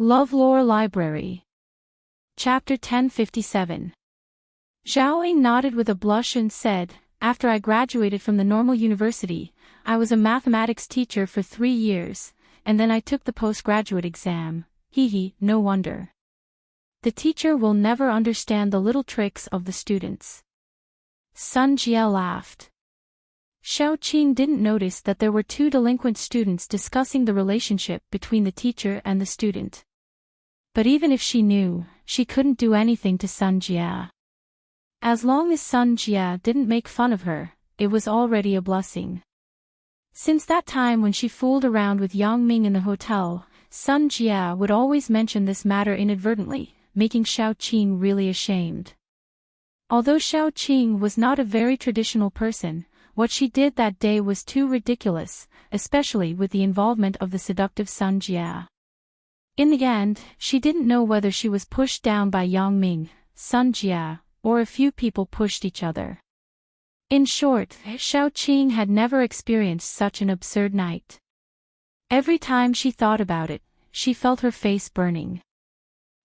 LoveLore Library. Chapter 1057. Zhao Ying nodded with a blush and said, "After I graduated from the normal university, I was a mathematics teacher for 3 years, and then I took the postgraduate exam. Hee, no wonder. The teacher will never understand the little tricks of the students." Sun Jie laughed. Xiao Qing didn't notice that there were 2 delinquent students discussing the relationship between the teacher and the student. But even if she knew, she couldn't do anything to Sun Jie. As long as Sun Jie didn't make fun of her, it was already a blessing. Since that time when she fooled around with Yang Ming in the hotel, Sun Jie would always mention this matter inadvertently, making Xiao Qing really ashamed. Although Xiao Qing was not a very traditional person, what she did that day was too ridiculous, especially with the involvement of the seductive Sun Jie. In the end, she didn't know whether she was pushed down by Yang Ming, Sun Jie, or a few people pushed each other. In short, Xiao Qing had never experienced such an absurd night. Every time she thought about it, she felt her face burning.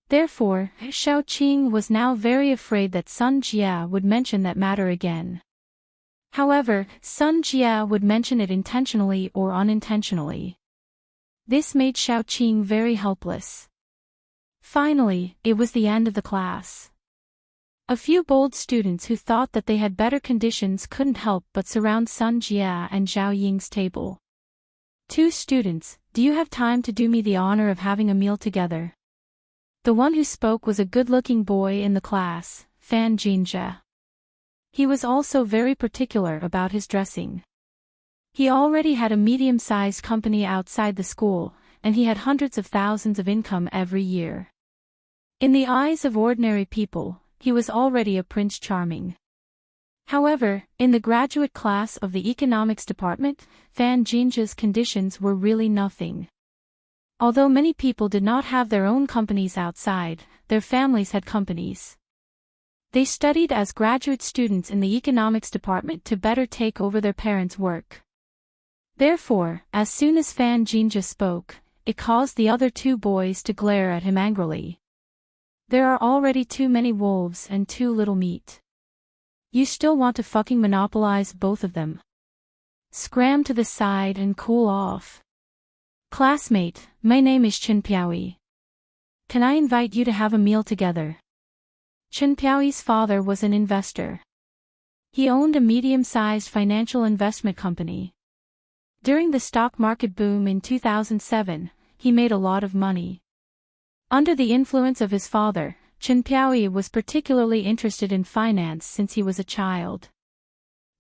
Therefore, Xiao Qing was now very afraid that Sun Jie would mention that matter again. However, Sun Jie would mention it intentionally or unintentionally. This made Xiao Qing very helpless. Finally, it was the end of the class. A few bold students who thought that they had better conditions couldn't help but surround Sun Jie and Zhao Ying's table. "2 students, do you have time to do me the honor of having a meal together?" The one who spoke was a good-looking boy in the class, Fan Jinjie. He was also very particular about his dressing. He already had a medium-sized company outside the school, and he had hundreds of thousands of income every year. In the eyes of ordinary people, he was already a Prince Charming. However, in the graduate class of the economics department, Fan Jinjie's conditions were really nothing. Although many people did not have their own companies outside, their families had companies. They studied as graduate students in the economics department to better take over their parents' work. Therefore, as soon as Fan Jinjie spoke, it caused the other 2 boys to glare at him angrily. "There are already too many wolves and too little meat. You still want to fucking monopolize both of them? Scram to the side and cool off." "Classmate, my name is Chen Piaoyi. Can I invite you to have a meal together?" Chen Piaoyi's father was an investor. He owned a medium-sized financial investment company. During the stock market boom in 2007, he made a lot of money. Under the influence of his father, Chen Piaoyi was particularly interested in finance since he was a child.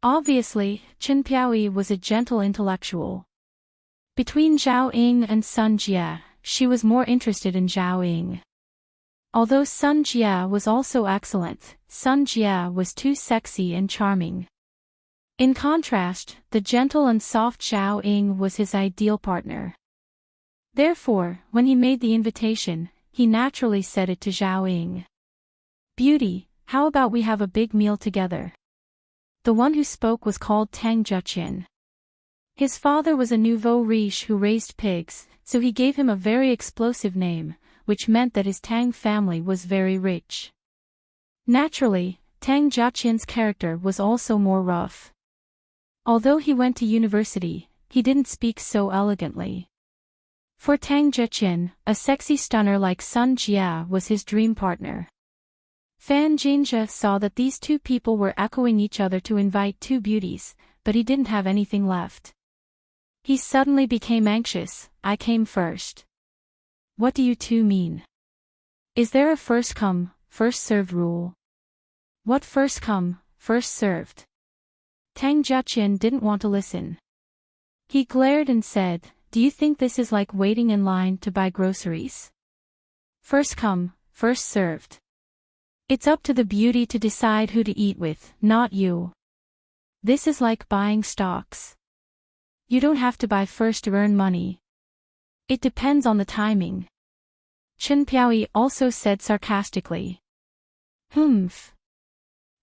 Obviously, Chen Piaoyi was a gentle intellectual. Between Zhao Ying and Sun Jie, she was more interested in Zhao Ying. Although Sun Jie was also excellent, Sun Jie was too sexy and charming. In contrast, the gentle and soft Zhao Ying was his ideal partner. Therefore, when he made the invitation, he naturally said it to Zhao Ying. "Beauty, how about we have a big meal together?" The one who spoke was called Tang Zheqian. His father was a nouveau riche who raised pigs, so he gave him a very explosive name, which meant that his Tang family was very rich. Naturally, Tang Zheqian's character was also more rough. Although he went to university, he didn't speak so elegantly. For Tang Zheqian, a sexy stunner like Sun Jie was his dream partner. Fan Jinjie saw that these 2 people were echoing each other to invite 2 beauties, but he didn't have anything left. He suddenly became anxious. "I came first. What do you 2 mean? Is there a first come, first served rule?" "What first come, first served?" Tang Zheqian didn't want to listen. He glared and said, "Do you think this is like waiting in line to buy groceries? First come, first served. It's up to the beauty to decide who to eat with, not you. This is like buying stocks. You don't have to buy first to earn money. It depends on the timing." Chen Piaoyi also said sarcastically. "Humph."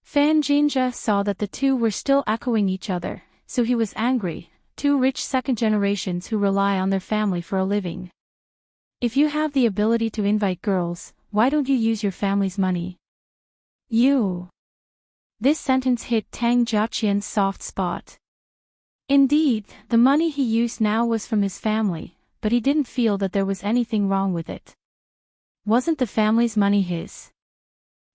Fan Jinjie saw that the 2 were still echoing each other, so he was angry. 2 rich second generations who rely on their family for a living. If you have the ability to invite girls, why don't you use your family's money? You. This sentence hit Tang Jiaqian's soft spot. Indeed, the money he used now was from his family, but he didn't feel that there was anything wrong with it. Wasn't the family's money his?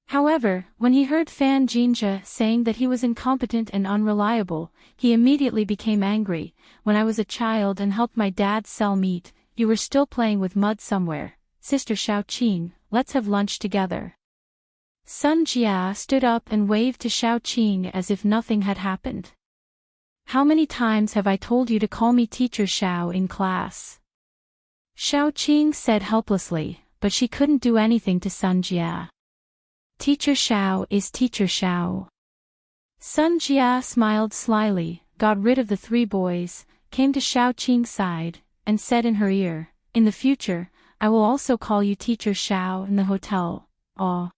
However, when he heard Fan Jinjia saying that he was incompetent and unreliable, he immediately became angry. When I was a child and helped my dad sell meat, you were still playing with mud somewhere. Sister Xiaoqing, let's have lunch together. Sun Jia stood up and waved to Xiaoqing as if nothing had happened. How many times have I told you to call me Teacher Xiao in class? Xiaoqing said helplessly, but she couldn't do anything to Sun Jia. Teacher Xiao is Teacher Xiao. Sun Jia smiled slyly, got rid of the three boys, came to Xiaoqing's side, and said in her ear, in the future, I will also call you Teacher Xiao in the hotel. Oh.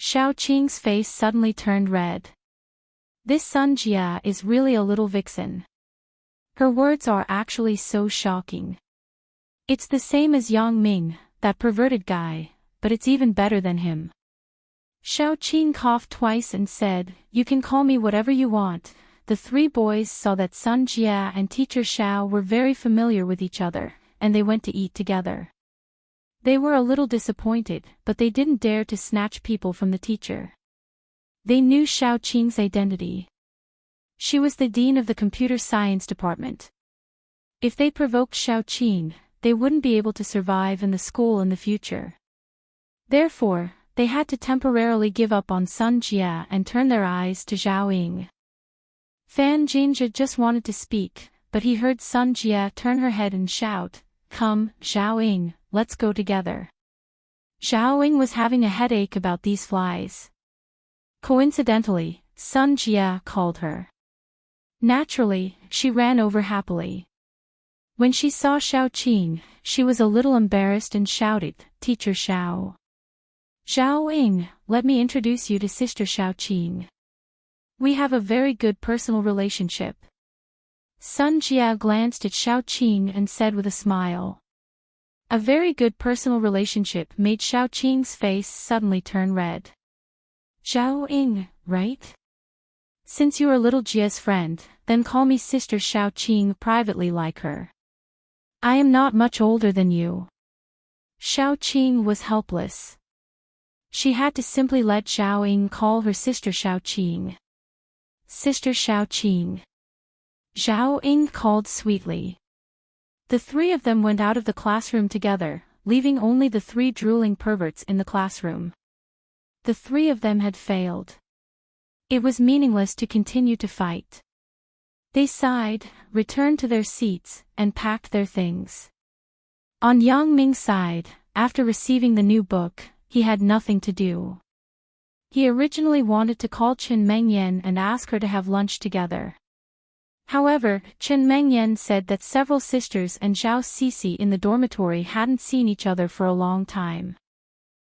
Xiaoqing's face suddenly turned red. This Sun Jia is really a little vixen. Her words are actually so shocking. It's the same as Yang Ming, that perverted guy, but it's even better than him. Xiaoqing coughed twice and said, you can call me whatever you want. The three boys saw that Sun Jia and Teacher Xiao were very familiar with each other, and they went to eat together. They were a little disappointed, but they didn't dare to snatch people from the teacher. They knew Xiaoqing's identity. She was the dean of the computer science department. If they provoked Xiaoqing, they wouldn't be able to survive in the school in the future. Therefore, they had to temporarily give up on Sun Jia and turn their eyes to Zhao Ying. Fan Jinjia just wanted to speak, but he heard Sun Jia turn her head and shout, come, Zhao Ying, let's go together. Zhao Ying was having a headache about these flies. Coincidentally, Sun Jia called her. Naturally, she ran over happily. When she saw Xiaoqing, she was a little embarrassed and shouted, Teacher Xiao. Zhao Ying, let me introduce you to Sister Xiaoqing. We have a very good personal relationship. Sun Jia glanced at Xiaoqing and said with a smile. A very good personal relationship made Xiaoqing's face suddenly turn red. Zhao Ying, right? Since you are little Jia's friend, then call me Sister Xiaoqing privately like her. I am not much older than you. Xiaoqing was helpless. She had to simply let Zhao Ying call her Sister Xiaoqing. Sister Xiaoqing. Zhao Ying called sweetly. The three of them went out of the classroom together, leaving only the three drooling perverts in the classroom. The three of them had failed. It was meaningless to continue to fight. They sighed, returned to their seats, and packed their things. On Yang Ming's side, after receiving the new book, he had nothing to do. He originally wanted to call Chen Mengyan and ask her to have lunch together. However, Chen Mengyan said that several sisters and Zhao Sisi in the dormitory hadn't seen each other for a long time.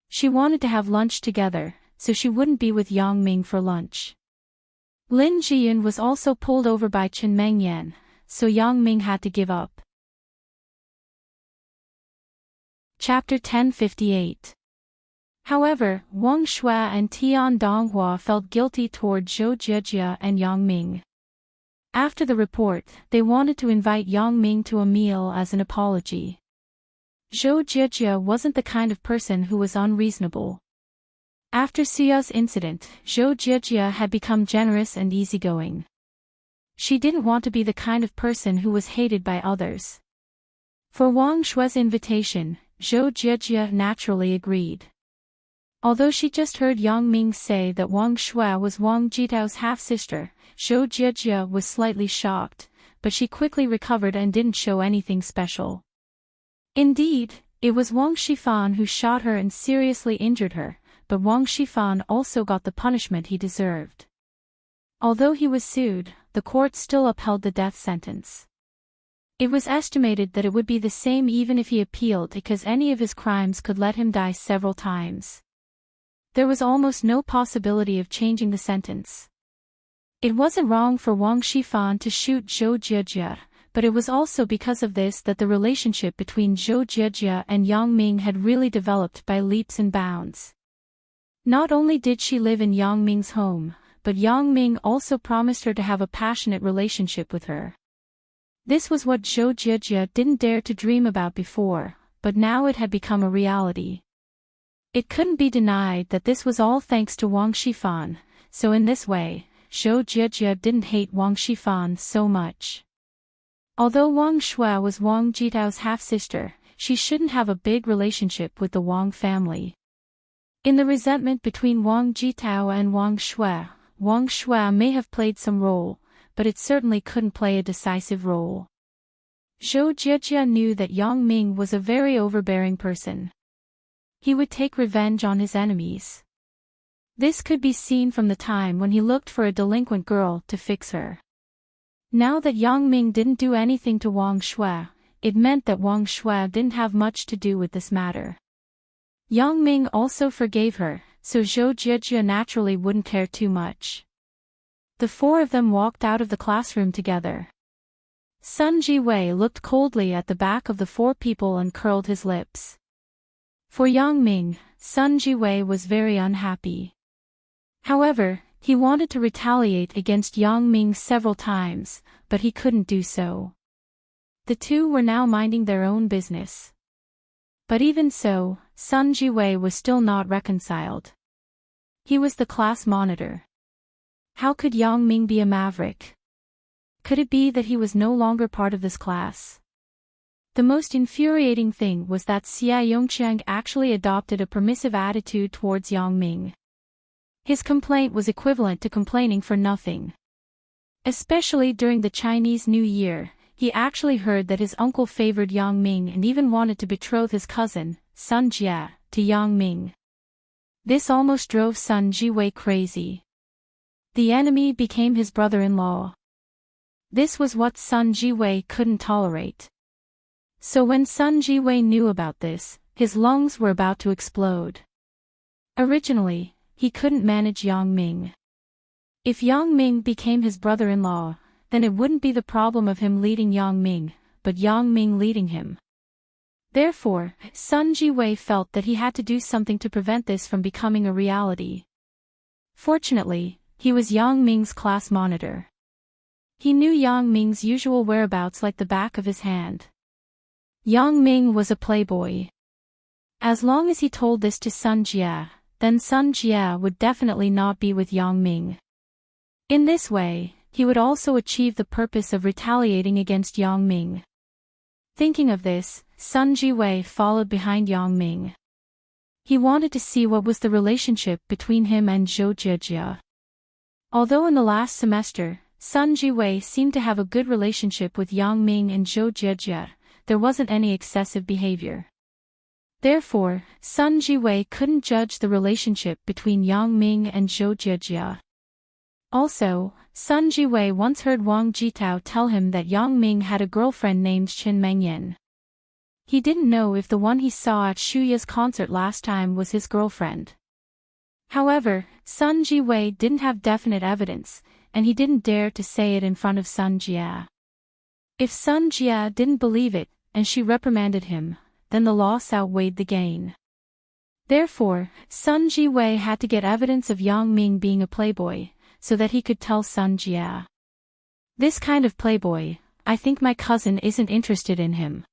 She wanted to have lunch together, so she wouldn't be with Yang Ming for lunch. Lin Jiyun was also pulled over by Chen Mengyan, so Yang Ming had to give up. Chapter 1058. However, Wang Shui and Tian Donghua felt guilty toward Zhou Jiejie and Yang Ming. After the report, they wanted to invite Yang Ming to a meal as an apology. Zhou Jiejie wasn't the kind of person who was unreasonable. After Suya's incident, Zhou Jiejie had become generous and easygoing. She didn't want to be the kind of person who was hated by others. For Wang Shui's invitation, Zhou Jiejie naturally agreed. Although she just heard Yang Ming say that Wang Shui was Wang Jitao's half-sister, Zhou Jiejie was slightly shocked, but she quickly recovered and didn't show anything special. Indeed, it was Wang Shifan who shot her and seriously injured her, but Wang Shifan also got the punishment he deserved. Although he was sued, the court still upheld the death sentence. It was estimated that it would be the same even if he appealed because any of his crimes could let him die several times. There was almost no possibility of changing the sentence. It wasn't wrong for Wang Shifan to shoot Zhou Jiejie, but it was also because of this that the relationship between Zhou Jiejie and Yang Ming had really developed by leaps and bounds. Not only did she live in Yang Ming's home, but Yang Ming also promised her to have a passionate relationship with her. This was what Zhou Jiejie didn't dare to dream about before, but now it had become a reality. It couldn't be denied that this was all thanks to Wang Shifan, so in this way, Zhou Jiejie didn't hate Wang Shifan so much. Although Wang Shui was Wang Jitao's half-sister, she shouldn't have a big relationship with the Wang family. In the resentment between Wang Jitao and Wang Shui may have played some role, but it certainly couldn't play a decisive role. Zhou Jiejie knew that Yang Ming was a very overbearing person. He would take revenge on his enemies. This could be seen from the time when he looked for a delinquent girl to fix her. Now that Yang Ming didn't do anything to Wang Shui, it meant that Wang Shui didn't have much to do with this matter. Yang Ming also forgave her, so Zhou Jiejie naturally wouldn't care too much. The four of them walked out of the classroom together. Sun Jiwei looked coldly at the back of the four people and curled his lips. For Yang Ming, Sun Jiwei was very unhappy. However, he wanted to retaliate against Yang Ming several times, but he couldn't do so. The two were now minding their own business. But even so, Sun Jiwei was still not reconciled. He was the class monitor. How could Yang Ming be a maverick? Could it be that he was no longer part of this class? The most infuriating thing was that Xia Yongqiang actually adopted a permissive attitude towards Yang Ming. His complaint was equivalent to complaining for nothing. Especially during the Chinese New Year, he actually heard that his uncle favored Yang Ming and even wanted to betroth his cousin, Sun Jie, to Yang Ming. This almost drove Sun Jiwei crazy. The enemy became his brother-in-law. This was what Sun Jiwei couldn't tolerate. So when Sun Jiwei knew about this, his lungs were about to explode. Originally, he couldn't manage Yang Ming. If Yang Ming became his brother-in-law, then it wouldn't be the problem of him leading Yang Ming, but Yang Ming leading him. Therefore, Sun Jiwei felt that he had to do something to prevent this from becoming a reality. Fortunately, he was Yang Ming's class monitor. He knew Yang Ming's usual whereabouts like the back of his hand. Yang Ming was a playboy. As long as he told this to Sun Jie, then Sun Jie would definitely not be with Yang Ming. In this way, he would also achieve the purpose of retaliating against Yang Ming. Thinking of this, Sun Jiwei followed behind Yang Ming. He wanted to see what was the relationship between him and Zhou Jiejie. Although in the last semester, Sun Jiwei seemed to have a good relationship with Yang Ming and Zhou Jiejie, there wasn't any excessive behavior. Therefore, Sun Jiwei couldn't judge the relationship between Yang Ming and Zhou Jiejie. Also, Sun Jiwei once heard Wang Jitao tell him that Yang Ming had a girlfriend named Qin Mengyan. He didn't know if the one he saw at Shuya's concert last time was his girlfriend. However, Sun Jiwei didn't have definite evidence, and he didn't dare to say it in front of Sun Jie. If Sun Jie didn't believe it, and she reprimanded him, then the loss outweighed the gain. Therefore, Sun Jiwei had to get evidence of Yang Ming being a playboy, so that he could tell Sun Jie. This kind of playboy, I think my cousin isn't interested in him.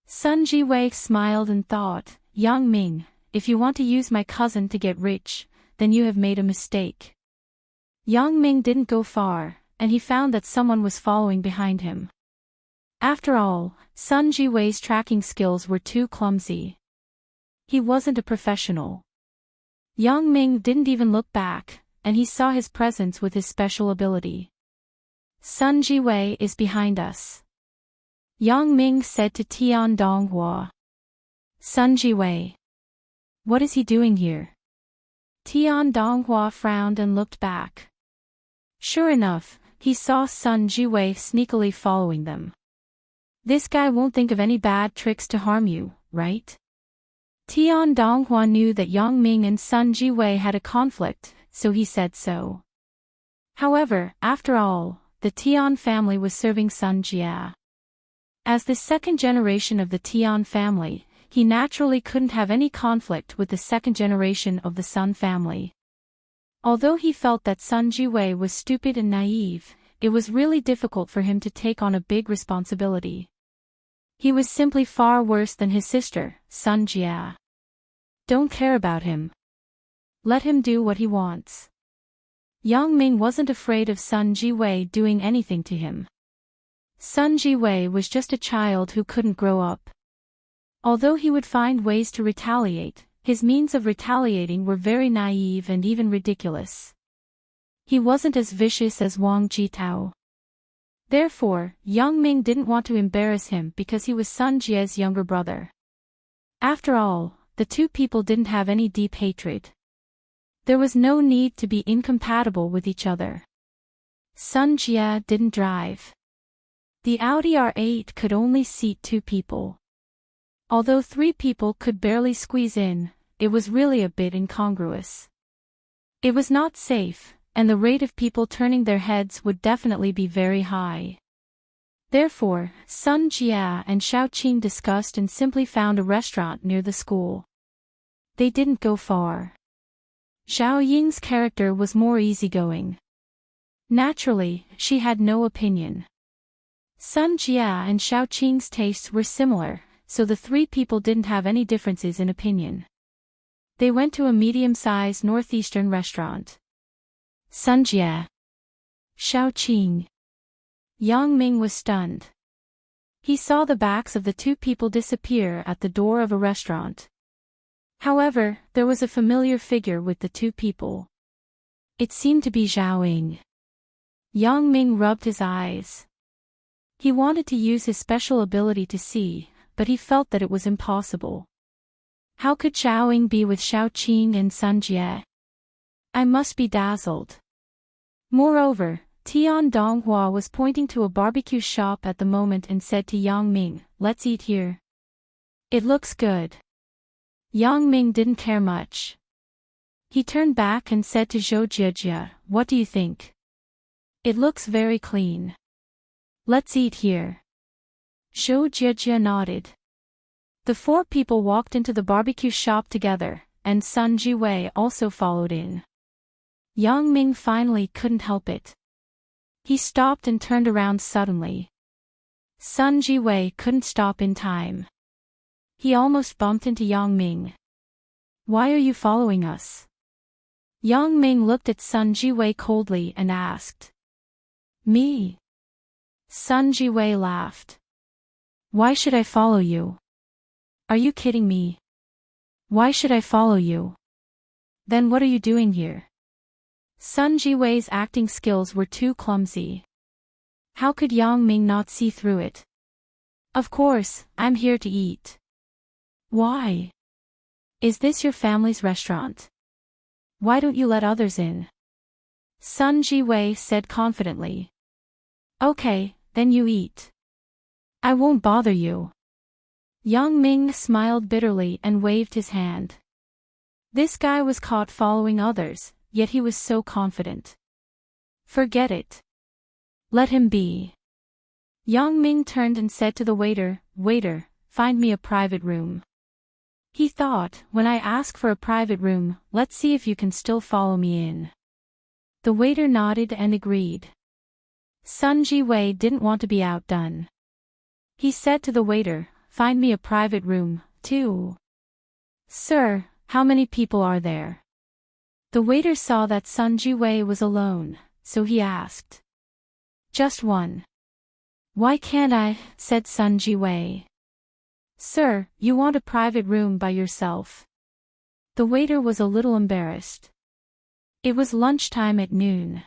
Sun Jiwei smiled and thought, Yang Ming, if you want to use my cousin to get rich, then you have made a mistake. Yang Ming didn't go far, and he found that someone was following behind him. After all, Sun Jiwei's tracking skills were too clumsy. He wasn't a professional. Yang Ming didn't even look back, and he saw his presence with his special ability. Sun Jiwei is behind us. Yang Ming said to Tian Donghua. Sun Jiwei. What is he doing here? Tian Donghua frowned and looked back. Sure enough, he saw Sun Jiwei sneakily following them. This guy won't think of any bad tricks to harm you, right? Tian Donghua knew that Yang Ming and Sun Jiwei had a conflict, so he said so. However, after all, the Tian family was serving Sun Jie. As the second generation of the Tian family, he naturally couldn't have any conflict with the second generation of the Sun family. Although he felt that Sun Jiwei was stupid and naive, it was really difficult for him to take on a big responsibility. He was simply far worse than his sister, Sun Jia. Don't care about him. Let him do what he wants. Yang Ming wasn't afraid of Sun Jiwei doing anything to him. Sun Jiwei was just a child who couldn't grow up. Although he would find ways to retaliate, his means of retaliating were very naive and even ridiculous. He wasn't as vicious as Wang Jitao. Therefore, Yang Ming didn't want to embarrass him because he was Sun Jie's younger brother. After all, the two people didn't have any deep hatred. There was no need to be incompatible with each other. Sun Jie didn't drive. The Audi R8 could only seat 2 people. Although 3 people could barely squeeze in, it was really a bit incongruous. It was not safe, and the rate of people turning their heads would definitely be very high. Therefore, Sun Jia and Xiao Qing discussed and simply found a restaurant near the school. They didn't go far. Xiao Ying's character was more easygoing. Naturally, she had no opinion. Sun Jia and Xiao Qing's tastes were similar, so the 3 people didn't have any differences in opinion. They went to a medium-sized northeastern restaurant. Sun Jia. Xiao Qing. Yang Ming was stunned. He saw the backs of the 2 people disappear at the door of a restaurant. However, there was a familiar figure with the 2 people. It seemed to be Zhao Ying. Yang Ming rubbed his eyes. He wanted to use his special ability to see, but he felt that it was impossible. How could Zhao Ying be with Xiao Qing and Sun Jie? I must be dazzled. Moreover, Tian Donghua was pointing to a barbecue shop at the moment and said to Yang Ming, "Let's eat here. It looks good." Yang Ming didn't care much. He turned back and said to Zhou Jiejie, "What do you think? It looks very clean. Let's eat here." Zhou Jiejie nodded. The 4 people walked into the barbecue shop together, and Sun Jiwei also followed in. Yang Ming finally couldn't help it. He stopped and turned around suddenly. Sun Jiwei couldn't stop in time. He almost bumped into Yang Ming. "Why are you following us?" Yang Ming looked at Sun Jiwei coldly and asked. "Me?" Sun Jiwei laughed. "Why should I follow you? Are you kidding me? Why should I follow you? Then what are you doing here?" Sun Jiwei's acting skills were too clumsy. How could Yang Ming not see through it? "Of course, I'm here to eat." "Why? Is this your family's restaurant? Why don't you let others in?" Sun Jiwei said confidently. "Okay, then you eat. I won't bother you." Yang Ming smiled bitterly and waved his hand. This guy was caught following others, yet he was so confident. Forget it. Let him be. Yang Ming turned and said to the waiter, "Waiter, find me a private room." He thought, when I ask for a private room, let's see if you can still follow me in. The waiter nodded and agreed. Sun Jiwei didn't want to be outdone. He said to the waiter, "Find me a private room, too." "Sir, how many people are there?" The waiter saw that Sun Jiwei was alone, so he asked. "Just one." "Why can't I?" said Sun Jiwei. "Sir, you want a private room by yourself." The waiter was a little embarrassed. It was lunchtime at noon.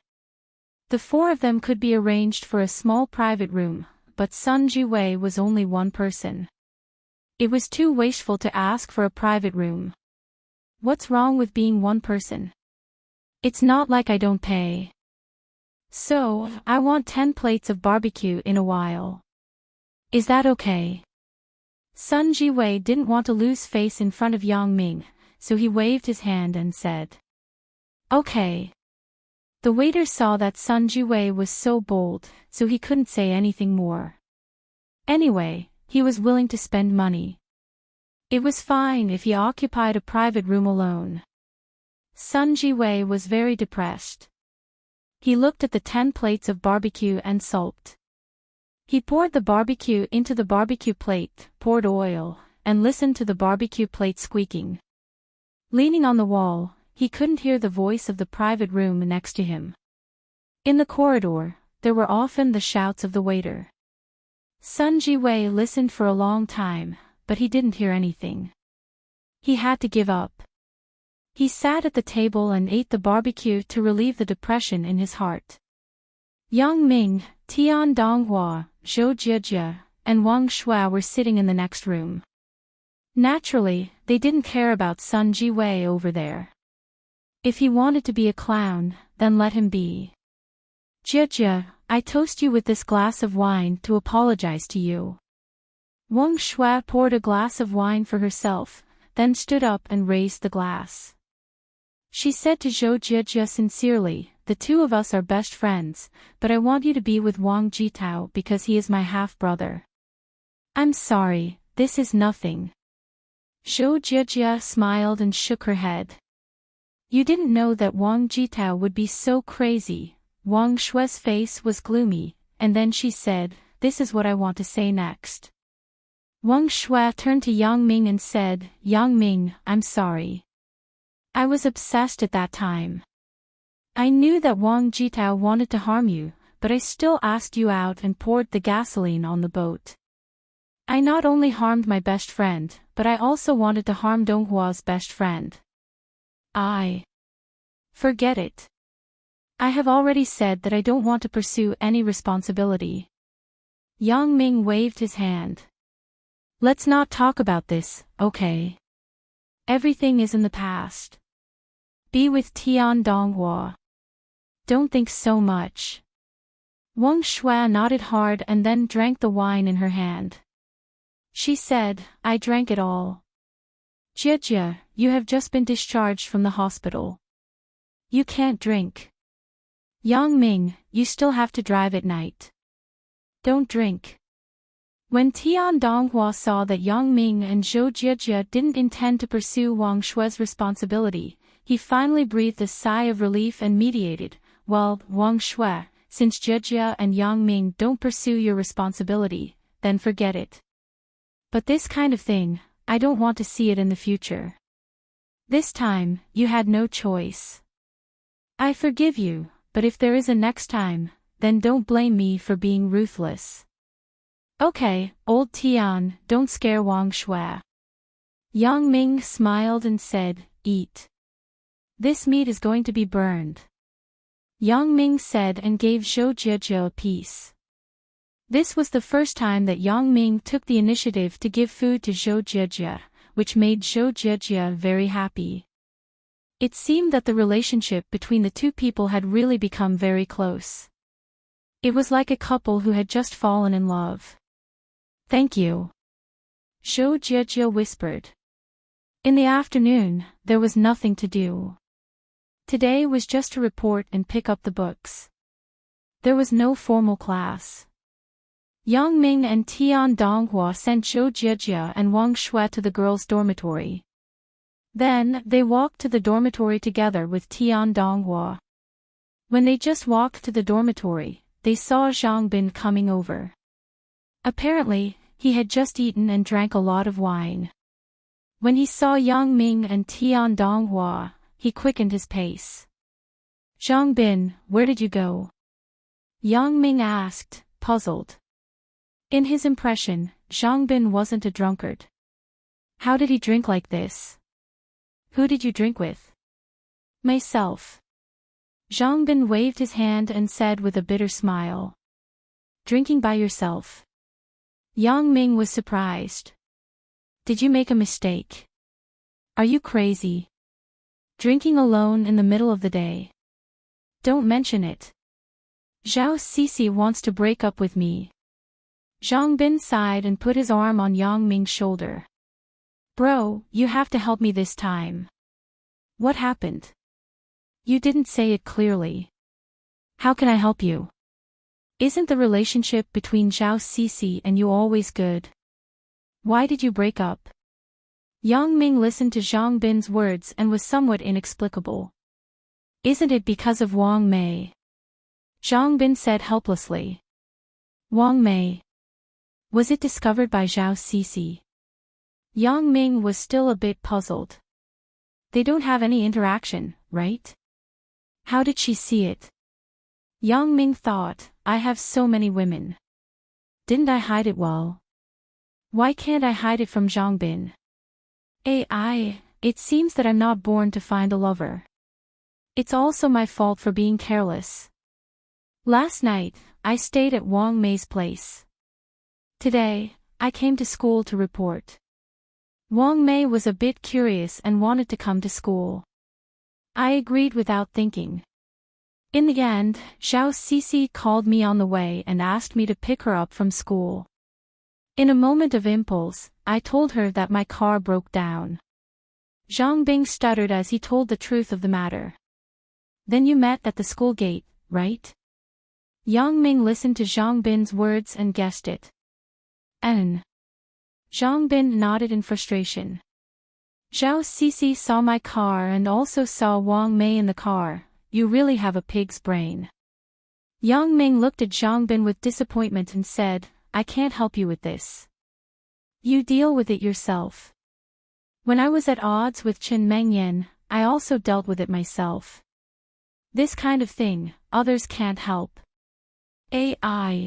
The 4 of them could be arranged for a small private room, but Sun Jiwei was only one person. It was too wasteful to ask for a private room. What's wrong with being one person? It's not like I don't pay. So, I want 10 plates of barbecue in a while. Is that okay? Sun Jiwei didn't want to lose face in front of Yang Ming, so he waved his hand and said, "Okay." The waiter saw that Sun Jiwei was so bold, so he couldn't say anything more. Anyway, he was willing to spend money. It was fine if he occupied a private room alone. Sun Ji-wei was very depressed. He looked at the 10 plates of barbecue and sulked. He poured the barbecue into the barbecue plate, poured oil, and listened to the barbecue plate squeaking. Leaning on the wall, he couldn't hear the voice of the private room next to him. In the corridor, there were often the shouts of the waiter. Sun Ji-wei listened for a long time, but he didn't hear anything. He had to give up. He sat at the table and ate the barbecue to relieve the depression in his heart. Yang Ming, Tian Donghua, Zhou Jie, and Wang Shui were sitting in the next room. Naturally, they didn't care about Sun Ji-wei over there. If he wanted to be a clown, then let him be. Jie, I toast you with this glass of wine to apologize to you. Wang Shui poured a glass of wine for herself, then stood up and raised the glass. She said to Zhou Jie sincerely, the two of us are best friends, but I want you to be with Wang Jitao because he is my half-brother. I'm sorry, this is nothing. Zhou Jie smiled and shook her head. You didn't know that Wang Jitao would be so crazy. Wang Shui's face was gloomy, and then she said, this is what I want to say next. Wang Shui turned to Yang Ming and said, Yang Ming, I'm sorry. I was obsessed at that time. I knew that Wang Jitao wanted to harm you, but I still asked you out and poured the gasoline on the boat. I not only harmed my best friend, but I also wanted to harm Donghua's best friend. Forget it. I have already said that I don't want to pursue any responsibility. Yang Ming waved his hand. Let's not talk about this, okay? Everything is in the past. Be with Tian Donghua. Don't think so much. Wang Shui nodded hard and then drank the wine in her hand. She said, I drank it all. Jie, you have just been discharged from the hospital. You can't drink. Yang Ming, you still have to drive at night. Don't drink. When Tian Donghua saw that Yang Ming and Zhou Jie didn't intend to pursue Wang Shui's responsibility, he finally breathed a sigh of relief and mediated, well, Wang Shui, since Jie and Yang Ming don't pursue your responsibility, then forget it. But this kind of thing, I don't want to see it in the future. This time, you had no choice. I forgive you, but if there is a next time, then don't blame me for being ruthless. Okay, old Tian, don't scare Wang Shui. Yang Ming smiled and said, eat. This meat is going to be burned. Yang Ming said and gave Zhou Jie a piece. This was the first time that Yang Ming took the initiative to give food to Zhou Jie, which made Zhou Jie very happy. It seemed that the relationship between the two people had really become very close. It was like a couple who had just fallen in love. Thank you. Zhou Jie whispered. In the afternoon, there was nothing to do. Today was just to report and pick up the books. There was no formal class. Yang Ming and Tian Donghua sent Zhou Jie and Wang Shui to the girls' dormitory. Then, they walked to the dormitory together with Tian Donghua. When they just walked to the dormitory, they saw Zhang Bin coming over. Apparently, he had just eaten and drank a lot of wine. When he saw Yang Ming and Tian Donghua, he quickened his pace. Zhang Bin, where did you go? Yang Ming asked, puzzled. In his impression, Zhang Bin wasn't a drunkard. How did he drink like this? Who did you drink with? Myself. Zhang Bin waved his hand and said with a bitter smile. Drinking by yourself. Yang Ming was surprised. Did you make a mistake? Are you crazy? Drinking alone in the middle of the day. Don't mention it. Zhao Sisi wants to break up with me. Zhang Bin sighed and put his arm on Yang Ming's shoulder. Bro, you have to help me this time. What happened? You didn't say it clearly. How can I help you? Isn't the relationship between Zhao Cece and you always good? Why did you break up? Yang Ming listened to Zhang Bin's words and was somewhat inexplicable. Isn't it because of Wang Mei? Zhang Bin said helplessly. Wang Mei. Was it discovered by Zhao Cece? Yang Ming was still a bit puzzled. They don't have any interaction, right? How did she see it? Yang Ming thought, I have so many women. Didn't I hide it well? Why can't I hide it from Zhang Bin? It seems that I'm not born to find a lover. It's also my fault for being careless. Last night, I stayed at Wang Mei's place. Today, I came to school to report. Wang Mei was a bit curious and wanted to come to school. I agreed without thinking. In the end, Zhao Cece called me on the way and asked me to pick her up from school. In a moment of impulse, I told her that my car broke down. Zhang Bing stuttered as he told the truth of the matter. Then you met at the school gate, right? Yang Ming listened to Zhang Bin's words and guessed it. Zhang Bin nodded in frustration. Zhao Cece saw my car and also saw Wang Mei in the car. You really have a pig's brain. Yang Ming looked at Zhang Bin with disappointment and said, I can't help you with this. You deal with it yourself. When I was at odds with Chen Mengyan, I also dealt with it myself. This kind of thing, others can't help. Zhang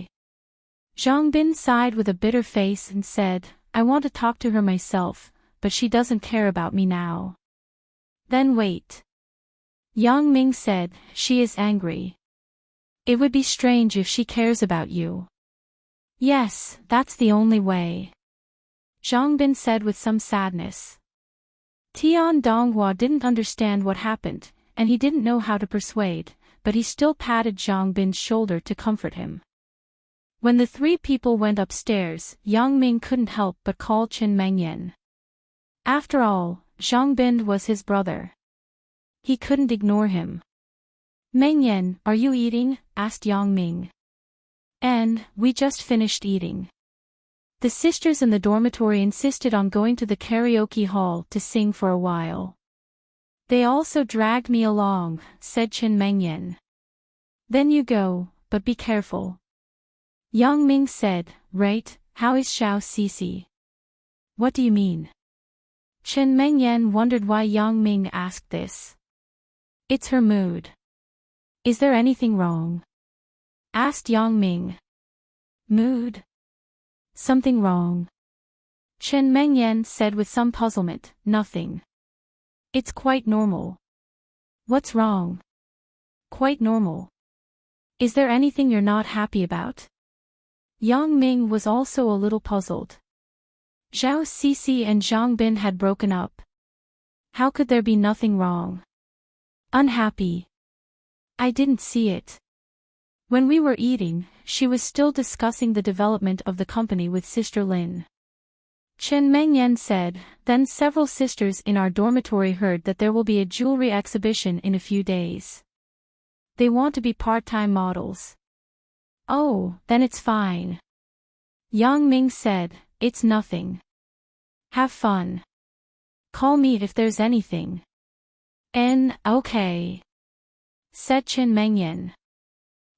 Bin sighed with a bitter face and said, I want to talk to her myself, but she doesn't care about me now. Then wait. Yang Ming said, she is angry. It would be strange if she cares about you. Yes, that's the only way. Zhang Bin said with some sadness. Tian Donghua didn't understand what happened, and he didn't know how to persuade, but he still patted Zhang Bin's shoulder to comfort him. When the three people went upstairs, Yang Ming couldn't help but call Chen Mengyan. After all, Zhang Bin was his brother. He couldn't ignore him. Mengyan, are you eating? Asked Yang Ming. And, we just finished eating. The sisters in the dormitory insisted on going to the karaoke hall to sing for a while. They also dragged me along, said Chen Mengyan. Then you go, but be careful. Yang Ming said, right, how is Zhao Cece? What do you mean? Chen Mengyan wondered why Yang Ming asked this. It's her mood. Is there anything wrong? Asked Yang Ming. Mood? Something wrong. Chen Mengyan said with some puzzlement, nothing. It's quite normal. What's wrong? Quite normal. Is there anything you're not happy about? Yang Ming was also a little puzzled. Zhao Cece and Zhang Bin had broken up. How could there be nothing wrong? Unhappy. I didn't see it. When we were eating, she was still discussing the development of the company with Sister Lin. Chen Mengyan said, then several sisters in our dormitory heard that there will be a jewelry exhibition in a few days. They want to be part-time models. Oh, then it's fine. Yang Ming said, it's nothing. Have fun. Call me if there's anything. Okay. Said Chen Mengyan.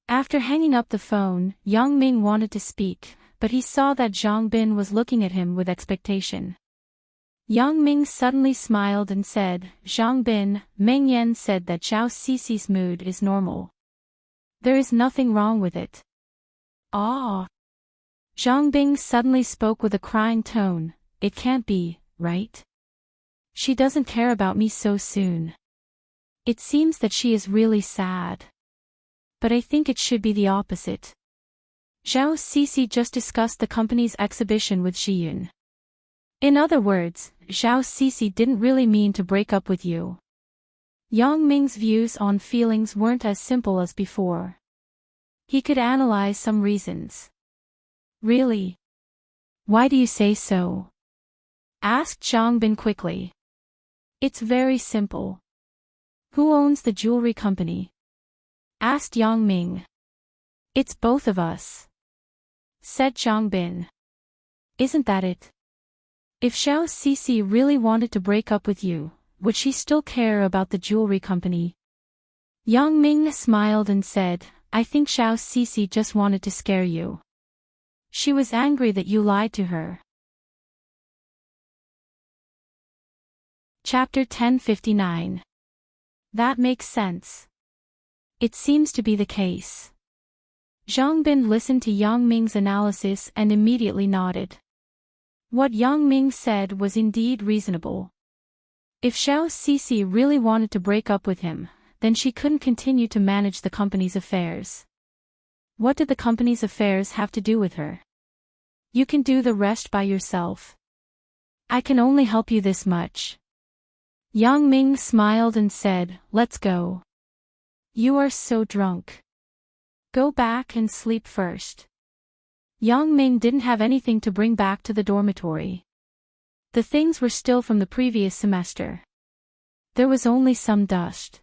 After hanging up the phone, Yang Ming wanted to speak, but he saw that Zhang Bin was looking at him with expectation. Yang Ming suddenly smiled and said, Zhang Bin, Mengyan said that Zhao Cece's mood is normal. There is nothing wrong with it. Ah. Zhang Bin suddenly spoke with a crying tone, it can't be, right? She doesn't care about me so soon. It seems that she is really sad. But I think it should be the opposite. Zhao Cece just discussed the company's exhibition with Xiyun. In other words, Zhao Cece didn't really mean to break up with you. Yang Ming's views on feelings weren't as simple as before. He could analyze some reasons. Really? Why do you say so? Asked Zhang Bin quickly. It's very simple. Who owns the jewelry company? Asked Yang Ming. It's both of us, said Zhang Bin. Isn't that it? If Xiao Cixi really wanted to break up with you, would she still care about the jewelry company? Yang Ming smiled and said, I think Xiao Cixi just wanted to scare you. She was angry that you lied to her. Chapter 1059. That makes sense. It seems to be the case. Zhang Bin listened to Yang Ming's analysis and immediately nodded. What Yang Ming said was indeed reasonable. If Xiao Cixi really wanted to break up with him, then she couldn't continue to manage the company's affairs. What did the company's affairs have to do with her? You can do the rest by yourself. I can only help you this much. Yang Ming smiled and said, let's go. You are so drunk. Go back and sleep first. Yang Ming didn't have anything to bring back to the dormitory. The things were still from the previous semester. There was only some dust.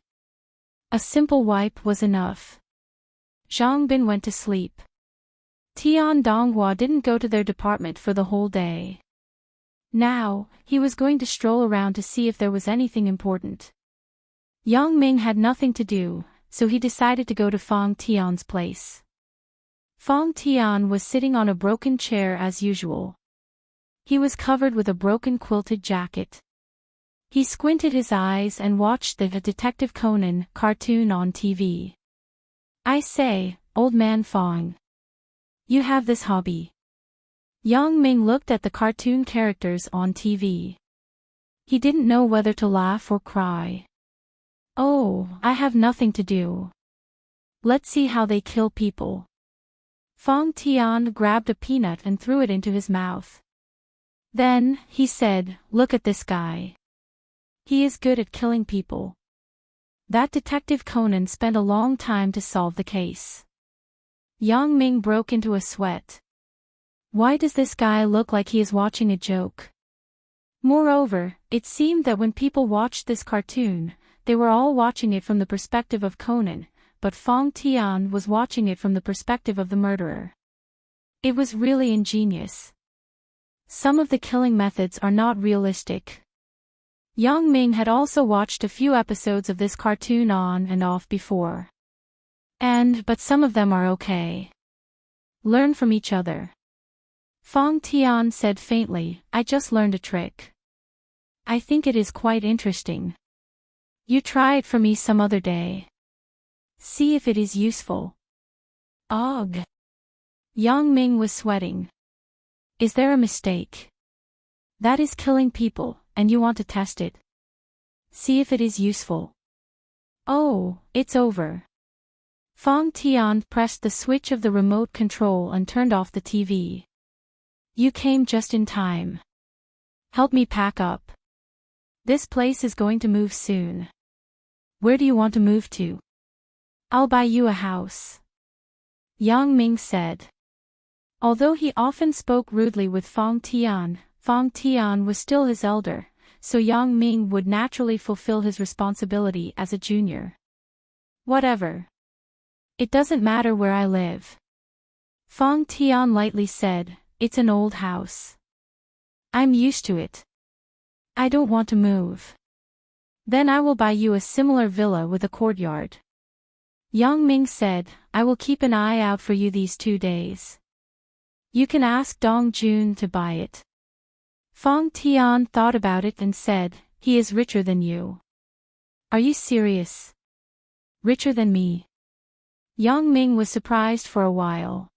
A simple wipe was enough. Zhang Bin went to sleep. Tian Donghua didn't go to their department for the whole day. Now, he was going to stroll around to see if there was anything important. Yang Ming had nothing to do, so he decided to go to Fang Tian's place. Fang Tian was sitting on a broken chair as usual. He was covered with a broken quilted jacket. He squinted his eyes and watched the Detective Conan cartoon on TV. I say, old man Fang. You have this hobby. Yang Ming looked at the cartoon characters on TV. He didn't know whether to laugh or cry. Oh, I have nothing to do. Let's see how they kill people. Fang Tian grabbed a peanut and threw it into his mouth. Then, he said, look at this guy. He is good at killing people. That Detective Conan spent a long time to solve the case. Yang Ming broke into a sweat. Why does this guy look like he is watching a joke? Moreover, it seemed that when people watched this cartoon, they were all watching it from the perspective of Conan, but Fang Tian was watching it from the perspective of the murderer. It was really ingenious. Some of the killing methods are not realistic. Yang Ming had also watched a few episodes of this cartoon on and off before. But some of them are okay. Learn from each other. Fang Tian said faintly, I just learned a trick. I think it is quite interesting. You try it for me some other day. See if it is useful. Ugh. Yang Ming was sweating. Is there a mistake? That is killing people, and you want to test it. See if it is useful. Oh, it's over. Fang Tian pressed the switch of the remote control and turned off the TV. You came just in time. Help me pack up. This place is going to move soon. Where do you want to move to? I'll buy you a house. Yang Ming said. Although he often spoke rudely with Fang Tian was still his elder, so Yang Ming would naturally fulfill his responsibility as a junior. Whatever. It doesn't matter where I live. Fang Tian lightly said, it's an old house. I'm used to it. I don't want to move. Then I will buy you a similar villa with a courtyard. Yang Ming said, I will keep an eye out for you these 2 days. You can ask Dong Jun to buy it. Fang Tian thought about it and said, he is richer than you. Are you serious? Richer than me? Yang Ming was surprised for a while.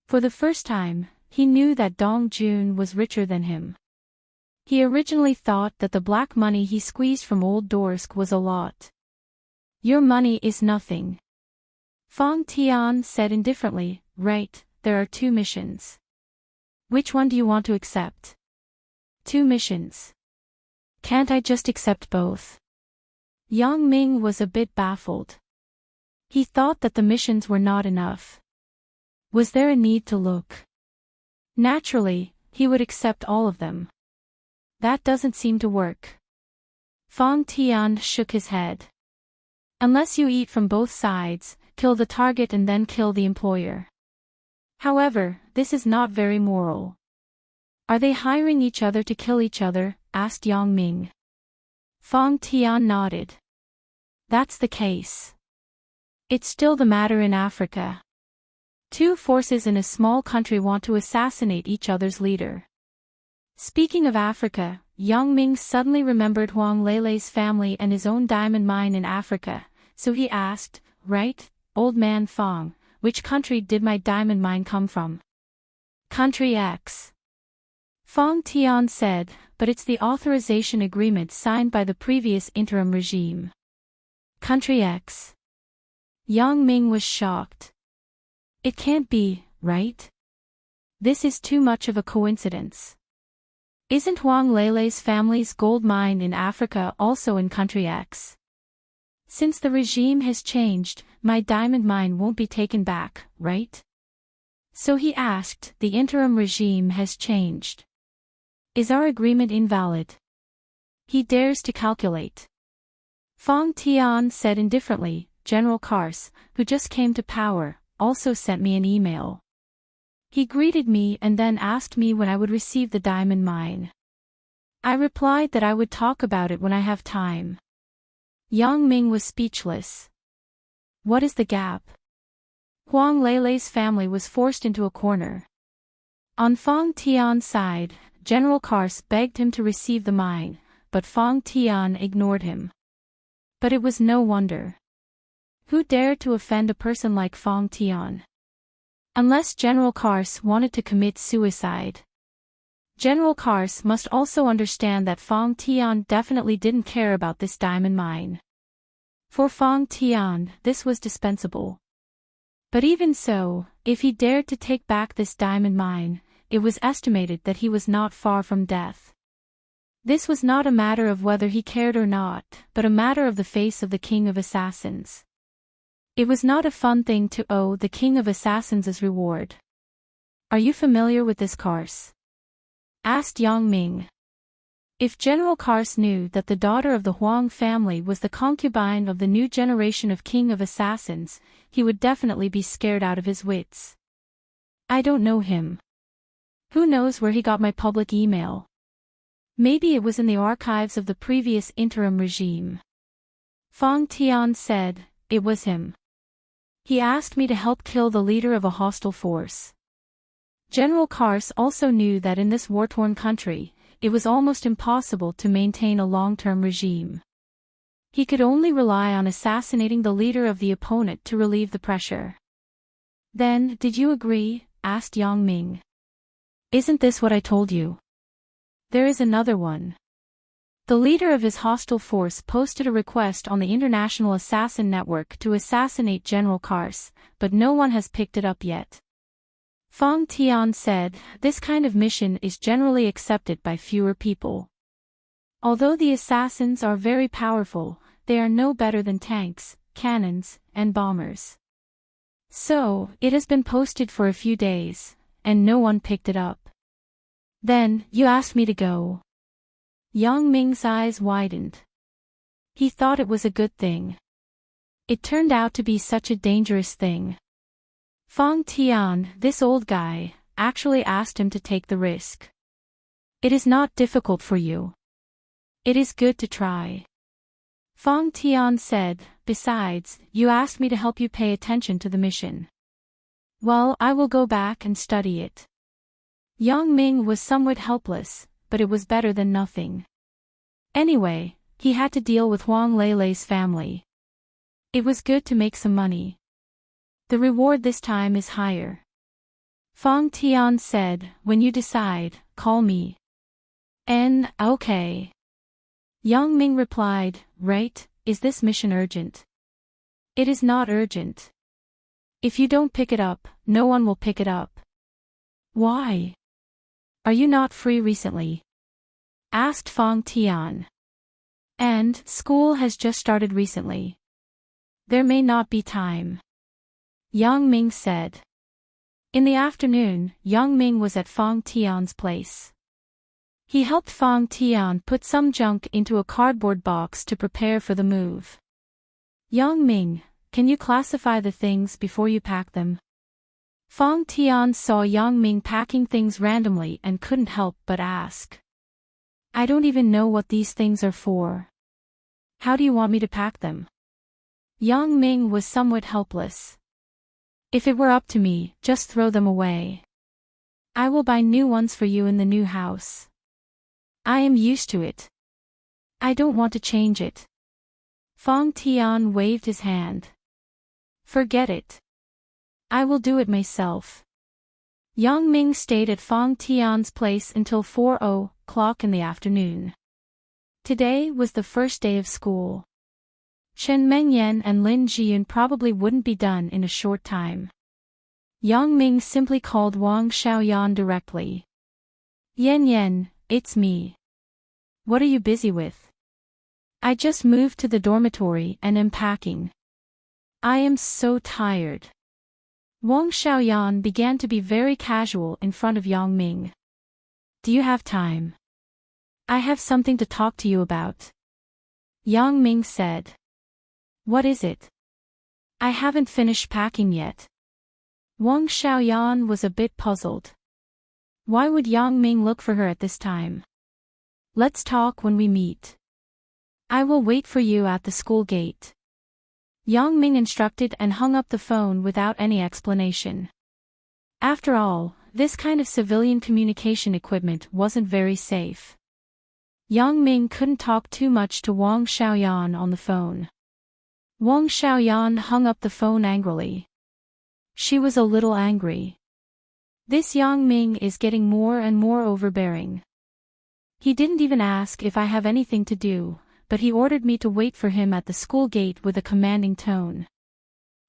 For the first time, he knew that Dong Jun was richer than him. He originally thought that the black money he squeezed from Old Dorsk was a lot. Your money is nothing. Fang Tian said indifferently, right, there are 2 missions. Which one do you want to accept? 2 missions. Can't I just accept both? Yang Ming was a bit baffled. He thought that the missions were not enough. Was there a need to look? Naturally, he would accept all of them. That doesn't seem to work. Fang Tian shook his head. Unless you eat from both sides, kill the target and then kill the employer. However, this is not very moral. Are they hiring each other to kill each other? Asked Yang Ming. Fong Tian nodded. That's the case. It's still the matter in Africa. Two forces in a small country want to assassinate each other's leader. Speaking of Africa, Yang Ming suddenly remembered Huang Leilei's family and his own diamond mine in Africa, so he asked, "Right, old man Fong, which country did my diamond mine come from?" "Country X." Fong Tian said, "But it's the authorization agreement signed by the previous interim regime." "Country X." Yang Ming was shocked. It can't be, right? This is too much of a coincidence. Isn't Huang Leilei's family's gold mine in Africa also in Country X? Since the regime has changed, my diamond mine won't be taken back, right? So he asked, the interim regime has changed. Is our agreement invalid? He dares to calculate. Fong Tian said indifferently, General Kars, who just came to power, also sent me an email. He greeted me and then asked me when I would receive the diamond mine. I replied that I would talk about it when I have time. Yang Ming was speechless. What is the gap? Huang Leilei's family was forced into a corner. On Fong Tian's side, General Kars begged him to receive the mine, but Fong Tian ignored him. But it was no wonder. Who dared to offend a person like Fong Tian? Unless General Kars wanted to commit suicide. General Kars must also understand that Fong Tian definitely didn't care about this diamond mine. For Fong Tian, this was dispensable. But even so, if he dared to take back this diamond mine, it was estimated that he was not far from death. This was not a matter of whether he cared or not, but a matter of the face of the King of Assassins. It was not a fun thing to owe the King of Assassins as reward. Are you familiar with this Kars? Asked Yang Ming. If General Kars knew that the daughter of the Huang family was the concubine of the new generation of King of Assassins, he would definitely be scared out of his wits. I don't know him. Who knows where he got my public email? Maybe it was in the archives of the previous interim regime. Fong Tian said, it was him. He asked me to help kill the leader of a hostile force. General Kars also knew that in this war-torn country, it was almost impossible to maintain a long-term regime. He could only rely on assassinating the leader of the opponent to relieve the pressure. Then, did you agree? Asked Yang Ming. Isn't this what I told you? There is another one. The leader of his hostile force posted a request on the International Assassin Network to assassinate General Kars, but no one has picked it up yet. Fong Tian said, this kind of mission is generally accepted by fewer people. Although the assassins are very powerful, they are no better than tanks, cannons, and bombers. So, it has been posted for a few days, and no one picked it up. Then, you asked me to go. Yang Ming's eyes widened. He thought it was a good thing. It turned out to be such a dangerous thing. Fong Tian, this old guy, actually asked him to take the risk. It is not difficult for you. It is good to try. Fong Tian said, besides, you asked me to help you pay attention to the mission. Well, I will go back and study it. Yang Ming was somewhat helpless, but it was better than nothing. Anyway, he had to deal with Huang Leilei's family. It was good to make some money. The reward this time is higher. Fong Tian said, when you decide, call me. Okay. Yang Ming replied, right, is this mission urgent? It is not urgent. If you don't pick it up, no one will pick it up. Why? Are you not free recently? Asked Fong Tian. And, school has just started recently. There may not be time. Yang Ming said. In the afternoon, Yang Ming was at Fong Tian's place. He helped Fong Tian put some junk into a cardboard box to prepare for the move. Yang Ming, can you classify the things before you pack them? Fong Tian saw Yang Ming packing things randomly and couldn't help but ask. I don't even know what these things are for. How do you want me to pack them? Yang Ming was somewhat helpless. If it were up to me, just throw them away. I will buy new ones for you in the new house. I am used to it. I don't want to change it. Fong Tian waved his hand. Forget it. I will do it myself. Yang Ming stayed at Fong Tian's place until 4:00 in the afternoon. Today was the first day of school. Chen Mengyan and Lin Jiyun probably wouldn't be done in a short time. Yang Ming simply called Wang Xiaoyan directly. Yan, it's me. What are you busy with? I just moved to the dormitory and am packing. I am so tired. Wang Xiaoyan began to be very casual in front of Yang Ming. Do you have time? I have something to talk to you about. Yang Ming said. What is it? I haven't finished packing yet. Wang Xiaoyan was a bit puzzled. Why would Yang Ming look for her at this time? Let's talk when we meet. I will wait for you at the school gate. Yang Ming instructed and hung up the phone without any explanation. After all, this kind of civilian communication equipment wasn't very safe. Yang Ming couldn't talk too much to Wang Xiaoyan on the phone. Wang Xiaoyan hung up the phone angrily. She was a little angry. This Yang Ming is getting more and more overbearing. He didn't even ask if I have anything to do, but he ordered me to wait for him at the school gate with a commanding tone.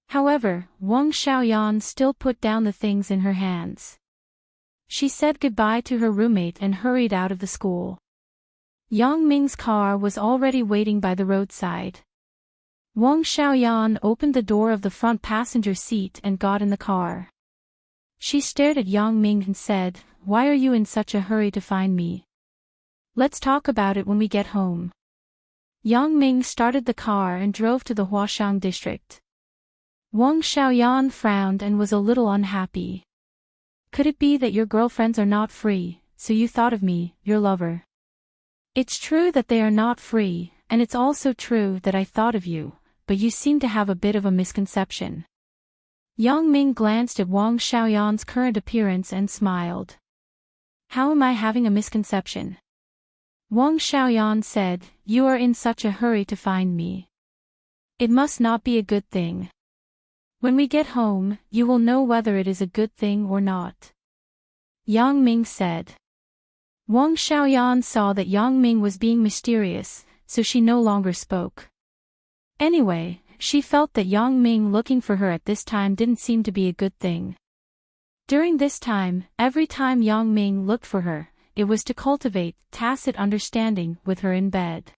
However, Wang Xiaoyan still put down the things in her hands. She said goodbye to her roommate and hurried out of the school. Yang Ming's car was already waiting by the roadside. Wang Xiaoyan opened the door of the front passenger seat and got in the car. She stared at Yang Ming and said, Why are you in such a hurry to find me? Let's talk about it when we get home. Yang Ming started the car and drove to the Huashang district. Wang Xiaoyan frowned and was a little unhappy. Could it be that your girlfriends are not free, so you thought of me, your lover? It's true that they are not free, and it's also true that I thought of you, but you seem to have a bit of a misconception. Yang Ming glanced at Wang Xiaoyan's current appearance and smiled. How am I having a misconception? Wang Xiaoyan said, You are in such a hurry to find me. It must not be a good thing. When we get home, you will know whether it is a good thing or not. Yang Ming said. Wang Xiaoyan saw that Yang Ming was being mysterious, so she no longer spoke. Anyway, she felt that Yang Ming looking for her at this time didn't seem to be a good thing. During this time, every time Yang Ming looked for her, it was to cultivate tacit understanding with her in bed.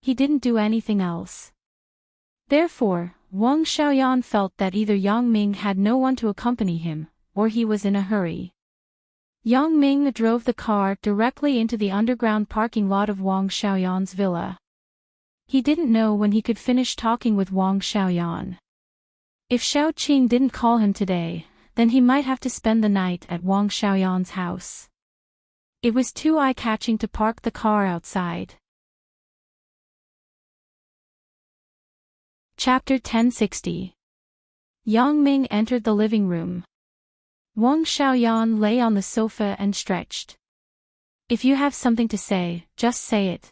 He didn't do anything else. Therefore, Wang Xiaoyan felt that either Yang Ming had no one to accompany him, or he was in a hurry. Yang Ming drove the car directly into the underground parking lot of Wang Xiaoyan's villa. He didn't know when he could finish talking with Wang Xiaoyan. If Xiao Qing didn't call him today, then he might have to spend the night at Wang Xiaoyan's house. It was too eye-catching to park the car outside. Chapter 1060. Yang Ming entered the living room. Wang Xiaoyan lay on the sofa and stretched. If you have something to say, just say it.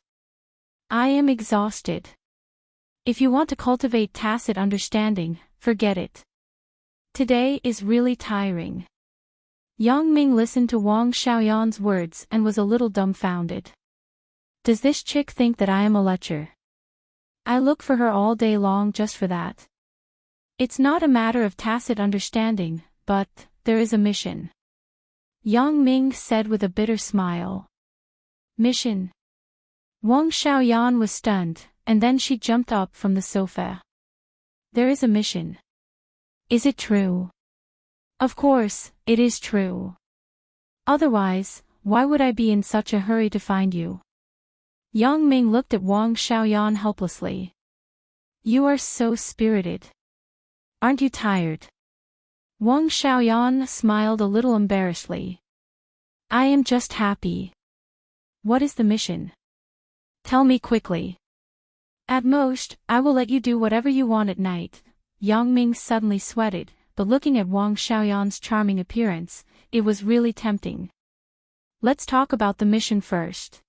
I am exhausted. If you want to cultivate tacit understanding, forget it. Today is really tiring. Yang Ming listened to Wang Xiaoyan's words and was a little dumbfounded. Does this chick think that I am a lecher? I look for her all day long just for that. It's not a matter of tacit understanding, but there is a mission. Yang Ming said with a bitter smile. Mission? Wang Xiaoyan was stunned, and then she jumped up from the sofa. There is a mission. Is it true? Of course, it is true. Otherwise, why would I be in such a hurry to find you? Yang Ming looked at Wang Xiaoyan helplessly. You are so spirited. Aren't you tired? Wang Xiaoyan smiled a little embarrassedly. I am just happy. What is the mission? Tell me quickly. At most, I will let you do whatever you want at night. Yang Ming suddenly sweated, but looking at Wang Xiaoyan's charming appearance, it was really tempting. Let's talk about the mission first.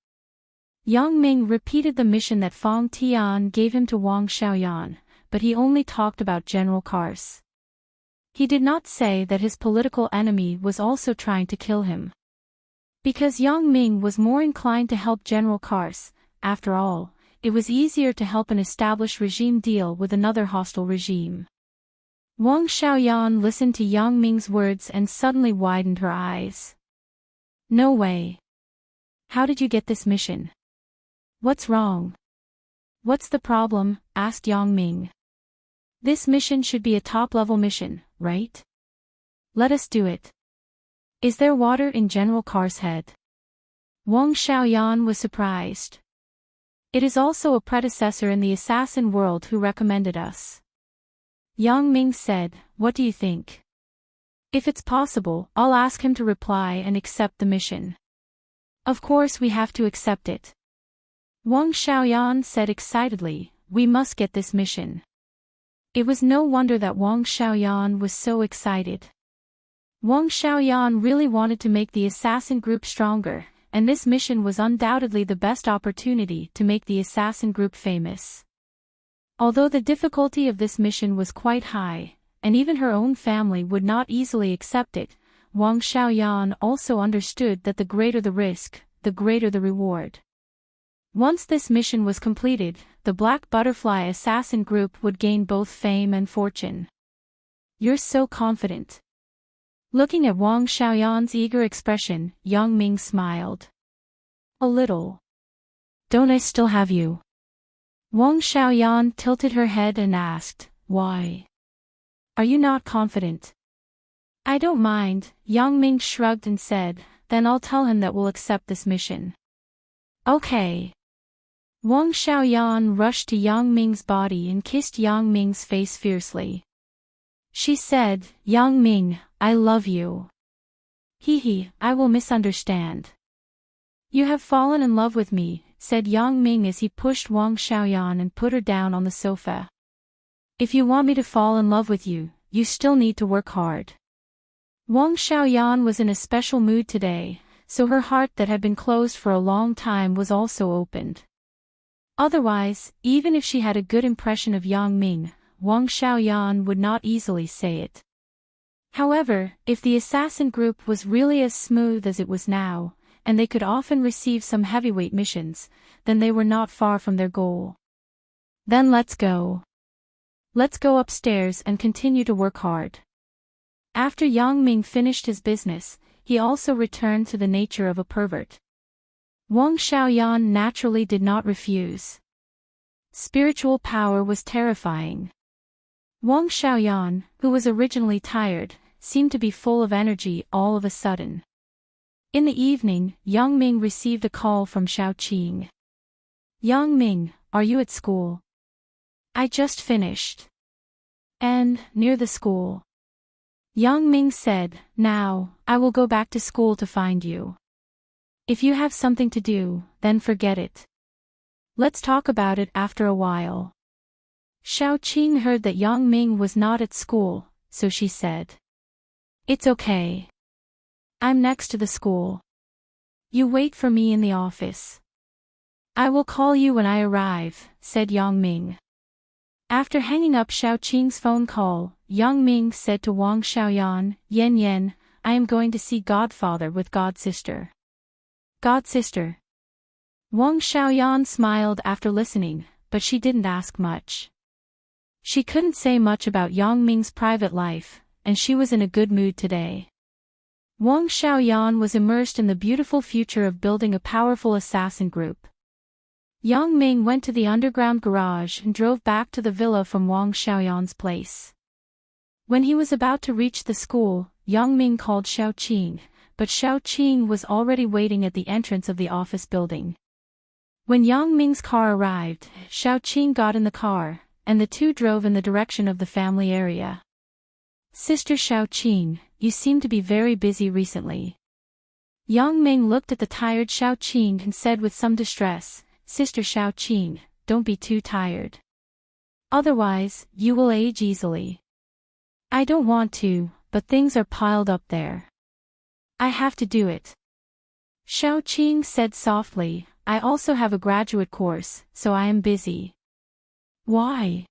Yang Ming repeated the mission that Fang Tian gave him to Wang Xiaoyan, but he only talked about General Kars. He did not say that his political enemy was also trying to kill him. Because Yang Ming was more inclined to help General Kars, after all, it was easier to help an established regime deal with another hostile regime. Wang Xiaoyan listened to Yang Ming's words and suddenly widened her eyes. No way. How did you get this mission? What's wrong? What's the problem? Asked Yang Ming. This mission should be a top-level mission, right? Let us do it. Is there water in General Kars' head? Wang Xiaoyan was surprised. It is also a predecessor in the assassin world who recommended us. Yang Ming said, what do you think? If it's possible, I'll ask him to reply and accept the mission. Of course we have to accept it. Wang Xiaoyan said excitedly, we must get this mission. It was no wonder that Wang Xiaoyan was so excited. Wang Xiaoyan really wanted to make the assassin group stronger, and this mission was undoubtedly the best opportunity to make the assassin group famous. Although the difficulty of this mission was quite high, and even her own family would not easily accept it, Wang Xiaoyan also understood that the greater the risk, the greater the reward. Once this mission was completed, the Black Butterfly Assassin Group would gain both fame and fortune. You're so confident. Looking at Wang Xiaoyan's eager expression, Yang Ming smiled. A little. Don't I still have you? Wang Xiaoyan tilted her head and asked, why? Are you not confident? I don't mind, Yang Ming shrugged and said, then I'll tell him that we'll accept this mission. Okay. Wang Xiaoyan rushed to Yang Ming's body and kissed Yang Ming's face fiercely. She said, Yang Ming, I love you. Hee, I will misunderstand. You have fallen in love with me, said Yang Ming as he pushed Wang Xiaoyan and put her down on the sofa. If you want me to fall in love with you, you still need to work hard. Wang Xiaoyan was in a special mood today, so her heart that had been closed for a long time was also opened. Otherwise, even if she had a good impression of Yang Ming, Wang Xiaoyan would not easily say it. However, if the assassin group was really as smooth as it was now, and they could often receive some heavyweight missions, then they were not far from their goal. Then let's go. Let's go upstairs and continue to work hard. After Yang Ming finished his business, he also returned to the nature of a pervert. Wang Xiaoyan naturally did not refuse. Spiritual power was terrifying. Wang Xiaoyan, who was originally tired, seemed to be full of energy all of a sudden. In the evening, Yang Ming received a call from Xiaoqing. Yang Ming, are you at school? I just finished. And, near the school. Yang Ming said, now, I will go back to school to find you. If you have something to do, then forget it. Let's talk about it after a while. Xiaoqing heard that Yang Ming was not at school, so she said. It's okay. I'm next to the school. You wait for me in the office. I will call you when I arrive, said Yang Ming. After hanging up Xiaoqing's phone call, Yang Ming said to Wang Xiaoyan, Yan, I am going to see Godfather with Godsister. Godsister. Wang Xiaoyan smiled after listening, but she didn't ask much. She couldn't say much about Yang Ming's private life, and she was in a good mood today. Wang Xiaoyan was immersed in the beautiful future of building a powerful assassin group. Yang Ming went to the underground garage and drove back to the villa from Wang Xiaoyan's place. When he was about to reach the school, Yang Ming called Xiaoqing, but Xiaoqing was already waiting at the entrance of the office building. When Yang Ming's car arrived, Xiaoqing got in the car, and the two drove in the direction of the family area. Sister Xiaoqing, you seem to be very busy recently. Yang Ming looked at the tired Xiaoqing and said with some distress, Sister Xiaoqing, don't be too tired. Otherwise, you will age easily. I don't want to, but things are piled up there. I have to do it. Xiaoqing said softly, I also have a graduate course, so I am busy. Why?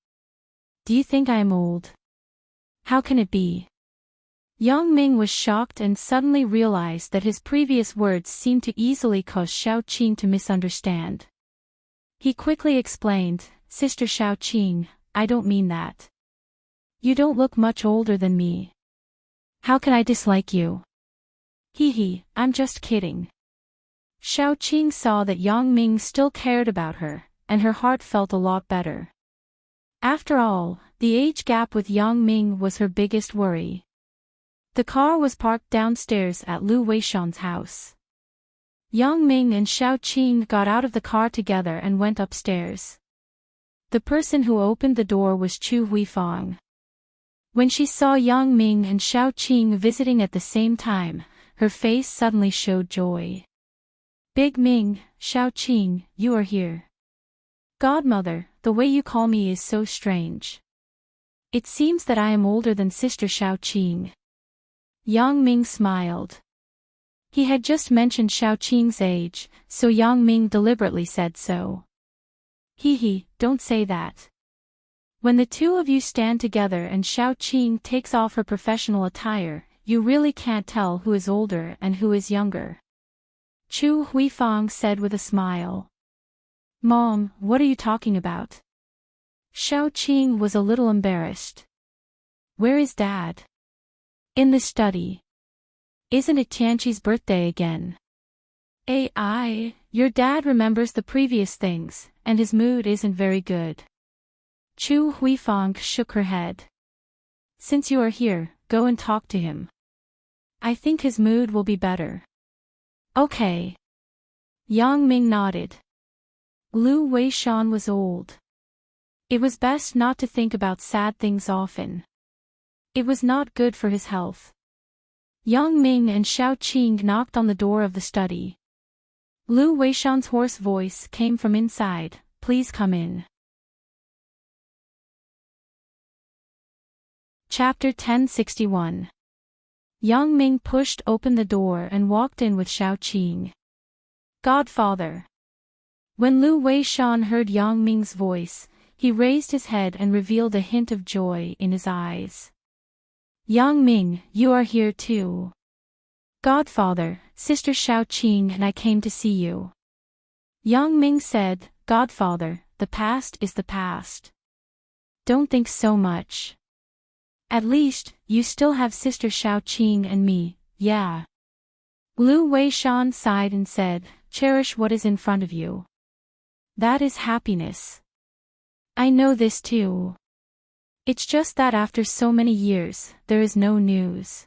Do you think I am old? How can it be? Yang Ming was shocked and suddenly realized that his previous words seemed to easily cause Xiaoqing to misunderstand. He quickly explained, Sister Xiaoqing, I don't mean that. You don't look much older than me. How can I dislike you? Hee, I'm just kidding. Xiaoqing saw that Yang Ming still cared about her, and her heart felt a lot better. After all, the age gap with Yang Ming was her biggest worry. The car was parked downstairs at Lu Weishan's house. Yang Ming and Xiaoqing got out of the car together and went upstairs. The person who opened the door was Chu Huifang. When she saw Yang Ming and Xiaoqing visiting at the same time, her face suddenly showed joy. Big Ming, Xiaoqing, you are here. Godmother, the way you call me is so strange. It seems that I am older than Sister Xiaoqing. Yang Ming smiled. He had just mentioned Xiaoqing's age, so Yang Ming deliberately said so. Hee, don't say that. When the two of you stand together and Xiaoqing takes off her professional attire, you really can't tell who is older and who is younger. Chu Huifang said with a smile. Mom, what are you talking about? Xiaoqing was a little embarrassed. Where is Dad? In the study. Isn't it Tianqi's birthday again? Your dad remembers the previous things, and his mood isn't very good. Chu Huifang shook her head. Since you are here, go and talk to him. I think his mood will be better. Okay. Yang Ming nodded. Lu Weishan was old. It was best not to think about sad things often. It was not good for his health. Yang Ming and Xiaoqing knocked on the door of the study. Lu Weishan's hoarse voice came from inside, please come in. Chapter 1061. Yang Ming pushed open the door and walked in with Xiaoqing. Godfather. When Lu Weishan heard Yang Ming's voice, he raised his head and revealed a hint of joy in his eyes. Yang Ming, you are here too. Godfather, Sister Xiaoqing and I came to see you. Yang Ming said, Godfather, the past is the past. Don't think so much. At least, you still have Sister Xiaoqing and me, yeah. Lu Weishan sighed and said, cherish what is in front of you. That is happiness. I know this too. It's just that after so many years, there is no news.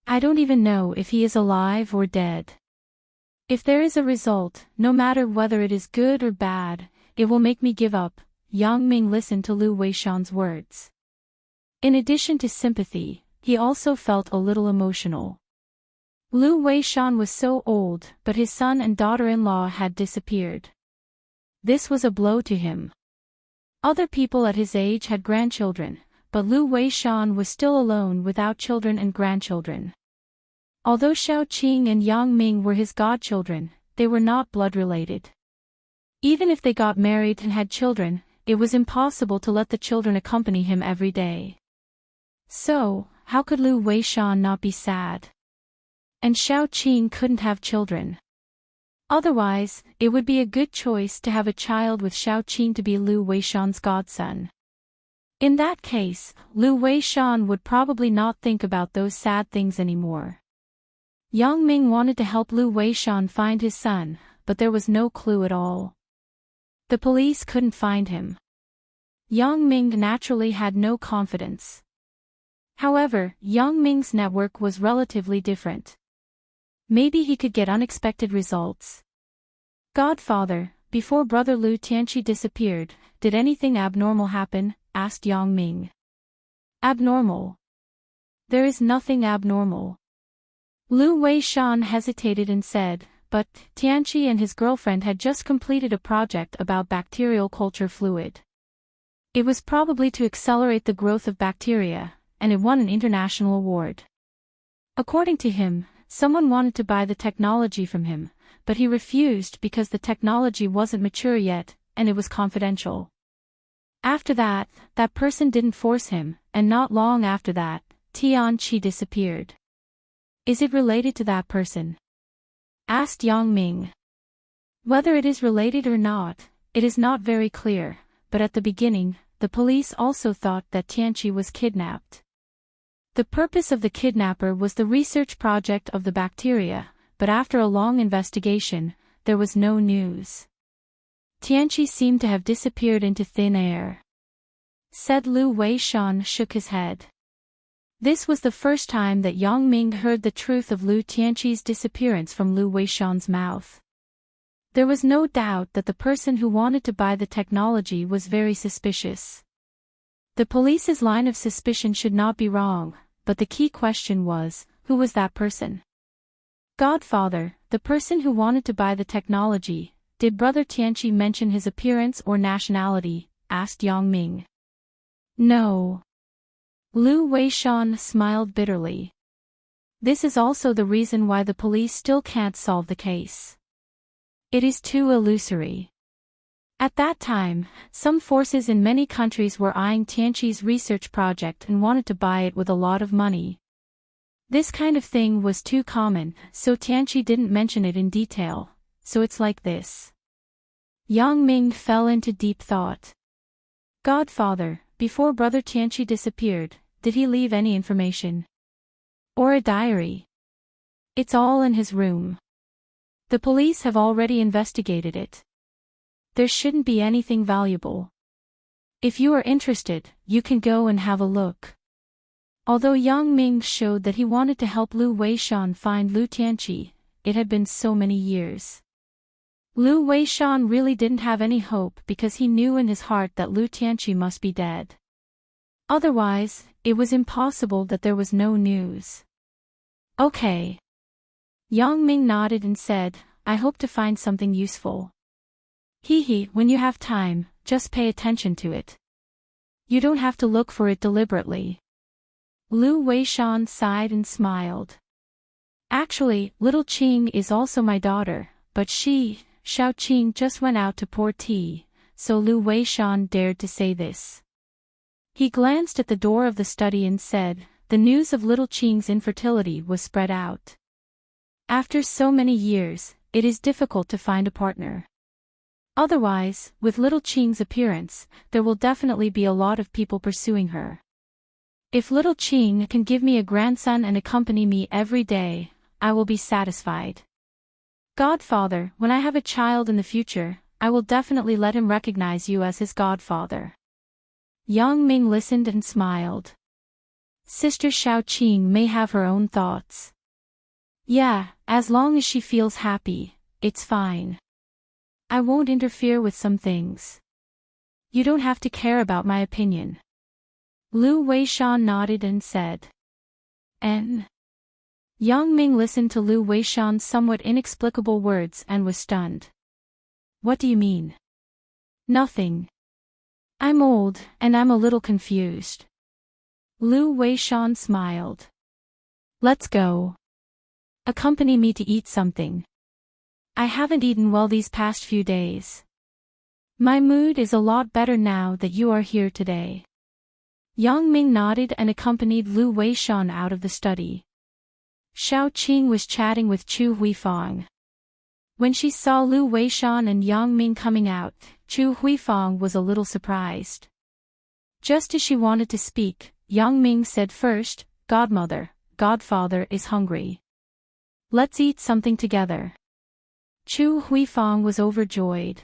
I don't even know if he is alive or dead. If there is a result, no matter whether it is good or bad, it will make me give up. Yang Ming listened to Lu Weishan's words. In addition to sympathy, he also felt a little emotional. Lu Weishan was so old, but his son and daughter-in-law had disappeared. This was a blow to him. Other people at his age had grandchildren, but Lu Weishan was still alone without children and grandchildren. Although Xiaoqing and Yang Ming were his godchildren, they were not blood-related. Even if they got married and had children, it was impossible to let the children accompany him every day. So, how could Lu Weishan not be sad? And Xiaoqing couldn't have children. Otherwise, it would be a good choice to have a child with Xiaoqing to be Lu Weishan's godson. In that case, Lu Weishan would probably not think about those sad things anymore. Yang Ming wanted to help Lu Weishan find his son, but there was no clue at all. The police couldn't find him. Yang Ming naturally had no confidence. However, Yang Ming's network was relatively different. Maybe he could get unexpected results. Godfather, before brother Lu Tianqi disappeared, did anything abnormal happen? Asked Yang Ming. Abnormal? There is nothing abnormal. Lu Weishan hesitated and said, but Tianqi and his girlfriend had just completed a project about bacterial culture fluid. It was probably to accelerate the growth of bacteria, and it won an international award. According to him, someone wanted to buy the technology from him, but he refused because the technology wasn't mature yet, and it was confidential. After that, that person didn't force him, and not long after that, Tianqi disappeared. Is it related to that person? Asked Yang Ming. Whether it is related or not, it is not very clear, but at the beginning, the police also thought that Tianqi was kidnapped. The purpose of the kidnapper was the research project of the bacteria, but after a long investigation, there was no news. Tianqi seemed to have disappeared into thin air. Said Lu Weishan shook his head. This was the first time that Yang Ming heard the truth of Lu Tianqi's disappearance from Lu Weishan's mouth. There was no doubt that the person who wanted to buy the technology was very suspicious. The police's line of suspicion should not be wrong, but the key question was, who was that person? Godfather, the person who wanted to buy the technology, did brother Tianqi mention his appearance or nationality? Asked Yang Ming. No. Lu Weishan smiled bitterly. This is also the reason why the police still can't solve the case. It is too illusory. At that time, some forces in many countries were eyeing Tianqi's research project and wanted to buy it with a lot of money. This kind of thing was too common, so Tianqi didn't mention it in detail, so it's like this. Yang Ming fell into deep thought. Godfather, before brother Tianqi disappeared, did he leave any information? Or a diary? It's all in his room. The police have already investigated it. There shouldn't be anything valuable. If you are interested, you can go and have a look. Although Yang Ming showed that he wanted to help Lu Weishan find Lu Tianqi, it had been so many years. Lu Weishan really didn't have any hope because he knew in his heart that Lu Tianqi must be dead. Otherwise, it was impossible that there was no news. Okay. Yang Ming nodded and said, I hope to find something useful. When you have time, just pay attention to it. You don't have to look for it deliberately. Lu Weishan sighed and smiled. Actually, little Qing is also my daughter, but Xiao Qing just went out to pour tea, so Lu Weishan dared to say this. He glanced at the door of the study and said, the news of little Qing's infertility was spread out. After so many years, it is difficult to find a partner. Otherwise, with little Qing's appearance, there will definitely be a lot of people pursuing her. If little Qing can give me a grandson and accompany me every day, I will be satisfied. Godfather, when I have a child in the future, I will definitely let him recognize you as his godfather. Yang Ming listened and smiled. Sister Xiao Qing may have her own thoughts. Yeah, as long as she feels happy, it's fine. I won't interfere with some things. You don't have to care about my opinion. Lu Weishan nodded and said. N. Yang Ming listened to Lu Weishan's somewhat inexplicable words and was stunned. What do you mean? Nothing. I'm old, and I'm a little confused. Lu Weishan smiled. Let's go. Accompany me to eat something. I haven't eaten well these past few days. My mood is a lot better now that you are here today. Yang Ming nodded and accompanied Lu Weishan out of the study. Xiao Qing was chatting with Chu Huifang. When she saw Lu Weishan and Yang Ming coming out, Chu Huifang was a little surprised. Just as she wanted to speak, Yang Ming said first, Godfather is hungry. Let's eat something together. Chu Huifang was overjoyed.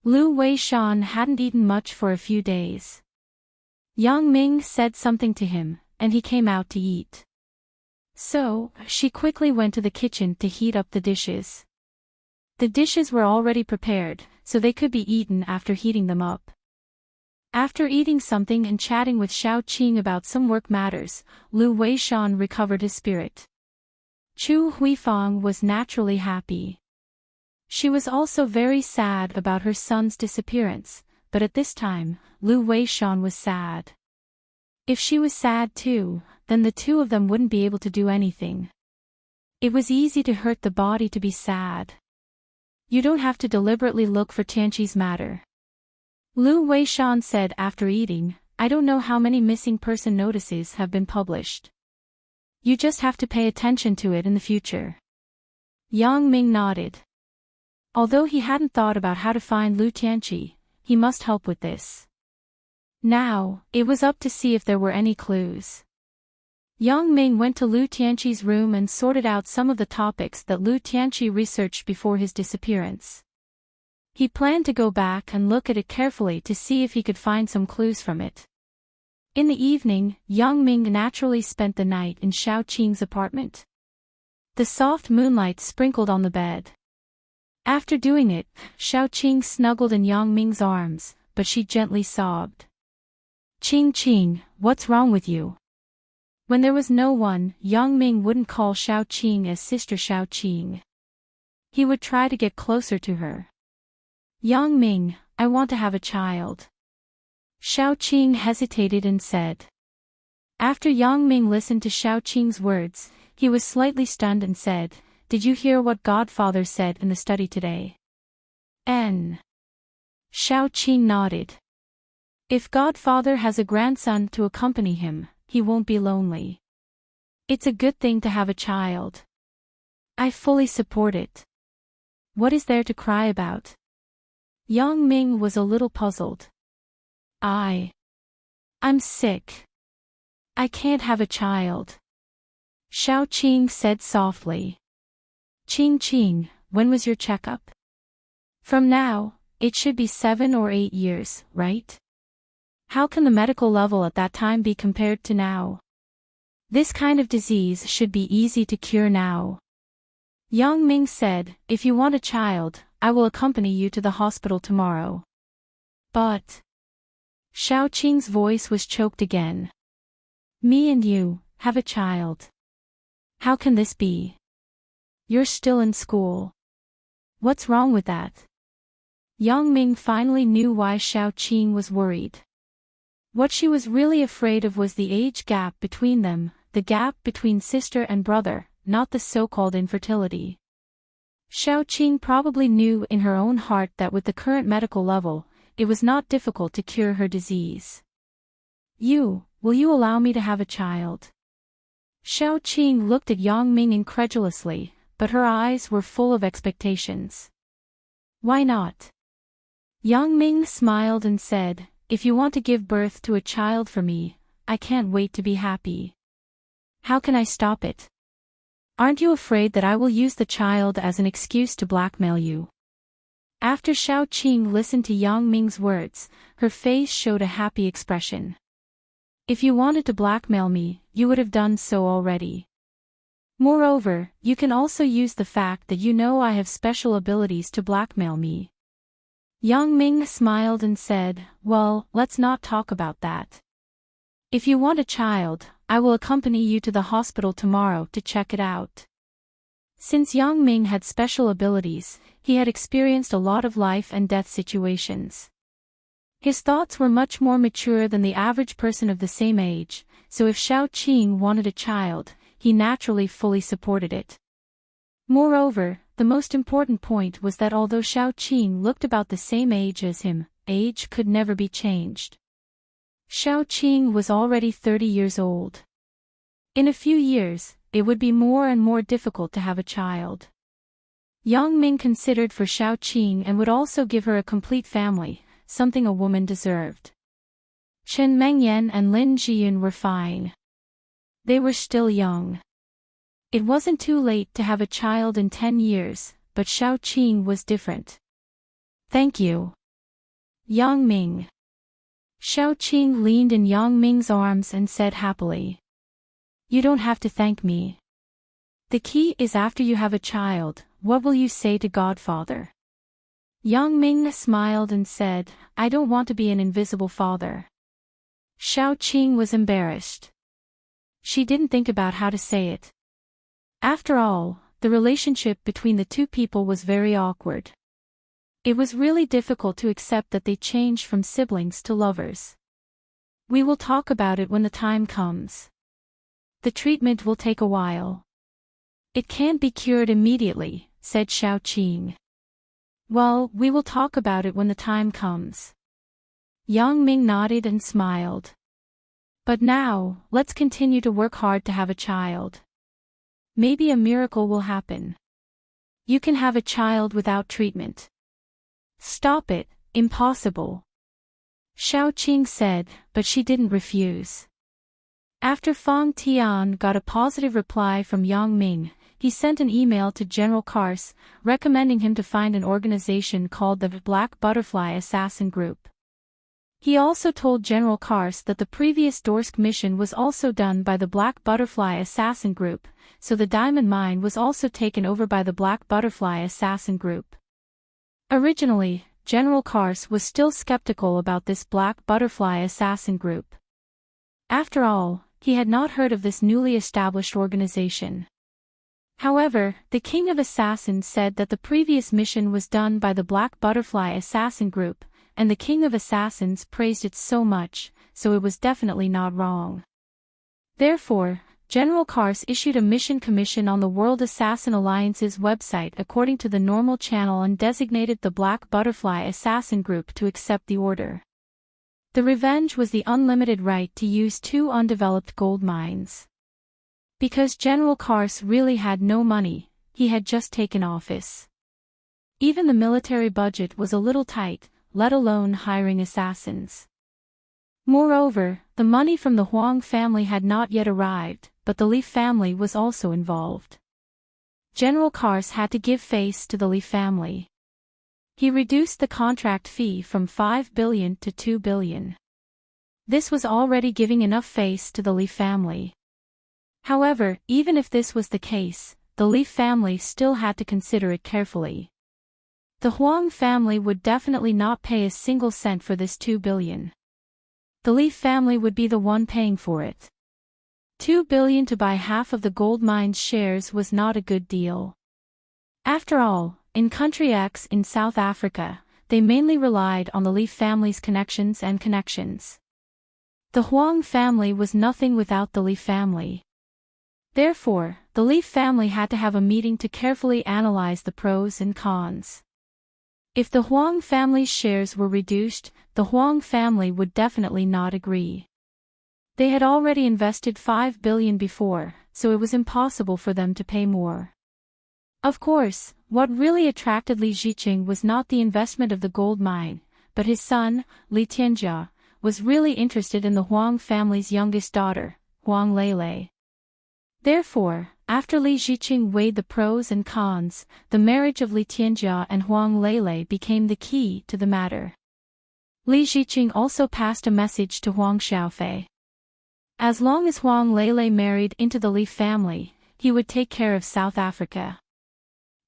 Lu Weishan hadn't eaten much for a few days. Yang Ming said something to him, and he came out to eat. So, she quickly went to the kitchen to heat up the dishes. The dishes were already prepared, so they could be eaten after heating them up. After eating something and chatting with Xiao Qing about some work matters, Lu Weishan recovered his spirit. Chu Huifang was naturally happy. She was also very sad about her son's disappearance, but at this time, Lu Weishan was sad. If she was sad too, then the two of them wouldn't be able to do anything. It was easy to hurt the body to be sad. You don't have to deliberately look for Tianqi's matter. Lu Weishan said after eating, I don't know how many missing person notices have been published. You just have to pay attention to it in the future. Yang Ming nodded. Although he hadn't thought about how to find Lu Tianqi, he must help with this. Now, it was up to see if there were any clues. Yang Ming went to Lu Tianqi's room and sorted out some of the topics that Lu Tianqi researched before his disappearance. He planned to go back and look at it carefully to see if he could find some clues from it. In the evening, Yang Ming naturally spent the night in Xiao Qing's apartment. The soft moonlight sprinkled on the bed. After doing it, Xiao Qing snuggled in Yang Ming's arms, but she gently sobbed. Qing, what's wrong with you? When there was no one, Yang Ming wouldn't call Xiao Qing as Sister Xiao Qing. He would try to get closer to her. Yang Ming, I want to have a child. Xiao Qing hesitated and said. After Yang Ming listened to Xiao Qing's words, he was slightly stunned and said, Did you hear what Godfather said in the study today? Xiao Qing nodded. If Godfather has a grandson to accompany him, he won't be lonely. It's a good thing to have a child. I fully support it. What is there to cry about? Yang Ming was a little puzzled. I'm sick. I can't have a child. Xiao Qing said softly. Qing, when was your checkup? From now, it should be 7 or 8 years, right? How can the medical level at that time be compared to now? This kind of disease should be easy to cure now. Yang Ming said, If you want a child, I will accompany you to the hospital tomorrow. But Xiao Qing's voice was choked again. Me and you, have a child. How can this be? You're still in school. What's wrong with that? Yang Ming finally knew why Xiao Qing was worried. What she was really afraid of was the age gap between them, the gap between sister and brother, not the so-called infertility. Xiao Qing probably knew in her own heart that with the current medical level, it was not difficult to cure her disease. Will you allow me to have a child? Xiao Qing looked at Yang Ming incredulously, but her eyes were full of expectations. Why not? Yang Ming smiled and said, If you want to give birth to a child for me, I can't wait to be happy. How can I stop it? Aren't you afraid that I will use the child as an excuse to blackmail you? After Xiao Qing listened to Yang Ming's words, her face showed a happy expression. If you wanted to blackmail me, you would have done so already. Moreover, you can also use the fact that you know I have special abilities to blackmail me. Yang Ming smiled and said, Well, let's not talk about that. If you want a child, I will accompany you to the hospital tomorrow to check it out. Since Yang Ming had special abilities, he had experienced a lot of life and death situations. His thoughts were much more mature than the average person of the same age, so if Xiao Qing wanted a child, he naturally fully supported it. Moreover, the most important point was that although Xiao Qing looked about the same age as him, age could never be changed. Xiao Qing was already 30 years old. In a few years, it would be more and more difficult to have a child. Yang Ming considered for Xiao Qing and would also give her a complete family, something a woman deserved. Chen Mengyan and Lin Jiyun were fine. They were still young. It wasn't too late to have a child in 10 years, but Xiao Qing was different. Thank you, Yang Ming. Xiao Qing leaned in Yang Ming's arms and said happily. You don't have to thank me. The key is after you have a child, what will you say to Godfather? Yang Ming smiled and said, I don't want to be an invisible father. Xiao Qing was embarrassed. She didn't think about how to say it. After all, the relationship between the two people was very awkward. It was really difficult to accept that they changed from siblings to lovers. We will talk about it when the time comes. The treatment will take a while. It can't be cured immediately, said Xiao Qing. Well, we will talk about it when the time comes. Yang Ming nodded and smiled. But now, let's continue to work hard to have a child. Maybe a miracle will happen. You can have a child without treatment. Stop it, impossible. Xiao Qing said, but she didn't refuse. After Fang Tian got a positive reply from Yang Ming, he sent an email to General Kars, recommending him to find an organization called the Black Butterfly Assassin Group. He also told General Kars that the previous Dorsk mission was also done by the Black Butterfly Assassin Group, so the diamond mine was also taken over by the Black Butterfly Assassin Group. Originally, General Kars was still skeptical about this Black Butterfly Assassin Group. After all, he had not heard of this newly established organization. However, the King of Assassins said that the previous mission was done by the Black Butterfly Assassin Group, and the King of Assassins praised it so much, so it was definitely not wrong. Therefore, General Kars issued a mission commission on the World Assassin Alliance's website according to the normal channel and designated the Black Butterfly Assassin Group to accept the order. The revenge was the unlimited right to use 2 undeveloped gold mines. Because General Kars really had no money, he had just taken office. Even the military budget was a little tight, let alone hiring assassins. Moreover, the money from the Huang family had not yet arrived, but the Li family was also involved. General Kars had to give face to the Li family. He reduced the contract fee from 5 billion to 2 billion. This was already giving enough face to the Li family. However, even if this was the case, the Li family still had to consider it carefully. The Huang family would definitely not pay a single cent for this 2 billion. The Li family would be the one paying for it. 2 billion to buy half of the gold mine's shares was not a good deal. After all, in Country X in South Africa, they mainly relied on the Li family's connections and connections. The Huang family was nothing without the Li family. Therefore, the Li family had to have a meeting to carefully analyze the pros and cons. If the Huang family's shares were reduced, the Huang family would definitely not agree. They had already invested 5 billion before, so it was impossible for them to pay more. Of course, what really attracted Li Ziqing was not the investment of the gold mine, but his son, Li Tianjia, was really interested in the Huang family's youngest daughter, Huang Leilei. Therefore, after Li Ziqing weighed the pros and cons, the marriage of Li Tianjia and Huang Leilei became the key to the matter. Li Ziqing also passed a message to Huang Xiaofei. As long as Huang Leilei married into the Li family, he would take care of South Africa.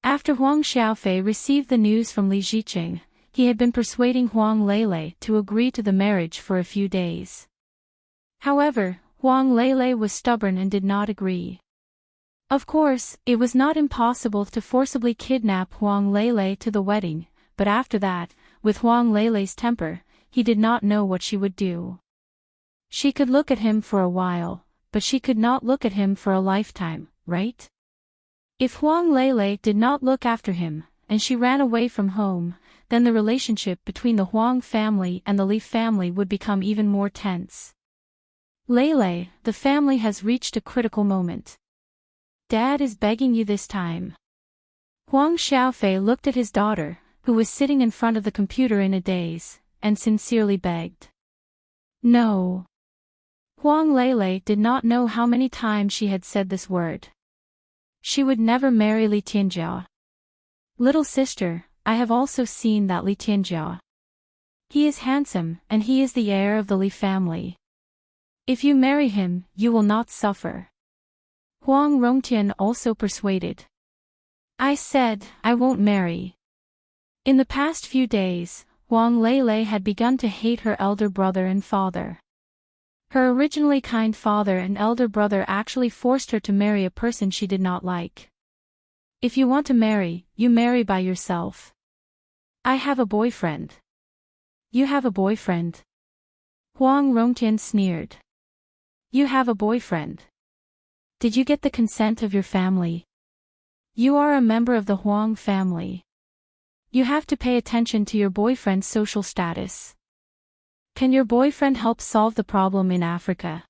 After Huang Xiaofei received the news from Li Ziqing, he had been persuading Huang Leilei to agree to the marriage for a few days. However, Huang Leilei was stubborn and did not agree. Of course, it was not impossible to forcibly kidnap Huang Leilei to the wedding, but after that, with Huang Leilei's temper, he did not know what she would do. She could look at him for a while, but she could not look at him for a lifetime, right? If Huang Leilei did not look after him, and she ran away from home, then the relationship between the Huang family and the Li family would become even more tense. Leilei, the family has reached a critical moment. Dad is begging you this time. Huang Xiaofei looked at his daughter, who was sitting in front of the computer in a daze, and sincerely begged. No. Huang Leilei did not know how many times she had said this word. She would never marry Li Tianjia. Little sister, I have also seen that Li Tianjia. He is handsome, and he is the heir of the Li family. If you marry him, you will not suffer. Huang Rongtian also persuaded. I said, I won't marry. In the past few days, Huang Lele had begun to hate her elder brother and father. Her originally kind father and elder brother actually forced her to marry a person she did not like. If you want to marry, you marry by yourself. I have a boyfriend. You have a boyfriend? Huang Rongtian sneered. You have a boyfriend. Did you get the consent of your family? You are a member of the Huang family. You have to pay attention to your boyfriend's social status. Can your boyfriend help solve the problem in Africa?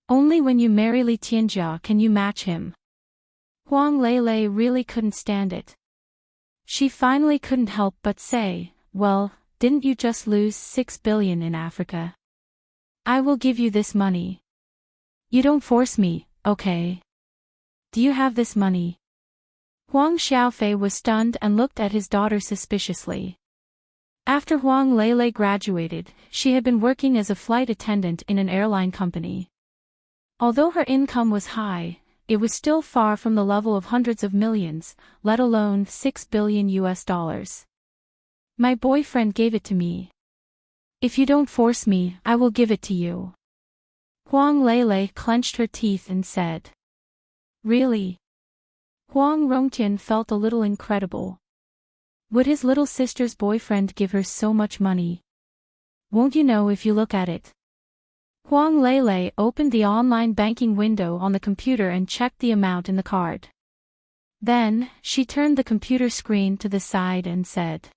Only when you marry Li Tianjia can you match him. Huang Lele really couldn't stand it. She finally couldn't help but say, well, didn't you just lose 6 billion in Africa? I will give you this money. You don't force me, okay? Do you have this money? Huang Xiaofei was stunned and looked at his daughter suspiciously. After Huang Lele graduated, she had been working as a flight attendant in an airline company. Although her income was high, it was still far from the level of hundreds of millions, let alone 6 billion US dollars. My boyfriend gave it to me. If you don't force me, I will give it to you. Huang Lele clenched her teeth and said. Really? Huang Rongtian felt a little incredible. Would his little sister's boyfriend give her so much money? Won't you know if you look at it? Huang Lele opened the online banking window on the computer and checked the amount in the card. Then, she turned the computer screen to the side and said.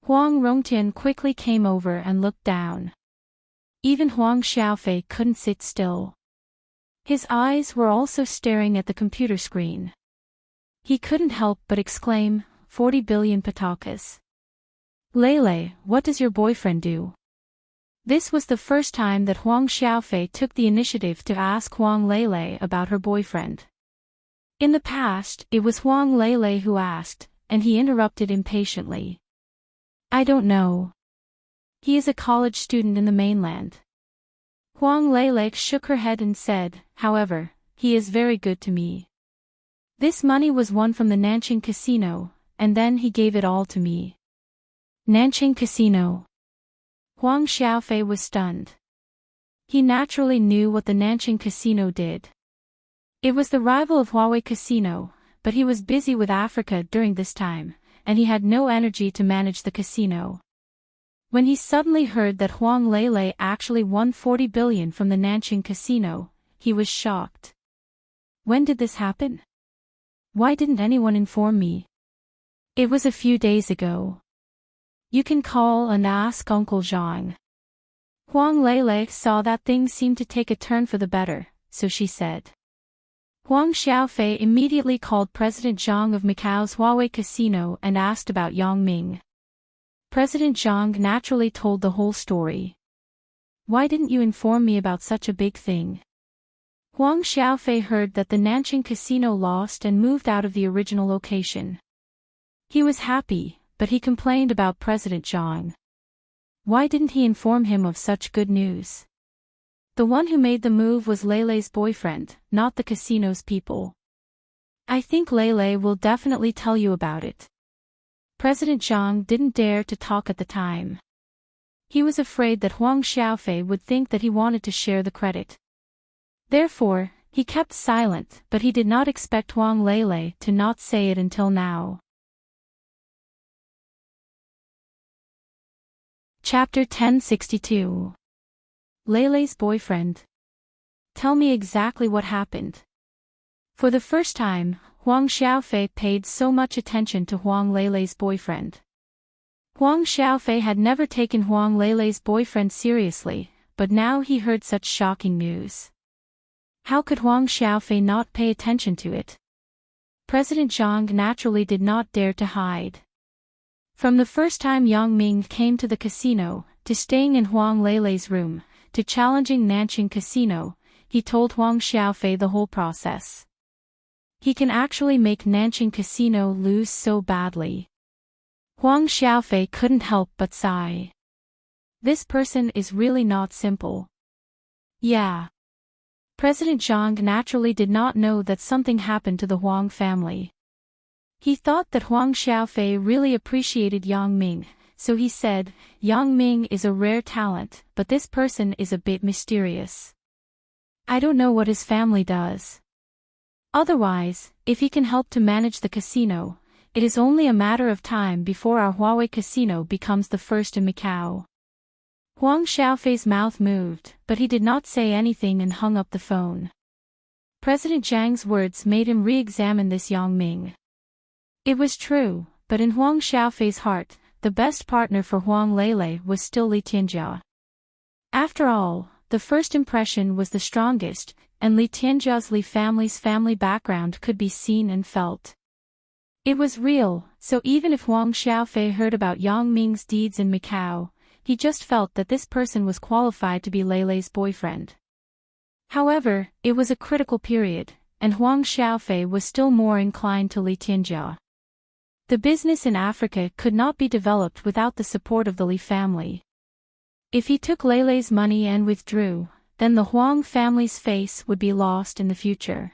Huang Rongtian quickly came over and looked down. Even Huang Xiaofei couldn't sit still. His eyes were also staring at the computer screen. He couldn't help but exclaim, 40 billion patakas. Lele, what does your boyfriend do? This was the first time that Huang Xiaofei took the initiative to ask Huang Lele about her boyfriend. In the past, it was Huang Lele who asked, and he interrupted impatiently. I don't know. He is a college student in the mainland. Huang Lele shook her head and said, however, he is very good to me. This money was won from the Nanqing casino, and then he gave it all to me. Nanqing casino. Huang Xiaofei was stunned. He naturally knew what the Nanqing casino did. It was the rival of Huawei Casino, but he was busy with Africa during this time, and he had no energy to manage the casino. When he suddenly heard that Huang Lele actually won 40 billion from the Nanqing casino, he was shocked. When did this happen? Why didn't anyone inform me? It was a few days ago. You can call and ask Uncle Zhang. Huang Lele saw that things seemed to take a turn for the better, so she said. Huang Xiaofei immediately called President Zhang of Macau's Huawei Casino and asked about Yang Ming. President Zhang naturally told the whole story. Why didn't you inform me about such a big thing? Huang Xiaofei heard that the Nanqing casino lost and moved out of the original location. He was happy, but he complained about President Zhang. Why didn't he inform him of such good news? The one who made the move was Lele's boyfriend, not the casino's people. I think Lele will definitely tell you about it. President Zhang didn't dare to talk at the time. He was afraid that Huang Xiaofei would think that he wanted to share the credit. Therefore, he kept silent, but he did not expect Huang Lele to not say it until now. Chapter 1062. Lele's boyfriend. Tell me exactly what happened. For the first time, Huang Xiaofei paid so much attention to Huang Lele's boyfriend. Huang Xiaofei had never taken Huang Lele's boyfriend seriously, but now he heard such shocking news. How could Huang Xiaofei not pay attention to it? President Zhang naturally did not dare to hide. From the first time Yang Ming came to the casino, to staying in Huang Lele's room, to challenging Nanqing Casino, he told Huang Xiaofei the whole process. He can actually make Nanqing Casino lose so badly. Huang Xiaofei couldn't help but sigh. This person is really not simple. Yeah. President Zhang naturally did not know that something happened to the Huang family. He thought that Huang Xiaofei really appreciated Yang Ming, so he said, Yang Ming is a rare talent, but this person is a bit mysterious. I don't know what his family does. Otherwise, if he can help to manage the casino, it is only a matter of time before our Huawei casino becomes the first in Macau. Huang Xiaofei's mouth moved, but he did not say anything and hung up the phone. President Zhang's words made him re-examine this Yang Ming. It was true, but in Huang Xiaofei's heart, the best partner for Huang Lele was still Li Tianjia. After all, the first impression was the strongest, and Li Tianjia's Li family's family background could be seen and felt. It was real, so even if Huang Xiaofei heard about Yang Ming's deeds in Macau, he just felt that this person was qualified to be Lele's boyfriend. However, it was a critical period, and Huang Xiaofei was still more inclined to Li Tianjia. The business in Africa could not be developed without the support of the Li family. If he took Lele's money and withdrew, then the Huang family's face would be lost in the future.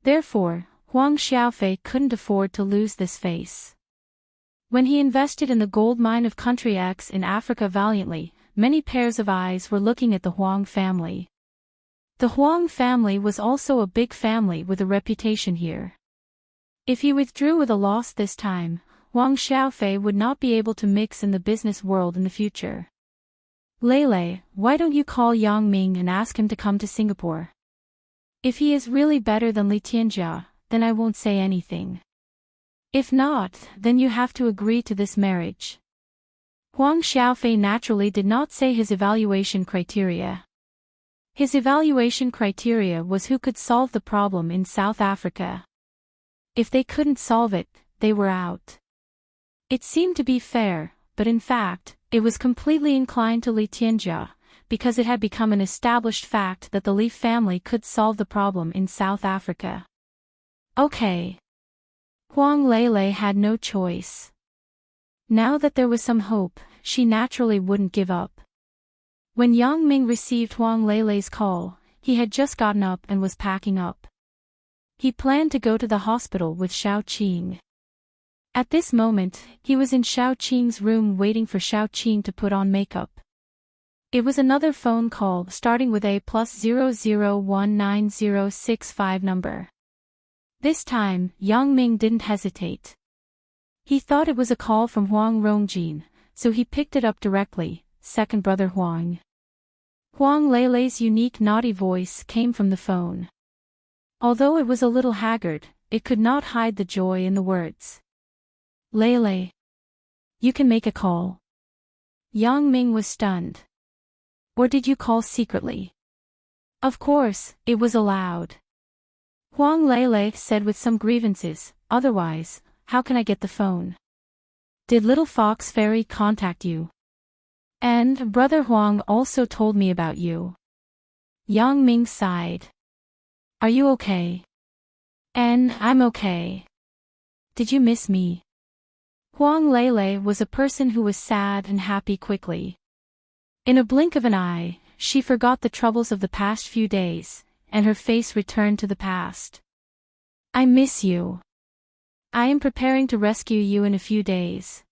Therefore, Huang Xiaofei couldn't afford to lose this face. When he invested in the gold mine of Country X in Africa valiantly, many pairs of eyes were looking at the Huang family. The Huang family was also a big family with a reputation here. If he withdrew with a loss this time, Huang Xiaofei would not be able to mix in the business world in the future. Lele, why don't you call Yang Ming and ask him to come to Singapore? If he is really better than Li Tianjia, then I won't say anything. If not, then you have to agree to this marriage. Huang Xiaofei naturally did not say his evaluation criteria. His evaluation criteria was who could solve the problem in South Africa. If they couldn't solve it, they were out. It seemed to be fair, but in fact, it was completely inclined to Li Tianjia, because it had become an established fact that the Li family could solve the problem in South Africa. Okay. Huang Lele had no choice. Now that there was some hope, she naturally wouldn't give up. When Yang Ming received Huang Lele's call, he had just gotten up and was packing up. He planned to go to the hospital with Xiao Qing. At this moment, he was in Xiao Qing's room waiting for Xiao Qing to put on makeup. It was another phone call starting with a +001965 number. This time, Yang Ming didn't hesitate. He thought it was a call from Huang Rongjin, so he picked it up directly, second brother Huang. Huang Lele's unique naughty voice came from the phone. Although it was a little haggard, it could not hide the joy in the words. Lele. You can make a call. Yang Ming was stunned. Or did you call secretly? Of course, it was allowed. Huang Lele said with some grievances, otherwise, how can I get the phone? Did Little Fox Fairy contact you? And Brother Huang also told me about you. Yang Ming sighed. Are you okay? And I'm okay. Did you miss me? Huang Lele was a person who was sad and happy quickly. In a blink of an eye, she forgot the troubles of the past few days, and her face returned to the past. I miss you. I am preparing to rescue you in a few days.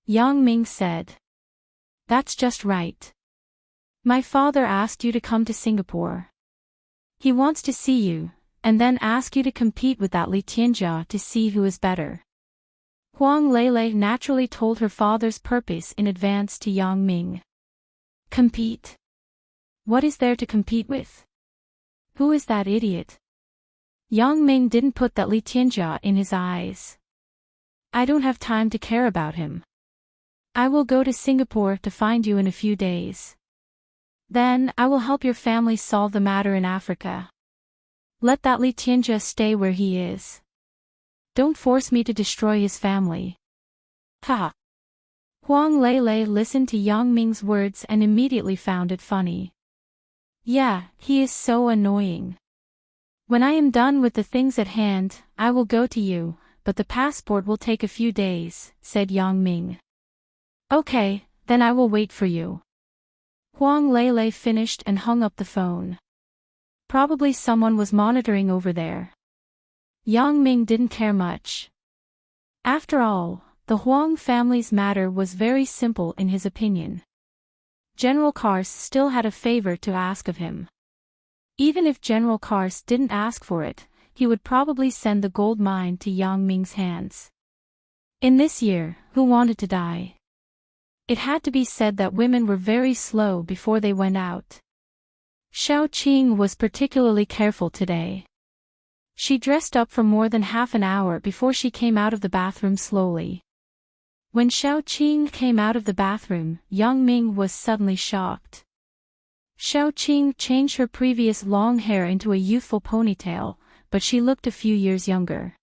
Yang Ming said. That's just right. My father asked you to come to Singapore. He wants to see you, and then ask you to compete with that Li Tianjia to see who is better. Huang Lele naturally told her father's purpose in advance to Yang Ming. Compete? What is there to compete with? Who is that idiot? Yang Ming didn't put that Li Tianjia in his eyes. I don't have time to care about him. I will go to Singapore to find you in a few days. Then I will help your family solve the matter in Africa. Let that Li Tianjia stay where he is. Don't force me to destroy his family. Ha! Huang Lele listened to Yang Ming's words and immediately found it funny. Yeah, he is so annoying. When I am done with the things at hand, I will go to you, but the passport will take a few days, said Yang Ming. Okay, then I will wait for you. Huang Lele finished and hung up the phone. Probably someone was monitoring over there. Yang Ming didn't care much. After all, the Huang family's matter was very simple in his opinion. General Kars still had a favor to ask of him. Even if General Kars didn't ask for it, he would probably send the gold mine to Yang Ming's hands. In this year, who wanted to die? It had to be said that women were very slow before they went out. Xiao Qing was particularly careful today. She dressed up for more than half an hour before she came out of the bathroom slowly. When Xiao Qing came out of the bathroom, Yang Ming was suddenly shocked. Xiao Qing changed her previous long hair into a youthful ponytail, but she looked a few years younger.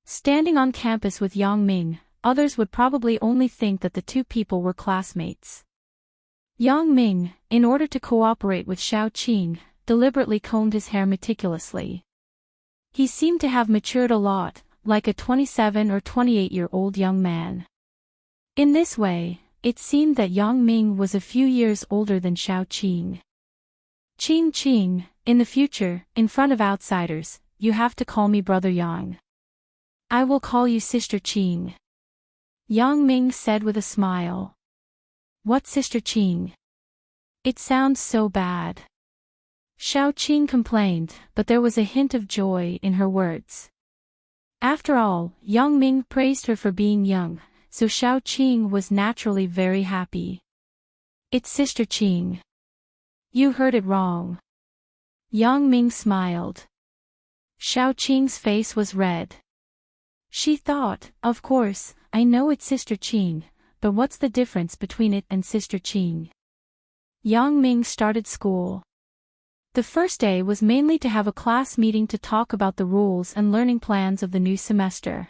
Standing on campus with Yang Ming, others would probably only think that the two people were classmates. Yang Ming, in order to cooperate with Xiao Qing, deliberately combed his hair meticulously. He seemed to have matured a lot, like a 27 or 28-year-old young man. In this way, it seemed that Yang Ming was a few years older than Xiao Qing. Qing, in the future, in front of outsiders, you have to call me Brother Yang. I will call you Sister Qing. Yang Ming said with a smile. What Sister Qing? It sounds so bad. Xiao Qing complained, but there was a hint of joy in her words. After all, Yang Ming praised her for being young, so Xiao Qing was naturally very happy. It's Sister Qing. You heard it wrong. Yang Ming smiled. Xiao Qing's face was red. She thought, of course, I know it's Sister Qing, but what's the difference between it and Sister Qing? Yang Ming started school. The first day was mainly to have a class meeting to talk about the rules and learning plans of the new semester.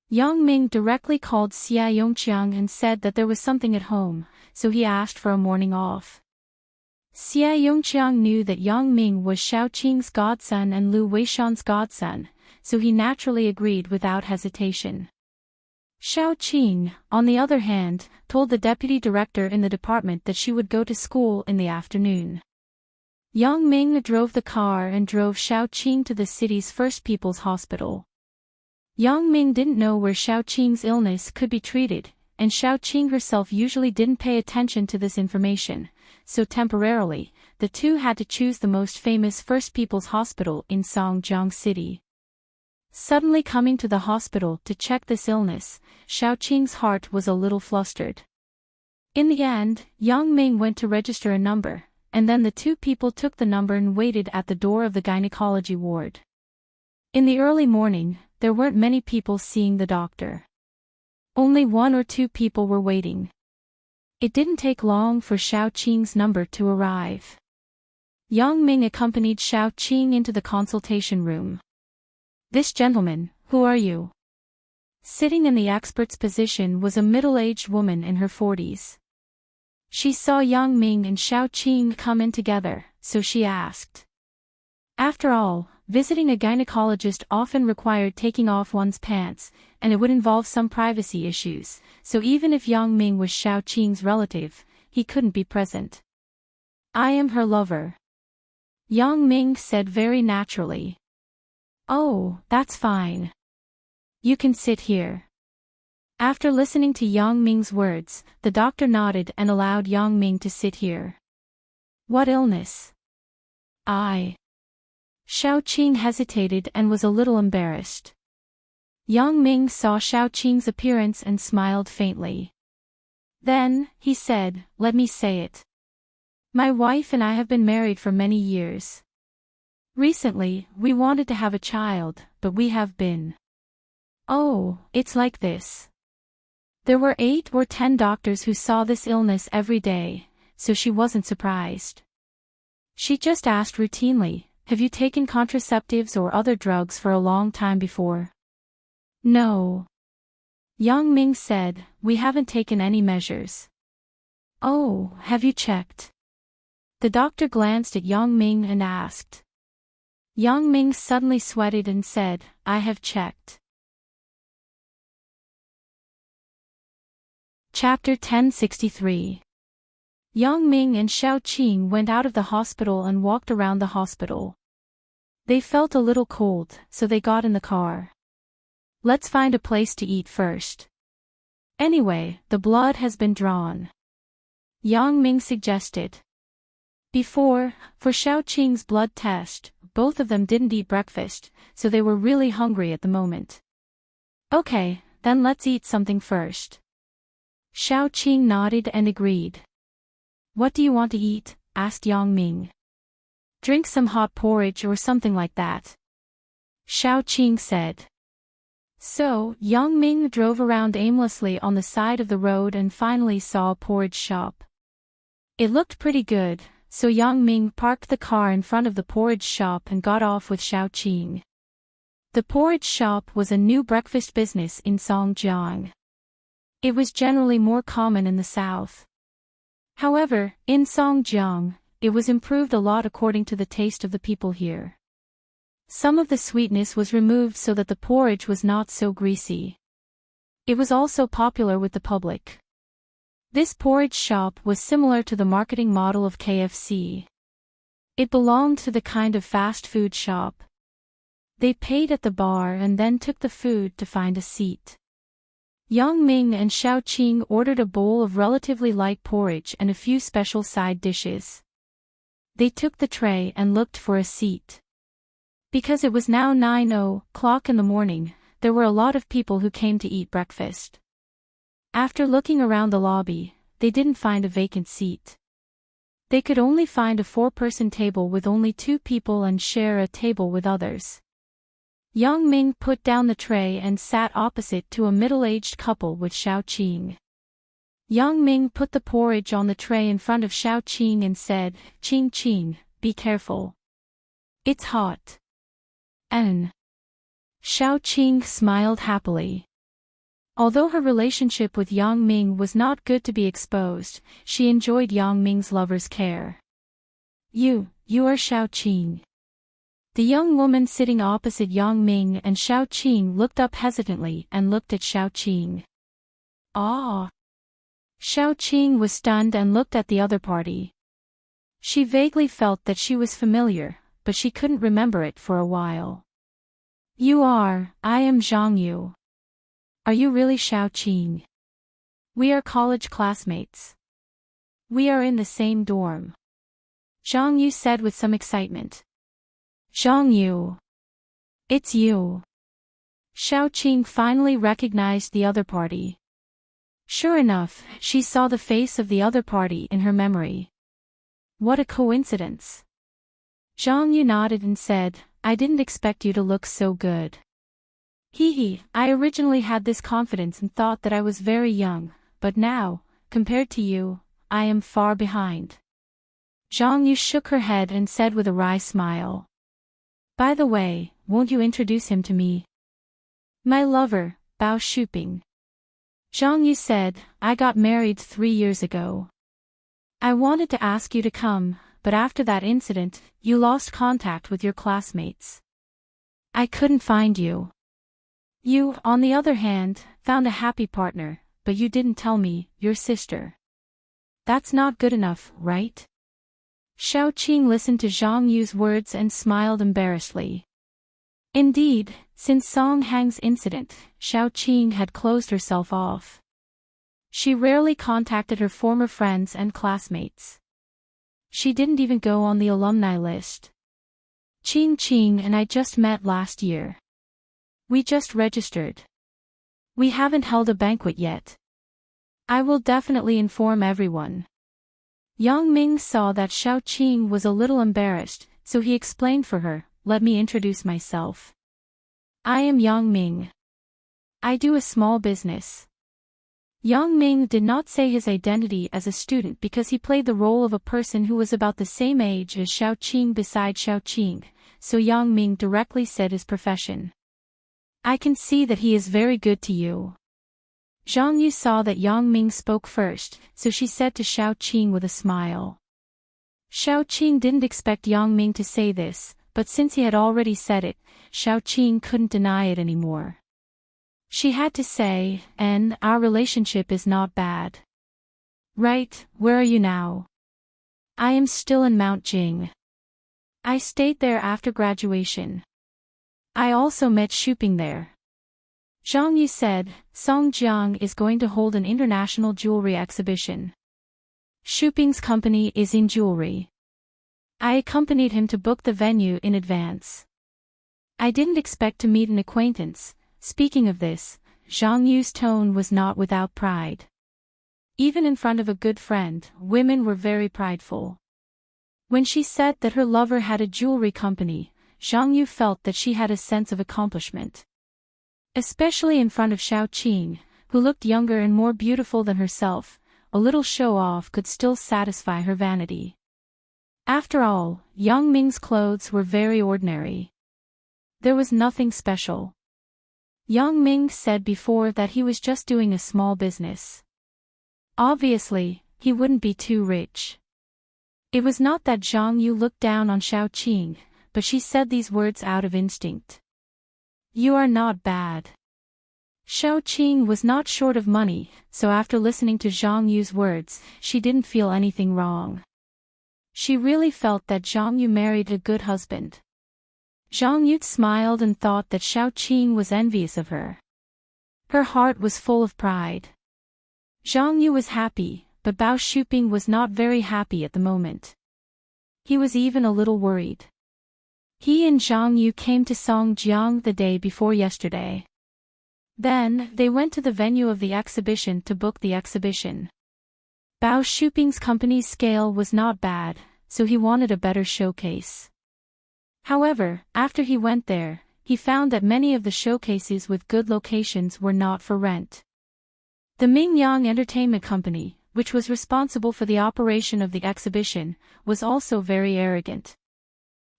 Yang Ming directly called Xia Yongqiang and said that there was something at home, so he asked for a morning off. Xia Yongqiang knew that Yang Ming was Xiao Qing's godson and Lu Weishan's godson, so he naturally agreed without hesitation. Xiao Qing, on the other hand, told the deputy director in the department that she would go to school in the afternoon. Yang Ming drove the car and drove Xiao Qing to the city's first people's hospital. Yang Ming didn't know where Xiao Qing's illness could be treated, and Xiao Qing herself usually didn't pay attention to this information, so temporarily, the two had to choose the most famous First People's Hospital in Songjiang City. Suddenly coming to the hospital to check this illness, Xiao Qing's heart was a little flustered. In the end, Yang Ming went to register a number, and then the two people took the number and waited at the door of the gynecology ward. In the early morning, there weren't many people seeing the doctor. Only 1 or 2 people were waiting. It didn't take long for Xiao Qing's number to arrive. Yang Ming accompanied Xiao Qing into the consultation room. This gentleman, who are you? Sitting in the expert's position was a middle-aged woman in her 40s. She saw Yang Ming and Xiao Qing come in together, so she asked. After all, visiting a gynecologist often required taking off one's pants, and it would involve some privacy issues, so even if Yang Ming was Xiao Qing's relative, he couldn't be present. I am her lover. Yang Ming said very naturally. Oh, that's fine. You can sit here. After listening to Yang Ming's words, the doctor nodded and allowed Yang Ming to sit here. What illness? Xiao Qing hesitated and was a little embarrassed. Yang Ming saw Xiao Qing's appearance and smiled faintly. Then, he said, let me say it. My wife and I have been married for many years. Recently, we wanted to have a child, but we have been. Oh, it's like this. There were 8 or 10 doctors who saw this illness every day, so she wasn't surprised. She just asked routinely, have you taken contraceptives or other drugs for a long time before? No. Yang Ming said, we haven't taken any measures. Oh, have you checked? The doctor glanced at Yang Ming and asked. Yang Ming suddenly sweated and said, I have checked. Chapter 1063. Yang Ming and Xiao Qing went out of the hospital and walked around the hospital. They felt a little cold, so they got in the car. Let's find a place to eat first. Anyway, the blood has been drawn. Yang Ming suggested. For Xiaoqing's blood test, both of them didn't eat breakfast, so they were really hungry at the moment. Okay, then let's eat something first. Xiaoqing nodded and agreed. What do you want to eat? Asked Yang Ming. Drink some hot porridge or something like that. Xiaoqing said. So, Yang Ming drove around aimlessly on the side of the road and finally saw a porridge shop. It looked pretty good, so Yang Ming parked the car in front of the porridge shop and got off with Xiaoqing. The porridge shop was a new breakfast business in Songjiang. It was generally more common in the south. However, in Songjiang, it was improved a lot according to the taste of the people here. Some of the sweetness was removed so that the porridge was not so greasy. It was also popular with the public. This porridge shop was similar to the marketing model of KFC. It belonged to the kind of fast food shop. They paid at the bar and then took the food to find a seat. Yang Ming and Xiaoqing ordered a bowl of relatively light porridge and a few special side dishes. They took the tray and looked for a seat. Because it was now 9:00 in the morning, there were a lot of people who came to eat breakfast. After looking around the lobby, they didn't find a vacant seat. They could only find a 4-person table with only 2 people and share a table with others. Yang Ming put down the tray and sat opposite to a middle-aged couple with Xiaoqing. Yang Ming put the porridge on the tray in front of Xiaoqing and said, "Qing Qing, be careful. It's hot." And Xiaoqing smiled happily. Although her relationship with Yang Ming was not good to be exposed, she enjoyed Yang Ming's lover's care. You are Xiaoqing." The young woman sitting opposite Yang Ming and Xiaoqing looked up hesitantly and looked at Xiaoqing. Ah! Xiaoqing was stunned and looked at the other party. She vaguely felt that she was familiar, but she couldn't remember it for a while. I am Zhang Yu. Are you really Xiaoqing? We are college classmates. We are in the same dorm. Zhang Yu said with some excitement. Zhang Yu. It's you. Xiaoqing finally recognized the other party. Sure enough, she saw the face of the other party in her memory. What a coincidence. Zhang Yu nodded and said, I didn't expect you to look so good. I originally had this confidence and thought that I was very young, but now, compared to you, I am far behind. Zhang Yu shook her head and said with a wry smile. By the way, won't you introduce him to me? My lover, Bao Shuping. Zhang Yu said, I got married 3 years ago. I wanted to ask you to come, but after that incident, you lost contact with your classmates. I couldn't find you. You, on the other hand, found a happy partner, but you didn't tell me, your sister. That's not good enough, right? Xiaoqing listened to Zhang Yu's words and smiled embarrassedly. Indeed, since Song Hang's incident, Xiaoqing had closed herself off. She rarely contacted her former friends and classmates. She didn't even go on the alumni list. Qing and I just met last year. We just registered. We haven't held a banquet yet. I will definitely inform everyone. Yang Ming saw that Xiaoqing was a little embarrassed, so he explained for her, let me introduce myself. I am Yang Ming. I do a small business. Yang Ming did not say his identity as a student because he played the role of a person who was about the same age as Xiaoqing beside Xiaoqing, so Yang Ming directly said his profession. I can see that he is very good to you. Zhang Yu saw that Yang Ming spoke first, so she said to Xiaoqing with a smile. Xiaoqing didn't expect Yang Ming to say this, but since he had already said it, Xiaoqing couldn't deny it anymore. She had to say, and our relationship is not bad. Right, where are you now? I am still in Mount Jing. I stayed there after graduation. I also met Shuping there. Zhang Yu said, Song Jiang is going to hold an international jewelry exhibition. Shuping's company is in jewelry. I accompanied him to book the venue in advance. I didn't expect to meet an acquaintance. Speaking of this, Zhang Yu's tone was not without pride. Even in front of a good friend, women were very prideful. When she said that her lover had a jewelry company, Zhang Yu felt that she had a sense of accomplishment. Especially in front of Xiao Qing, who looked younger and more beautiful than herself, a little show-off could still satisfy her vanity. After all, Yang Ming's clothes were very ordinary. There was nothing special. Yang Ming said before that he was just doing a small business. Obviously, he wouldn't be too rich. It was not that Zhang Yu looked down on Xiao Qing, but she said these words out of instinct. You are not bad. Xiao Qing was not short of money, so after listening to Zhang Yu's words, she didn't feel anything wrong. She really felt that Zhang Yu married a good husband. Zhang Yu smiled and thought that Xiao Qing was envious of her. Her heart was full of pride. Zhang Yu was happy, but Bao Shuping was not very happy at the moment. He was even a little worried. He and Zhang Yu came to Songjiang the day before yesterday. Then, they went to the venue of the exhibition to book the exhibition. Bao Shuping's company's scale was not bad, so he wanted a better showcase. However, after he went there, he found that many of the showcases with good locations were not for rent. The Mingyang Entertainment Company, which was responsible for the operation of the exhibition, was also very arrogant.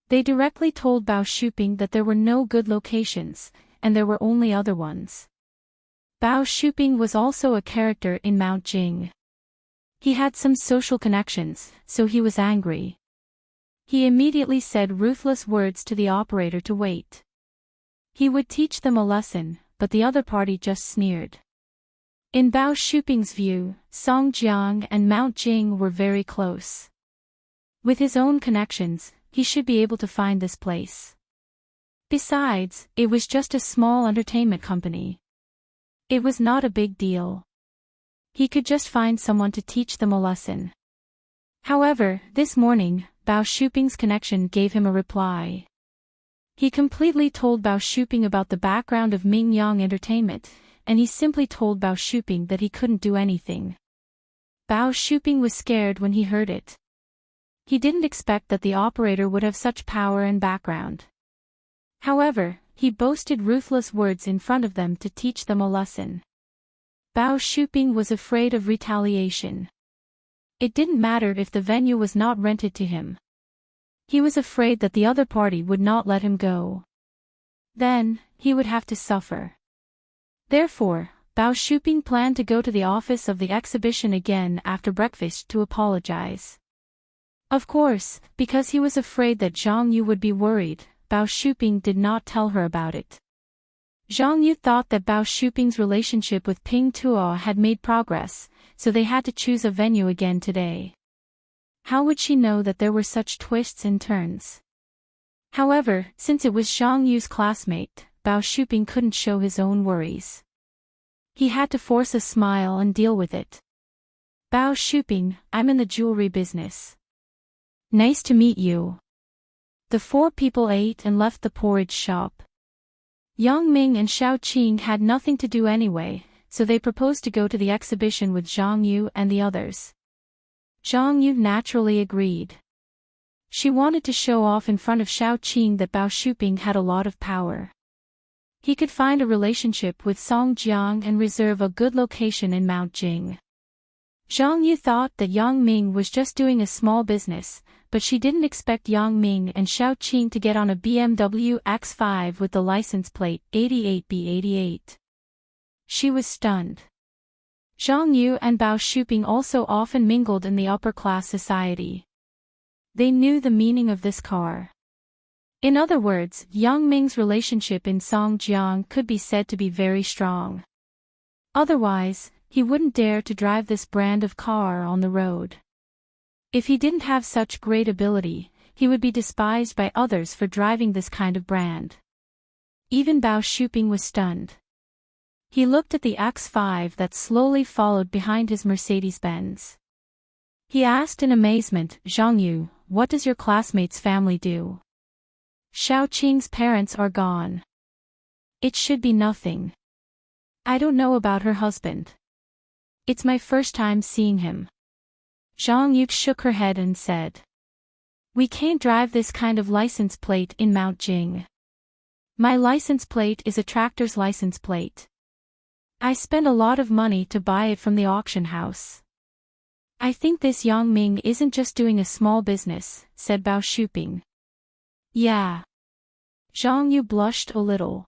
They directly told Bao Shuping that there were no good locations, and there were only other ones. Bao Shuping was also a character in Mount Jing. He had some social connections, so he was angry. He immediately said ruthless words to the operator to wait. He would teach them a lesson, but the other party just sneered. In Bao Shuping's view, Songjiang and Mount Jing were very close. With his own connections, he should be able to find this place. Besides, it was just a small entertainment company. It was not a big deal. He could just find someone to teach them a lesson. However, this morning, Bao Shuping's connection gave him a reply. He completely told Bao Shuping about the background of Mingyang Entertainment, and he simply told Bao Shuping that he couldn't do anything. Bao Shuping was scared when he heard it. He didn't expect that the operator would have such power and background. However, he boasted ruthless words in front of them to teach them a lesson. Bao Shuping was afraid of retaliation. It didn't matter if the venue was not rented to him. He was afraid that the other party would not let him go. Then, he would have to suffer. Therefore, Bao Shuping planned to go to the office of the exhibition again after breakfast to apologize. Of course, because he was afraid that Zhang Yu would be worried, Bao Shuping did not tell her about it. Zhang Yu thought that Bao Shuping's relationship with Ping Tuo had made progress, so they had to choose a venue again today. How would she know that there were such twists and turns? However, since it was Zhang Yu's classmate, Bao Shuping couldn't show his own worries. He had to force a smile and deal with it. Bao Shuping, I'm in the jewelry business. Nice to meet you. The four people ate and left the porridge shop. Yang Ming and Xiao Qing had nothing to do anyway, so they proposed to go to the exhibition with Zhang Yu and the others. Zhang Yu naturally agreed. She wanted to show off in front of Xiao Qing that Bao Shuping had a lot of power. He could find a relationship with Songjiang and reserve a good location in Mount Jing. Zhang Yu thought that Yang Ming was just doing a small business, but she didn't expect Yang Ming and Xiao Qing to get on a BMW X5 with the license plate 88B88. She was stunned. Zhang Yu and Bao Shuping also often mingled in the upper-class society. They knew the meaning of this car. In other words, Yang Ming's relationship in Songjiang could be said to be very strong. Otherwise, he wouldn't dare to drive this brand of car on the road. If he didn't have such great ability, he would be despised by others for driving this kind of brand. Even Bao Shuping was stunned. He looked at the X5 that slowly followed behind his Mercedes-Benz. He asked in amazement, "Zhang, what does your classmate's family do?" "Xiaoqing's parents are gone." "It should be nothing. I don't know about her husband. It's my first time seeing him." Zhang Yu shook her head and said, "We can't drive this kind of license plate in Mount Jing. My license plate is a tractor's license plate. I spent a lot of money to buy it from the auction house." "I think this Yang Ming isn't just doing a small business," said Bao Shuping. "Yeah." Zhang Yu blushed a little.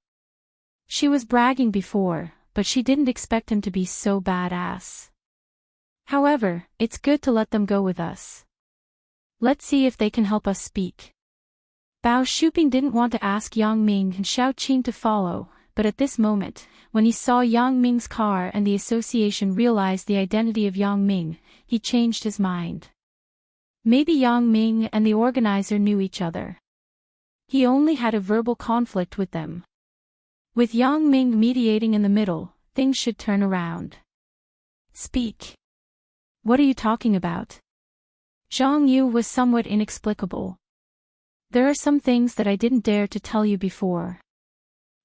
She was bragging before, but she didn't expect him to be so badass. "However, it's good to let them go with us. Let's see if they can help us speak." Bao Shuping didn't want to ask Yang Ming and Xiaoqing to follow, but at this moment, when he saw Yang Ming's car and the association realized the identity of Yang Ming, he changed his mind. Maybe Yang Ming and the organizer knew each other. He only had a verbal conflict with them. With Yang Ming mediating in the middle, things should turn around. "Speak. What are you talking about?" Zhang Yu was somewhat inexplicable. "There are some things that I didn't dare to tell you before.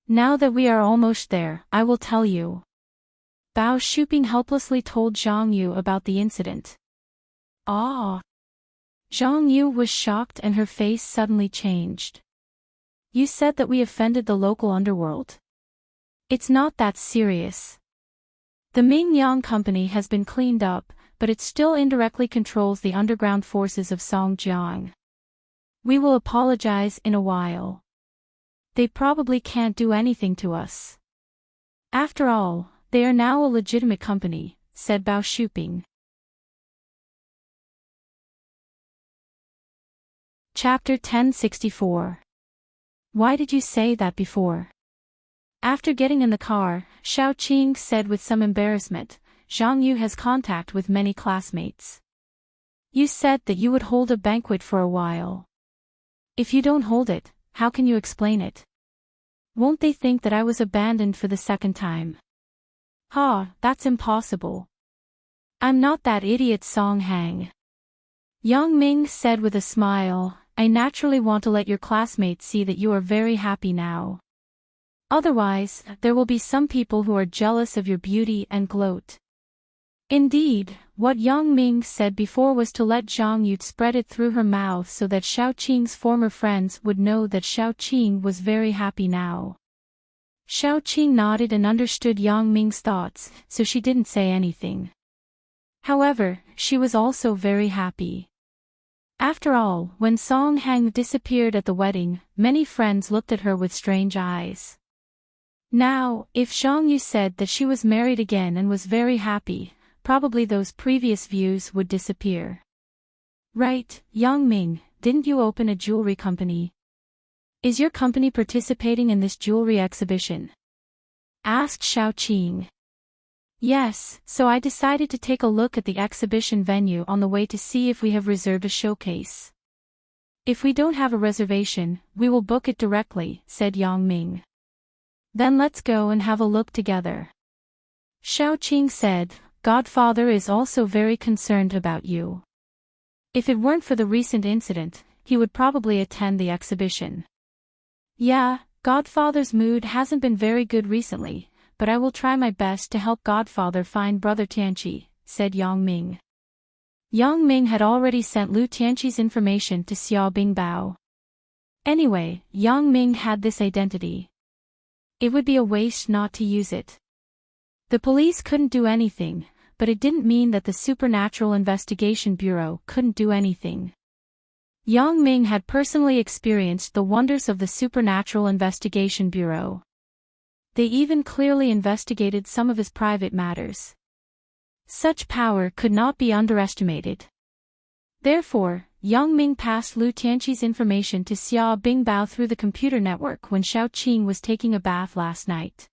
Now that we are almost there, I will tell you." Bao Shuping helplessly told Zhang Yu about the incident. "Ah!" Zhang Yu was shocked and her face suddenly changed. "You said that we offended the local underworld. It's not that serious. The Ming Yang company has been cleaned up, but it still indirectly controls the underground forces of Songjiang. We will apologize in a while. They probably can't do anything to us. After all, they are now a legitimate company," said Bao Shuping. Chapter 1064. Why did you say that before? After getting in the car, Xiaoqing said with some embarrassment, "Zhang Yu has contact with many classmates. You said that you would hold a banquet for a while. If you don't hold it, how can you explain it? Won't they think that I was abandoned for the second time?" "Ha, that's impossible. I'm not that idiot Song Hang." Yang Ming said with a smile, "I naturally want to let your classmates see that you are very happy now. Otherwise, there will be some people who are jealous of your beauty and gloat." Indeed, what Yang Ming said before was to let Zhang Yu spread it through her mouth so that Xiaoqing's former friends would know that Xiaoqing was very happy now. Xiaoqing nodded and understood Yang Ming's thoughts, so she didn't say anything. However, she was also very happy. After all, when Song Hang disappeared at the wedding, many friends looked at her with strange eyes. Now, if Zhang Yu said that she was married again and was very happy, probably those previous views would disappear. "Right, Yang Ming, didn't you open a jewelry company? Is your company participating in this jewelry exhibition?" asked Xiaoqing. "Yes, so I decided to take a look at the exhibition venue on the way to see if we have reserved a showcase. If we don't have a reservation, we will book it directly," said Yang Ming. "Then let's go and have a look together." Xiaoqing said, "Godfather is also very concerned about you. If it weren't for the recent incident, he would probably attend the exhibition." "Yeah, Godfather's mood hasn't been very good recently, but I will try my best to help Godfather find Brother Tianqi," said Yang Ming. Yang Ming had already sent Lu Tianqi's information to Xiao Bingbao. Anyway, Yang Ming had this identity. It would be a waste not to use it. The police couldn't do anything, but it didn't mean that the Supernatural Investigation Bureau couldn't do anything. Yang Ming had personally experienced the wonders of the Supernatural Investigation Bureau. They even clearly investigated some of his private matters. Such power could not be underestimated. Therefore, Yang Ming passed Lu Tianqi's information to Xia Bingbao through the computer network when Xiaoqing was taking a bath last night.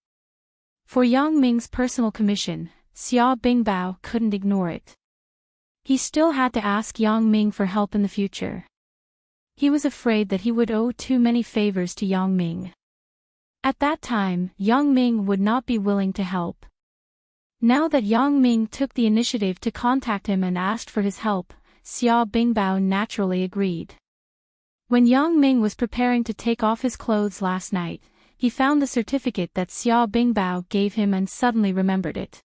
For Yang Ming's personal commission, Xia Bingbao couldn't ignore it. He still had to ask Yang Ming for help in the future. He was afraid that he would owe too many favors to Yang Ming. At that time, Yang Ming would not be willing to help. Now that Yang Ming took the initiative to contact him and asked for his help, Xia Bingbao naturally agreed. When Yang Ming was preparing to take off his clothes last night, he found the certificate that Xia Bingbao gave him and suddenly remembered it.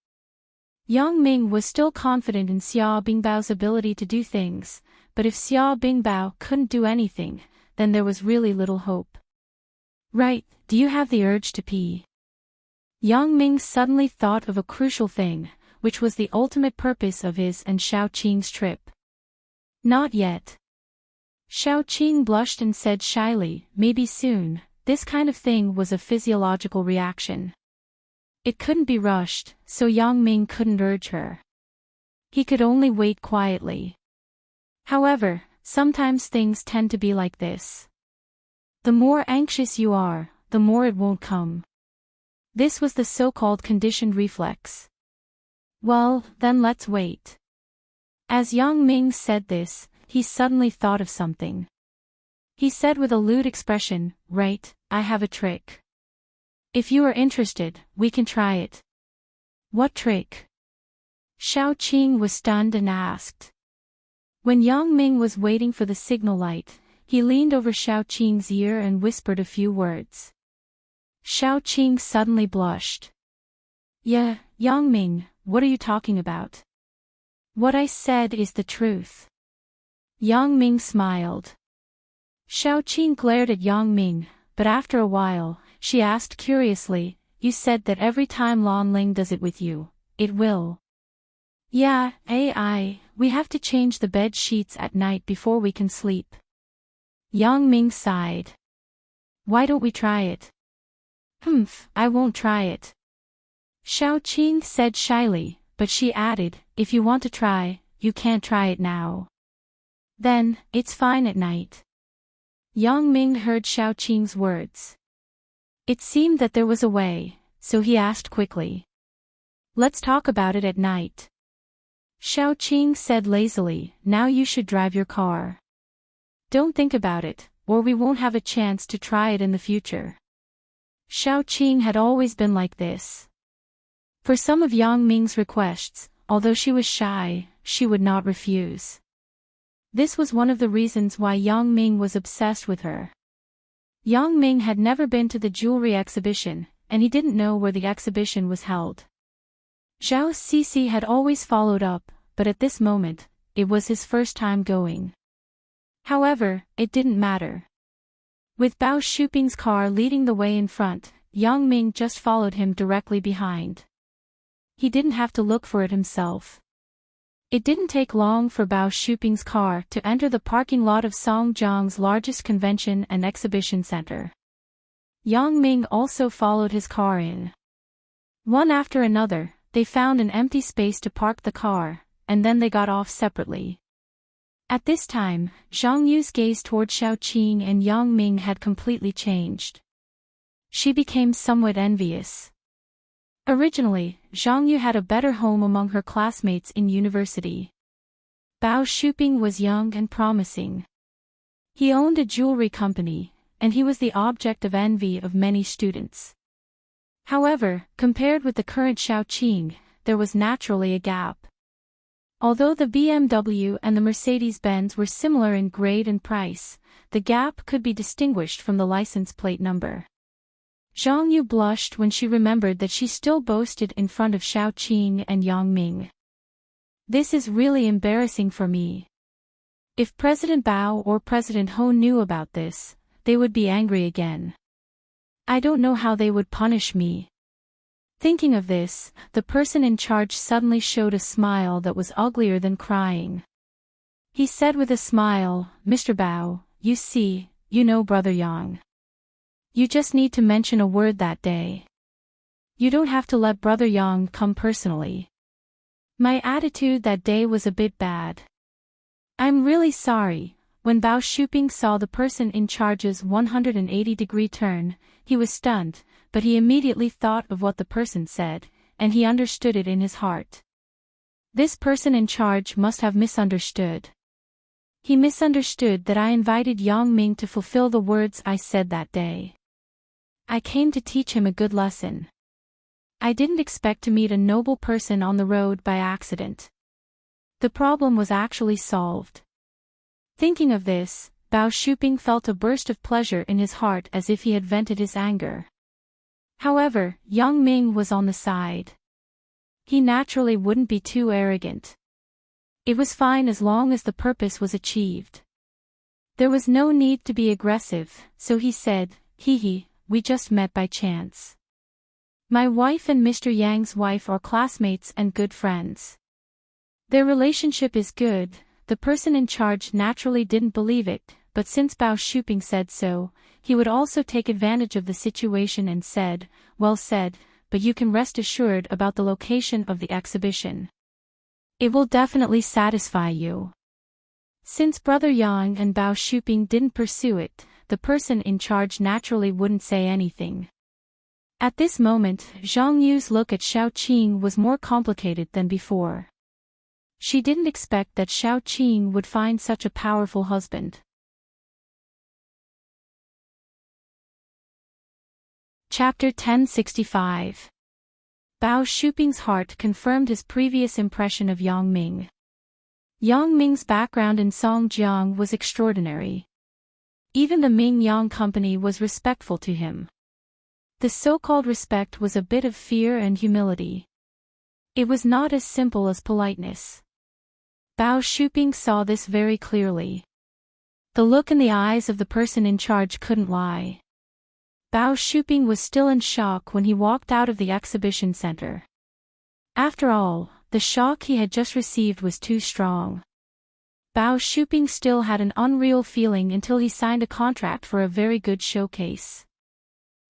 Yang Ming was still confident in Xia Bingbao's ability to do things, but if Xia Bingbao couldn't do anything, then there was really little hope. Right, do you have the urge to pee? Yang Ming suddenly thought of a crucial thing, which was the ultimate purpose of his and Xiao Qing's trip. Not yet. Xiao Qing blushed and said shyly, maybe soon. This kind of thing was a physiological reaction. It couldn't be rushed, so Yang Ming couldn't urge her. He could only wait quietly. However, sometimes things tend to be like this. The more anxious you are, the more it won't come. This was the so-called conditioned reflex. Well, then let's wait. As Yang Ming said this, he suddenly thought of something. He said with a lewd expression, right, I have a trick. If you are interested, we can try it. What trick? Xiao Qing was stunned and asked. When Yang Ming was waiting for the signal light, he leaned over Xiao Qing's ear and whispered a few words. Xiao Qing suddenly blushed. Yeah, Yang Ming, what are you talking about? What I said is the truth. Yang Ming smiled. Xiao Qing glared at Yang Ming, but after a while, she asked curiously, you said that every time Lan Ling does it with you, it will. Yeah, AI, we have to change the bed sheets at night before we can sleep. Yang Ming sighed. Why don't we try it? I won't try it. Xiao Qing said shyly, but she added, if you want to try, you can't try it now. Then, it's fine at night. Yang Ming heard Xiao Qing's words. It seemed that there was a way, so he asked quickly. Let's talk about it at night. Xiao Qing said lazily, now you should drive your car. Don't think about it, or we won't have a chance to try it in the future. Xiao Qing had always been like this. For some of Yang Ming's requests, although she was shy, she would not refuse. This was one of the reasons why Yang Ming was obsessed with her. Yang Ming had never been to the jewelry exhibition, and he didn't know where the exhibition was held. Zhao Cixi had always followed up, but at this moment, it was his first time going. However, it didn't matter. With Bao Shuping's car leading the way in front, Yang Ming just followed him directly behind. He didn't have to look for it himself. It didn't take long for Bao Shuping's car to enter the parking lot of Songjiang's largest convention and exhibition center. Yang Ming also followed his car in. One after another, they found an empty space to park the car, and then they got off separately. At this time, Zhang Yu's gaze toward Xiao Qing and Yang Ming had completely changed. She became somewhat envious. Originally, Zhang Yu had a better home among her classmates in university. Bao Shuping was young and promising. He owned a jewelry company, and he was the object of envy of many students. However, compared with the current Xiao Qing, there was naturally a gap. Although the BMW and the Mercedes-Benz were similar in grade and price, the gap could be distinguished from the license plate number. Zhang Yu blushed when she remembered that she still boasted in front of Xiao Qing and Yang Ming. This is really embarrassing for me. If President Bao or President Ho knew about this, they would be angry again. I don't know how they would punish me. Thinking of this, the person in charge suddenly showed a smile that was uglier than crying. He said with a smile, Mr. Bao, you see, you know Brother Yang. You just need to mention a word that day. You don't have to let Brother Yang come personally. My attitude that day was a bit bad. I'm really sorry. When Bao Shuping saw the person in charge's 180-degree turn, he was stunned, but he immediately thought of what the person said, and he understood it in his heart. This person in charge must have misunderstood. He misunderstood that I invited Yang Ming to fulfill the words I said that day. I came to teach him a good lesson. I didn't expect to meet a noble person on the road by accident. The problem was actually solved. Thinking of this, Bao Shuping felt a burst of pleasure in his heart as if he had vented his anger. However, Yang Ming was on the side. He naturally wouldn't be too arrogant. It was fine as long as the purpose was achieved. There was no need to be aggressive, so he said, "Hee, we just met by chance. My wife and Mr. Yang's wife are classmates and good friends. Their relationship is good." The person in charge naturally didn't believe it, but since Bao Shuping said so, he would also take advantage of the situation and said, "Well said, but you can rest assured about the location of the exhibition. It will definitely satisfy you." Since Brother Yang and Bao Shuping didn't pursue it, the person in charge naturally wouldn't say anything. At this moment, Zhang Yu's look at Xiao Qing was more complicated than before. She didn't expect that Xiao Qing would find such a powerful husband. Chapter 1065. Bao Shuping's heart confirmed his previous impression of Yang Ming. Yang Ming's background in Songjiang was extraordinary. Even the Ming Yang Company was respectful to him. The so-called respect was a bit of fear and humility. It was not as simple as politeness. Bao Shuping saw this very clearly. The look in the eyes of the person in charge couldn't lie. Bao Shuping was still in shock when he walked out of the exhibition center. After all, the shock he had just received was too strong. Bao Shuping still had an unreal feeling until he signed a contract for a very good showcase.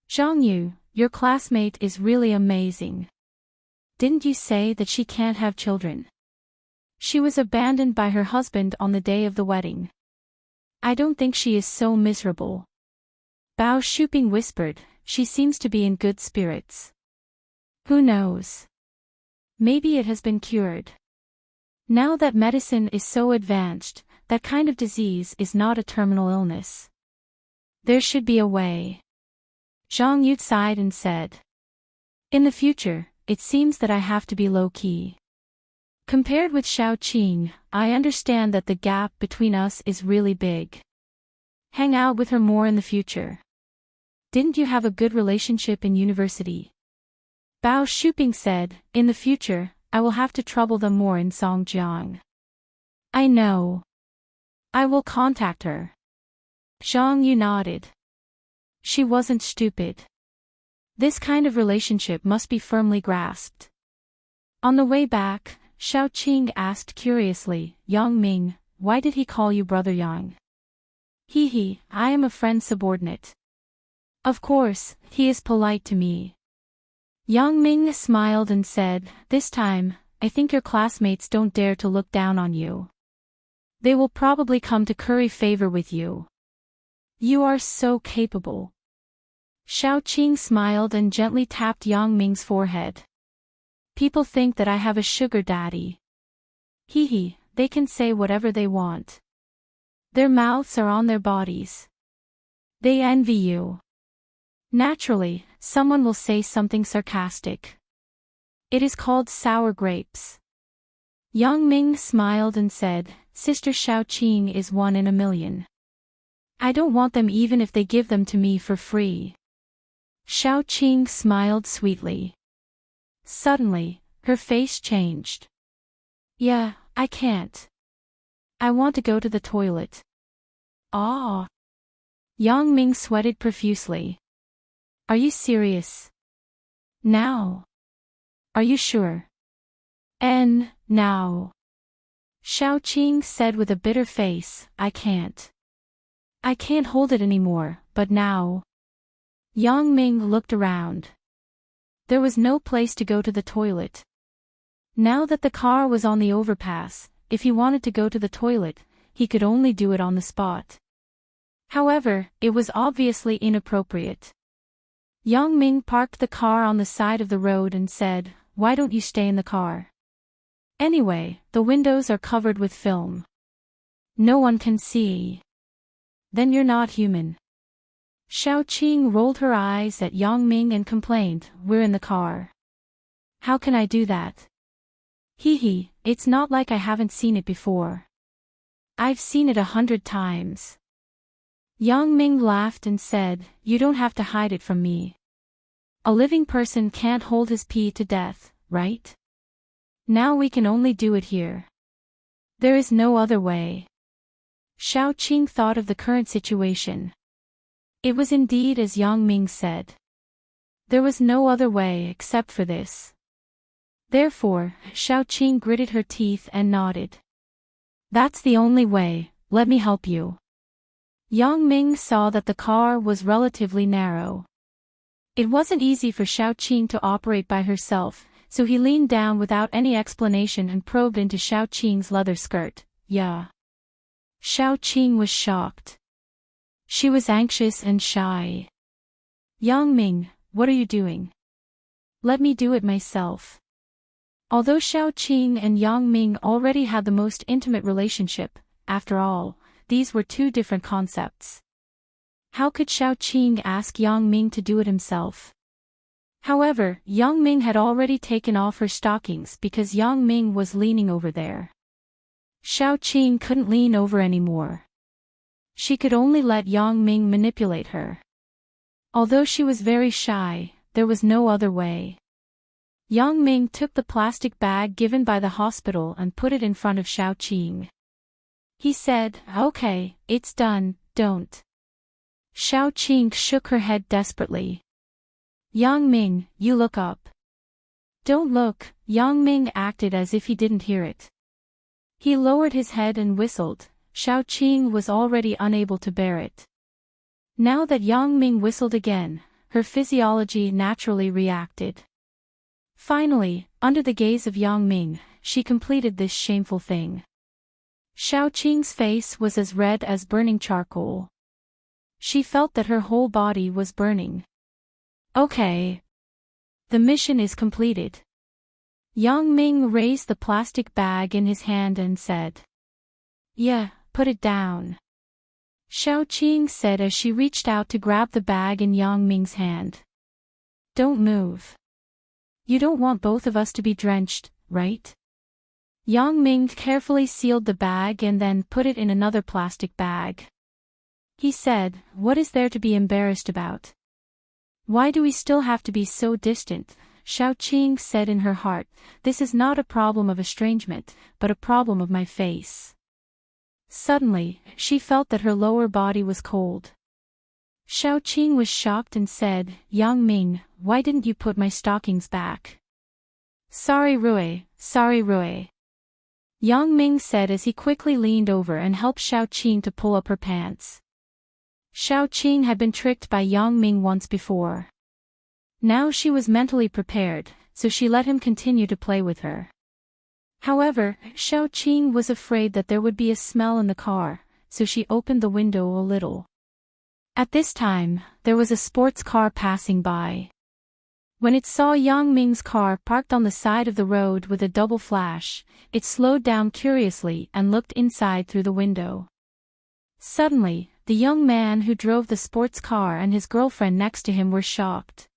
"Zhang Yu, your classmate is really amazing. Didn't you say that she can't have children? She was abandoned by her husband on the day of the wedding. I don't think she is so miserable." Bao Shuping whispered, "She seems to be in good spirits. Who knows? Maybe it has been cured. Now that medicine is so advanced, that kind of disease is not a terminal illness. There should be a way." Zhang Yu sighed and said, "In the future, it seems that I have to be low-key. Compared with Xiao Qing, I understand that the gap between us is really big. Hang out with her more in the future. Didn't you have a good relationship in university?" Bao Shuping said, "In the future, I will have to trouble them more in Songjiang." "I know. I will contact her." Zhang Yu nodded. She wasn't stupid. This kind of relationship must be firmly grasped. On the way back, Xiao Qing asked curiously, "Yang Ming, why did he call you Brother Yang?" "Hee, I am a friend subordinate. Of course, he is polite to me." Yang Ming smiled and said, "This time, I think your classmates don't dare to look down on you. They will probably come to curry favor with you. You are so capable." Xiao Qing smiled and gently tapped Yang Ming's forehead. "People think that I have a sugar daddy. Hee, they can say whatever they want. Their mouths are on their bodies. They envy you. Naturally, someone will say something sarcastic. It is called sour grapes." Yang Ming smiled and said, "Sister Xiao Qing is 1 in a million. I don't want them even if they give them to me for free." Xiao Qing smiled sweetly. Suddenly, her face changed. "Yeah, I can't. I want to go to the toilet." "Ah." Yang Ming sweated profusely. "Are you serious? Now? Are you sure?" Now." Xiao Qing said with a bitter face, "I can't. I can't hold it anymore, but now." Yang Ming looked around. There was no place to go to the toilet. Now that the car was on the overpass, if he wanted to go to the toilet, he could only do it on the spot. However, it was obviously inappropriate. Yang Ming parked the car on the side of the road and said, "Why don't you stay in the car? Anyway, the windows are covered with film. No one can see. Then you're not human." Xiaoqing rolled her eyes at Yang Ming and complained, "We're in the car. How can I do that? Hee, it's not like I haven't seen it before. I've seen it 100 times. Yang Ming laughed and said, "You don't have to hide it from me. A living person can't hold his pee to death, right? Now we can only do it here. There is no other way." Xiaoqing thought of the current situation. It was indeed as Yang Ming said. There was no other way except for this. Therefore, Xiaoqing gritted her teeth and nodded. "That's the only way, let me help you." Yang Ming saw that the car was relatively narrow. It wasn't easy for Xiaoqing to operate by herself, so he leaned down without any explanation and probed into Xiaoqing's leather skirt. "Yeah." Xiaoqing was shocked. She was anxious and shy. "Yang Ming, what are you doing? Let me do it myself." Although Xiaoqing and Yang Ming already had the most intimate relationship, after all, these were two different concepts. How could Xiaoqing ask Yang Ming to do it himself? However, Yang Ming had already taken off her stockings because Yang Ming was leaning over there. Xiaoqing couldn't lean over anymore. She could only let Yang Ming manipulate her. Although she was very shy, there was no other way. Yang Ming took the plastic bag given by the hospital and put it in front of Xiaoqing. He said, "Okay, it's done, don't." Xiaoqing shook her head desperately. "Yang Ming, you look up." "Don't look," Yang Ming acted as if he didn't hear it. He lowered his head and whistled. Xiaoqing was already unable to bear it. Now that Yang Ming whistled again, her physiology naturally reacted. Finally, under the gaze of Yang Ming, she completed this shameful thing. Xiaoqing's face was as red as burning charcoal. She felt that her whole body was burning. "Okay. The mission is completed." Yang Ming raised the plastic bag in his hand and said, "Yeah, put it down." Xiaoqing said as she reached out to grab the bag in Yang Ming's hand. "Don't move. You don't want both of us to be drenched, right?" Yang Ming carefully sealed the bag and then put it in another plastic bag. He said, "What is there to be embarrassed about? Why do we still have to be so distant?" Xiaoqing said in her heart, "This is not a problem of estrangement, but a problem of my face." Suddenly, she felt that her lower body was cold. Xiaoqing was shocked and said, "Yang Ming, why didn't you put my stockings back?" Sorry Rui. Yang Ming said as he quickly leaned over and helped Xiaoqing to pull up her pants. Xiaoqing had been tricked by Yang Ming once before. Now she was mentally prepared, so she let him continue to play with her. However, Xiaoqing was afraid that there would be a smell in the car, so she opened the window a little. At this time, there was a sports car passing by. When it saw Yang Ming's car parked on the side of the road with a double flash, it slowed down curiously and looked inside through the window. Suddenly, the young man who drove the sports car and his girlfriend next to him were shocked.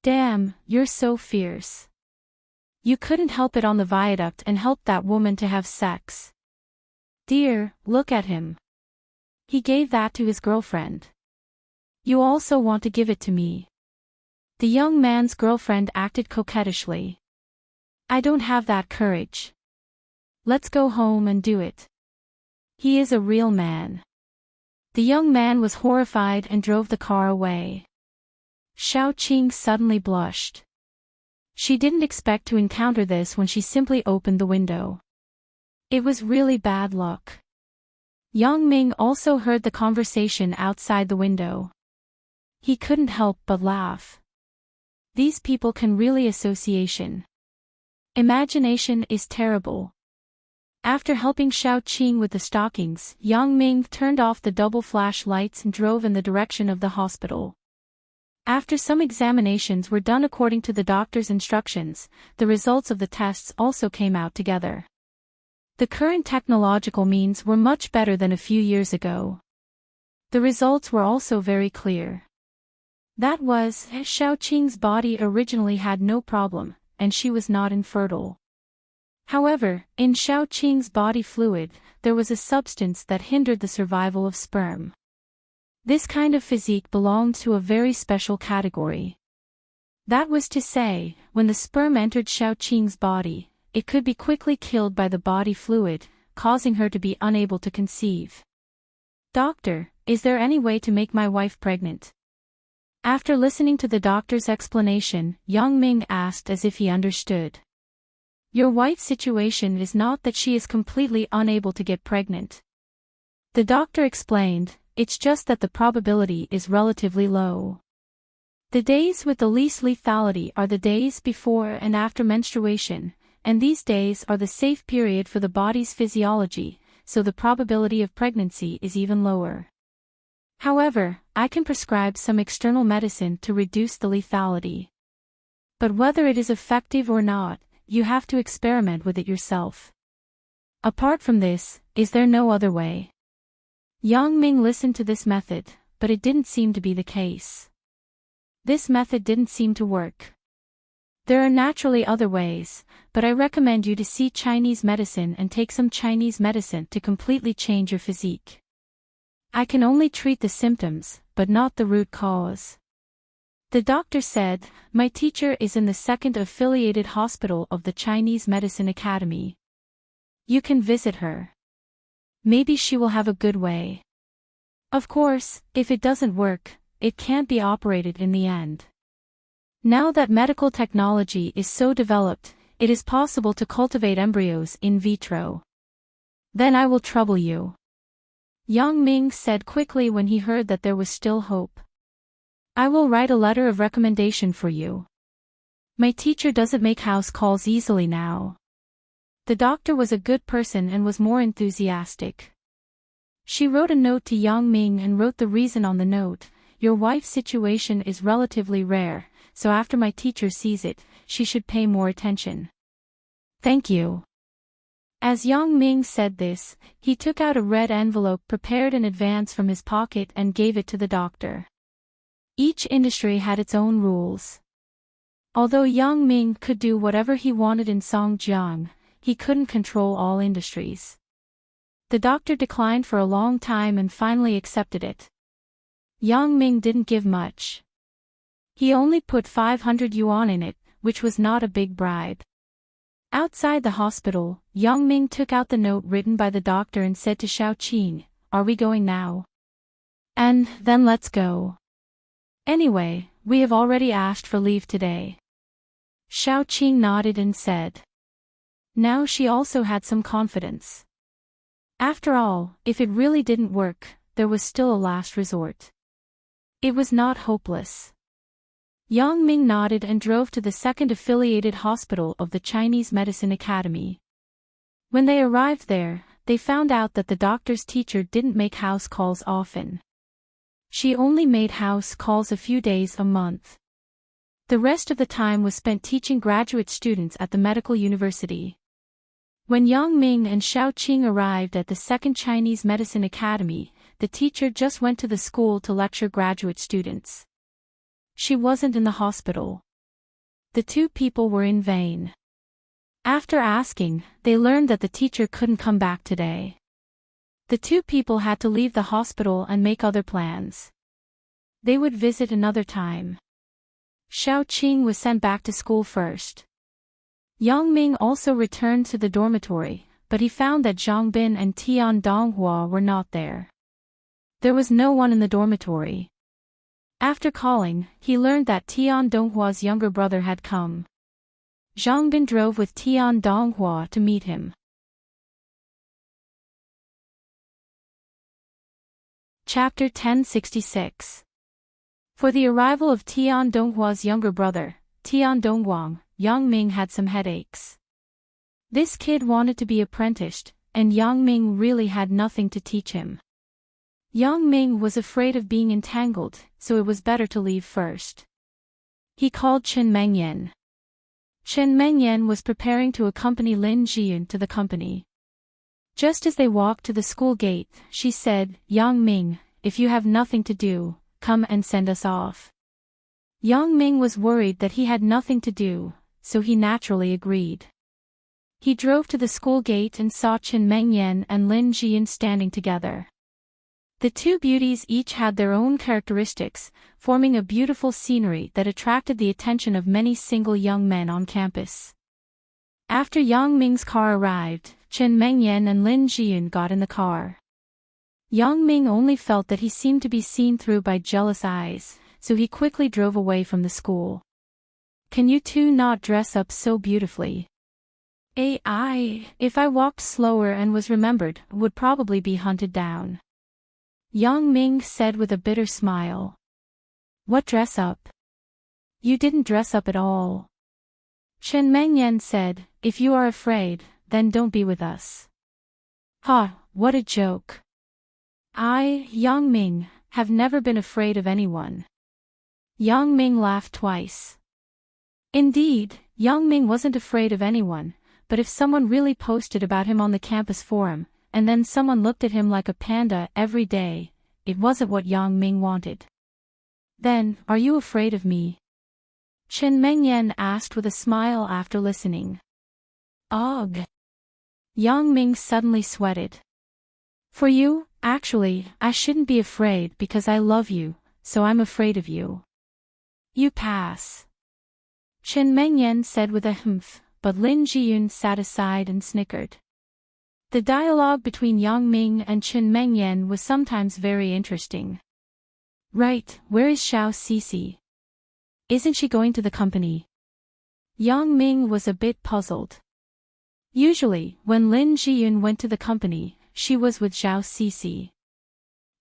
"Damn, you're so fierce. You couldn't help it on the viaduct and helped that woman to have sex. Dear, look at him. He gave that to his girlfriend. You also want to give it to me." The young man's girlfriend acted coquettishly. "I don't have that courage. Let's go home and do it. He is a real man." The young man was horrified and drove the car away. Xiaoqing suddenly blushed. She didn't expect to encounter this when she simply opened the window. It was really bad luck. Yang Ming also heard the conversation outside the window. He couldn't help but laugh. These people can really association. Imagination is terrible. After helping Xiaoqing with the stockings, Yang Ming turned off the double flash lights and drove in the direction of the hospital. After some examinations were done according to the doctor's instructions, the results of the tests also came out together. The current technological means were much better than a few years ago. The results were also very clear. That was, Xiaoqing's body originally had no problem, and she was not infertile. However, in Xiaoqing's body fluid, there was a substance that hindered the survival of sperm. This kind of physique belonged to a very special category. That was to say, when the sperm entered Xiaoqing's body, it could be quickly killed by the body fluid, causing her to be unable to conceive. "Doctor, is there any way to make my wife pregnant?" After listening to the doctor's explanation, Yang Ming asked as if he understood. "Your wife's situation is not that she is completely unable to get pregnant." The doctor explained, "It's just that the probability is relatively low. The days with the least lethality are the days before and after menstruation, and these days are the safe period for the body's physiology, so the probability of pregnancy is even lower. However, I can prescribe some external medicine to reduce the lethality. But whether it is effective or not, you have to experiment with it yourself. Apart from this, is there no other way?" Yang Ming listened to this method, but it didn't seem to be the case. This method didn't seem to work. "There are naturally other ways, but I recommend you to see Chinese medicine and take some Chinese medicine to completely change your physique. I can only treat the symptoms, but not the root cause." The doctor said, "My teacher is in the second affiliated hospital of the Chinese Medicine Academy. You can visit her. Maybe she will have a good way. Of course, if it doesn't work, it can't be operated in the end. Now that medical technology is so developed, it is possible to cultivate embryos in vitro. Then I will trouble you." Yang Ming said quickly when he heard that there was still hope. "I will write a letter of recommendation for you. My teacher doesn't make house calls easily now." The doctor was a good person and was more enthusiastic. She wrote a note to Yang Ming and wrote the reason on the note: "Your wife's situation is relatively rare, so after my teacher sees it, she should pay more attention. Thank you." As Yang Ming said this, he took out a red envelope prepared in advance from his pocket and gave it to the doctor. Each industry had its own rules. Although Yang Ming could do whatever he wanted in Songjiang, he couldn't control all industries. The doctor declined for a long time and finally accepted it. Yang Ming didn't give much. He only put 500 yuan in it, which was not a big bribe. Outside the hospital, Yang Ming took out the note written by the doctor and said to Xiaoqing, "Are we going now? And then let's go. Anyway, we have already asked for leave today." Xiaoqing nodded and said. Now she also had some confidence. After all, if it really didn't work, there was still a last resort. It was not hopeless. Yang Ming nodded and drove to the second affiliated hospital of the Chinese Medicine Academy. When they arrived there, they found out that the doctor's teacher didn't make house calls often. She only made house calls a few days a month. The rest of the time was spent teaching graduate students at the medical university. When Yang Ming and Xiaoqing arrived at the second Chinese Medicine Academy, the teacher just went to the school to lecture graduate students. She wasn't in the hospital. The two people were in vain. After asking, they learned that the teacher couldn't come back today. The two people had to leave the hospital and make other plans. They would visit another time. Xiaoqing was sent back to school first. Yang Ming also returned to the dormitory, but he found that Zhang Bin and Tian Donghua were not there. There was no one in the dormitory. After calling, he learned that Tian Donghua's younger brother had come. Zhang Bin drove with Tian Donghua to meet him. Chapter 1066. For the arrival of Tian Donghua's younger brother, Tian Donghuang, Yang Ming had some headaches. This kid wanted to be apprenticed, and Yang Ming really had nothing to teach him. Yang Ming was afraid of being entangled, so it was better to leave first. He called Chen Mengyan. Chen Mengyan was preparing to accompany Lin Jiyun to the company. Just as they walked to the school gate, she said, "Yang Ming, if you have nothing to do, come and send us off. Yang Ming was worried that he had nothing to do, so he naturally agreed. He drove to the school gate and saw Chen Mengyan and Lin Jiyun standing together. The two beauties each had their own characteristics, forming a beautiful scenery that attracted the attention of many single young men on campus. After Yang Ming's car arrived, Chen Mengyan and Lin Jiyun got in the car. Yang Ming only felt that he seemed to be seen through by jealous eyes, so he quickly drove away from the school. Can you two not dress up so beautifully? If I walked slower and was remembered, would probably be hunted down. Yang Ming said with a bitter smile. What dress up? You didn't dress up at all. Chen Mengyan said, if you are afraid, then don't be with us. Ha, what a joke. I, Yang Ming, have never been afraid of anyone. Yang Ming laughed twice. Indeed, Yang Ming wasn't afraid of anyone, but if someone really posted about him on the campus forum, and then someone looked at him like a panda every day, it wasn't what Yang Ming wanted. Then, are you afraid of me? Chen Mengyan asked with a smile after listening. Ugh. Yang Ming suddenly sweated. For you, actually, I shouldn't be afraid because I love you, so I'm afraid of you. You pass. Chen Mengyan said with a humph, but Lin Jiyun sat aside and snickered. The dialogue between Yang Ming and Chen Mengyan was sometimes very interesting. Right, where is Xiao Cece? Isn't she going to the company? Yang Ming was a bit puzzled. Usually, when Lin Jiyun went to the company, she was with Xiao Cece.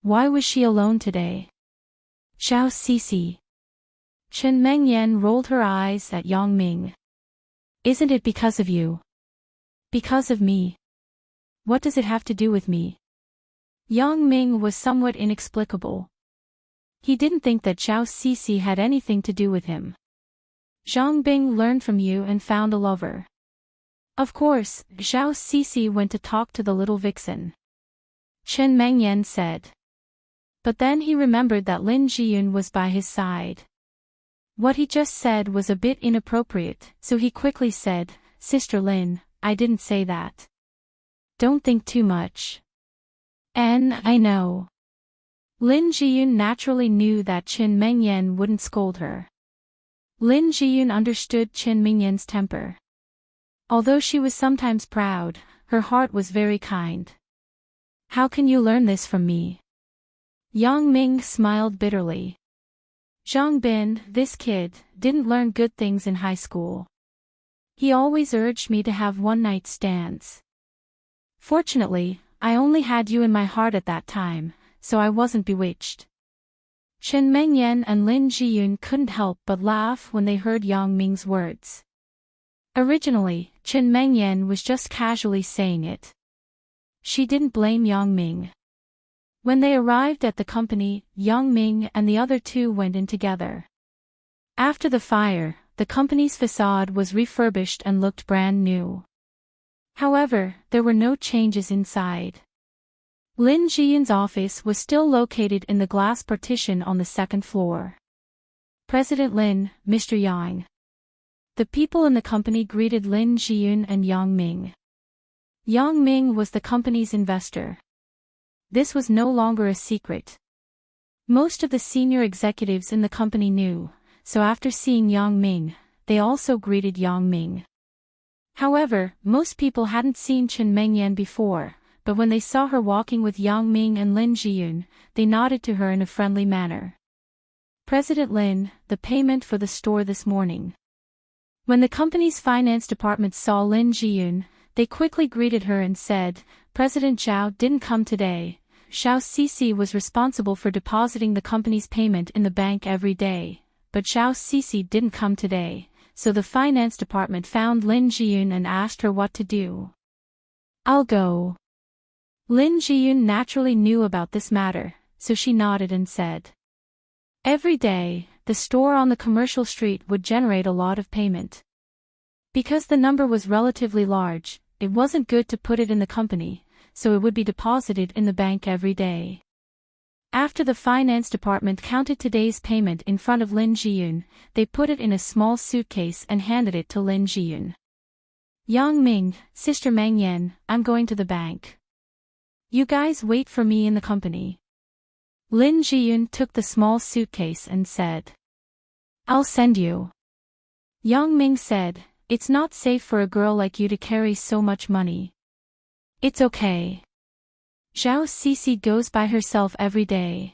Why was she alone today? Xiao Cece. Chen Mengyan rolled her eyes at Yang Ming. Isn't it because of you? Because of me? What does it have to do with me? Yang Ming was somewhat inexplicable. He didn't think that Xiao Cece had anything to do with him. Zhang Bing learned from you and found a lover. Of course, Xiao Cece went to talk to the little vixen. Chen Mengyan said. But then he remembered that Lin Jiyun was by his side. What he just said was a bit inappropriate, so he quickly said, Sister Lin, I didn't say that. Don't think too much. I know. Lin Jiyun naturally knew that Chen Mengyan wouldn't scold her. Lin Jiyun understood Chen Mengyan's temper. Although she was sometimes proud, her heart was very kind. How can you learn this from me? Yang Ming smiled bitterly. Zhang Bin, this kid, didn't learn good things in high school. He always urged me to have one-night stands. Fortunately, I only had you in my heart at that time, so I wasn't bewitched. Chen Mengyan and Lin Jiyun couldn't help but laugh when they heard Yang Ming's words. Originally, Chen Mengyan was just casually saying it. She didn't blame Yang Ming. When they arrived at the company, Yang Ming and the other two went in together. After the fire, the company's facade was refurbished and looked brand new. However, there were no changes inside. Lin Jiyun's office was still located in the glass partition on the second floor. President Lin, Mr. Yang. The people in the company greeted Lin Jiyun and Yang Ming. Yang Ming was the company's investor. This was no longer a secret. Most of the senior executives in the company knew, so after seeing Yang Ming, they also greeted Yang Ming. However, most people hadn't seen Chen Mengyan before, but when they saw her walking with Yang Ming and Lin Jiyun, they nodded to her in a friendly manner. President Lin, the payment for the store this morning. When the company's finance department saw Lin Jiyun, they quickly greeted her and said, President Zhao didn't come today. Xiao Cece was responsible for depositing the company's payment in the bank every day, but Xiao Cece didn't come today, so the finance department found Lin Jiyun and asked her what to do. I'll go. Lin Jiyun naturally knew about this matter, so she nodded and said. Every day, the store on the commercial street would generate a lot of payment. Because the number was relatively large, it wasn't good to put it in the company, so it would be deposited in the bank every day. After the finance department counted today's payment in front of Lin Jiyun, they put it in a small suitcase and handed it to Lin Jiyun. Yang Ming, Sister Meng Yan, I'm going to the bank. You guys wait for me in the company. Lin Jiyun took the small suitcase and said, I'll send you. Yang Ming said, It's not safe for a girl like you to carry so much money. It's okay. Zhao Cece goes by herself every day.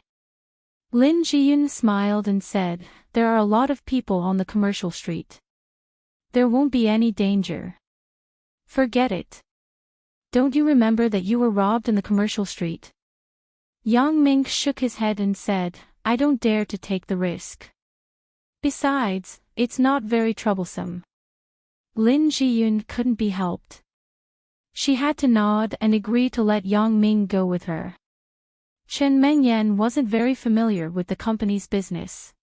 Lin Jiyun smiled and said, There are a lot of people on the commercial street. There won't be any danger. Forget it. Don't you remember that you were robbed in the commercial street? Yang Ming shook his head and said, I don't dare to take the risk. Besides, it's not very troublesome. Lin Jiyun couldn't be helped. She had to nod and agree to let Yang Ming go with her. Chen Mengyan wasn't very familiar with the company's business.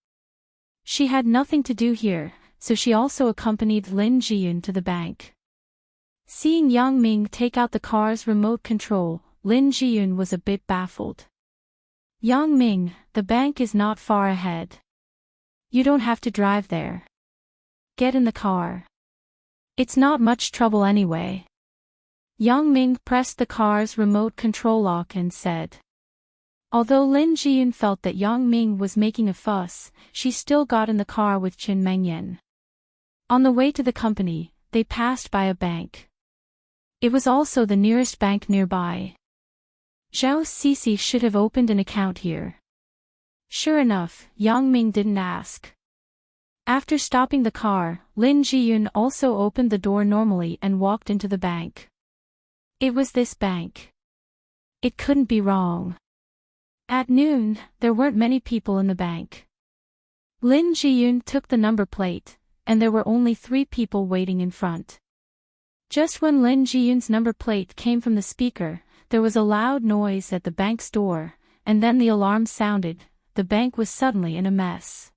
She had nothing to do here, so she also accompanied Lin Jiyun to the bank. Seeing Yang Ming take out the car's remote control, Lin Jiyun was a bit baffled. Yang Ming, the bank is not far ahead. You don't have to drive there. Get in the car. It's not much trouble anyway. Yang Ming pressed the car's remote control lock and said. Although Lin Jiyun felt that Yang Ming was making a fuss, she still got in the car with Chen Mengyan. On the way to the company, they passed by a bank. It was also the nearest bank nearby. Zhao Cece should have opened an account here. Sure enough, Yang Ming didn't ask. After stopping the car, Lin Jiyun also opened the door normally and walked into the bank. It was this bank. It couldn't be wrong. At noon, there weren't many people in the bank. Lin Jiyun took the number plate, and there were only 3 people waiting in front. Just when Lin Jiyun's number plate came from the speaker, there was a loud noise at the bank's door, and then the alarm sounded. The bank was suddenly in a mess.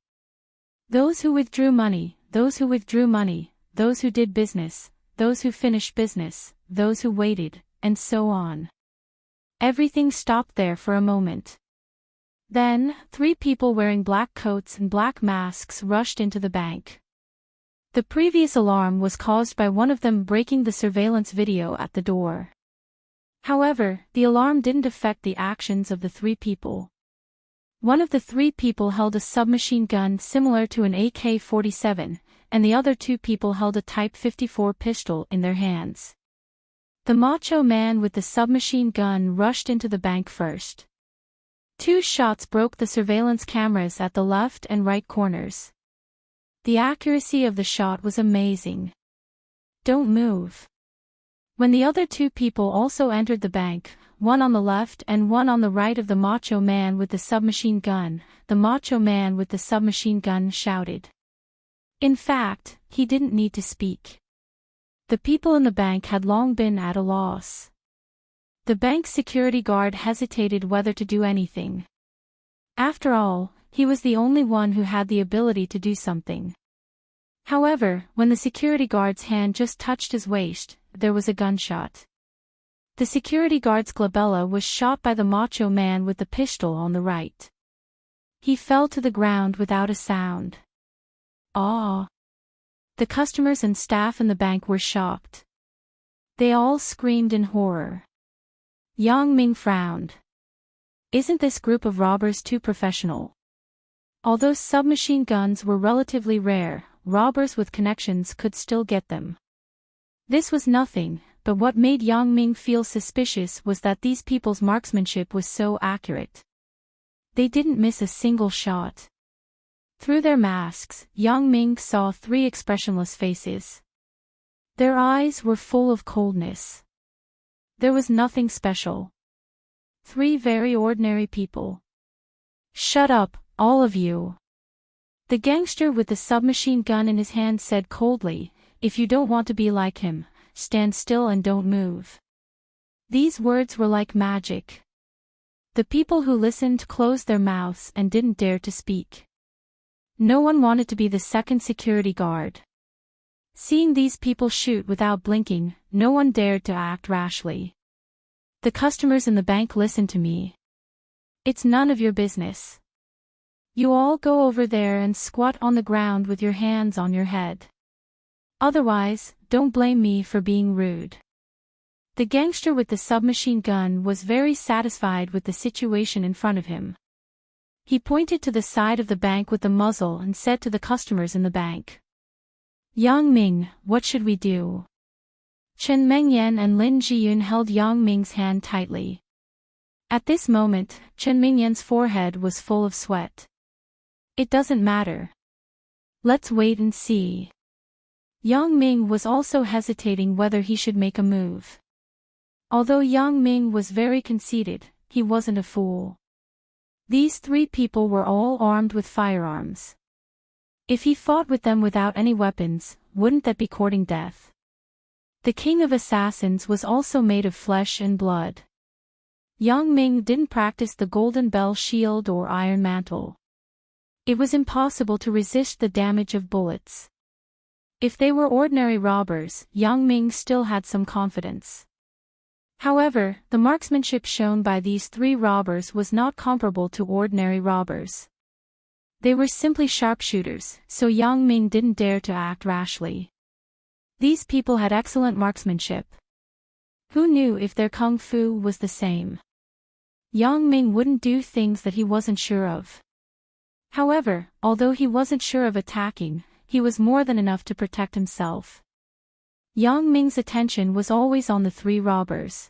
Those who withdrew money, those who withdrew money, those who did business, those who finished business, those who waited, and so on. Everything stopped there for a moment. Then, 3 people wearing black coats and black masks rushed into the bank. The previous alarm was caused by one of them breaking the surveillance video at the door. However, the alarm didn't affect the actions of the 3 people. One of the 3 people held a submachine gun similar to an AK-47, and the other 2 people held a Type 54 pistol in their hands. The macho man with the submachine gun rushed into the bank first. 2 shots broke the surveillance cameras at the left and right corners. The accuracy of the shot was amazing. Don't move. When the other 2 people also entered the bank, one on the left and one on the right of the macho man with the submachine gun, the macho man with the submachine gun shouted. In fact, he didn't need to speak. The people in the bank had long been at a loss. The bank security guard hesitated whether to do anything. After all, he was the only one who had the ability to do something. However, when the security guard's hand just touched his waist, there was a gunshot. The security guard's glabella was shot by the macho man with the pistol on the right. He fell to the ground without a sound. Ah! The customers and staff in the bank were shocked. They all screamed in horror. Yang Ming frowned. Isn't this group of robbers too professional? Although submachine guns were relatively rare, robbers with connections could still get them. This was nothing, but what made Yang Ming feel suspicious was that these people's marksmanship was so accurate. They didn't miss a single shot. Through their masks, Yang Ming saw 3 expressionless faces. Their eyes were full of coldness. There was nothing special. 3 very ordinary people. Shut up, all of you. The gangster with the submachine gun in his hand said coldly, if you don't want to be like him, stand still and don't move. These words were like magic. The people who listened closed their mouths and didn't dare to speak. No one wanted to be the second security guard. Seeing these people shoot without blinking, no one dared to act rashly. The customers in the bank listened to me. It's none of your business. You all go over there and squat on the ground with your hands on your head. Otherwise, don't blame me for being rude. The gangster with the submachine gun was very satisfied with the situation in front of him. He pointed to the side of the bank with the muzzle and said to the customers in the bank, Yang Ming, what should we do? Chen Mengyan and Lin Jiyun held Yang Ming's hand tightly. At this moment, Chen Mengyan's forehead was full of sweat. It doesn't matter. Let's wait and see. Yang Ming was also hesitating whether he should make a move. Although Yang Ming was very conceited, he wasn't a fool. These three people were all armed with firearms. If he fought with them without any weapons, wouldn't that be courting death? The king of assassins was also made of flesh and blood. Yang Ming didn't practice the golden bell shield or iron mantle. It was impossible to resist the damage of bullets. If they were ordinary robbers, Yang Ming still had some confidence. However, the marksmanship shown by these three robbers was not comparable to ordinary robbers. They were simply sharpshooters, so Yang Ming didn't dare to act rashly. These people had excellent marksmanship. Who knew if their kung fu was the same? Yang Ming wouldn't do things that he wasn't sure of. However, although he wasn't sure of attacking, he was more than enough to protect himself. Yang Ming's attention was always on the three robbers.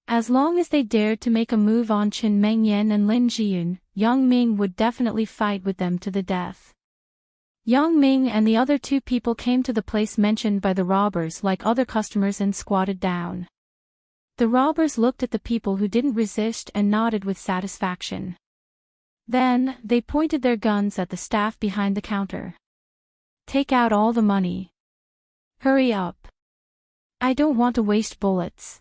As long as they dared to make a move on Chen Mengyan and Lin Jiyun, Yang Ming would definitely fight with them to the death. Yang Ming and the other two people came to the place mentioned by the robbers like other customers and squatted down. The robbers looked at the people who didn't resist and nodded with satisfaction. Then, they pointed their guns at the staff behind the counter. Take out all the money. Hurry up. I don't want to waste bullets.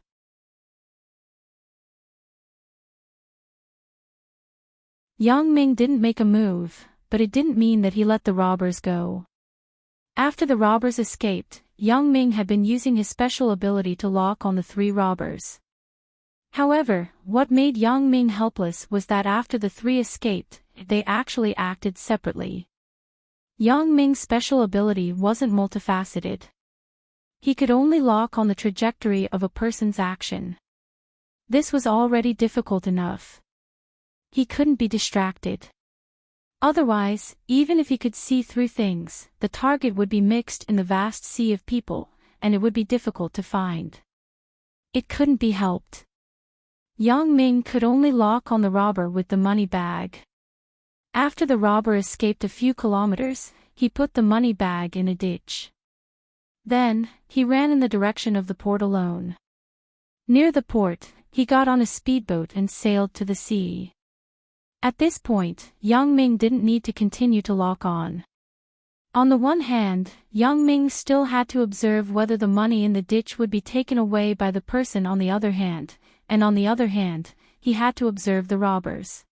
Yang Ming didn't make a move, but it didn't mean that he let the robbers go. After the robbers escaped, Yang Ming had been using his special ability to lock on the three robbers. However, what made Yang Ming helpless was that after the three escaped, they actually acted separately. Yang Ming's special ability wasn't multifaceted. He could only lock on the trajectory of a person's action. This was already difficult enough. He couldn't be distracted. Otherwise, even if he could see through things, the target would be mixed in the vast sea of people, and it would be difficult to find. It couldn't be helped. Yang Ming could only lock on the robber with the money bag. After the robber escaped a few kilometers, he put the money bag in a ditch. Then, he ran in the direction of the port alone. Near the port, he got on a speedboat and sailed to the sea. At this point, Yang Ming didn't need to continue to lock on. On the one hand, Yang Ming still had to observe whether the money in the ditch would be taken away by the person on the other hand, and on the other hand, he had to observe the robbers.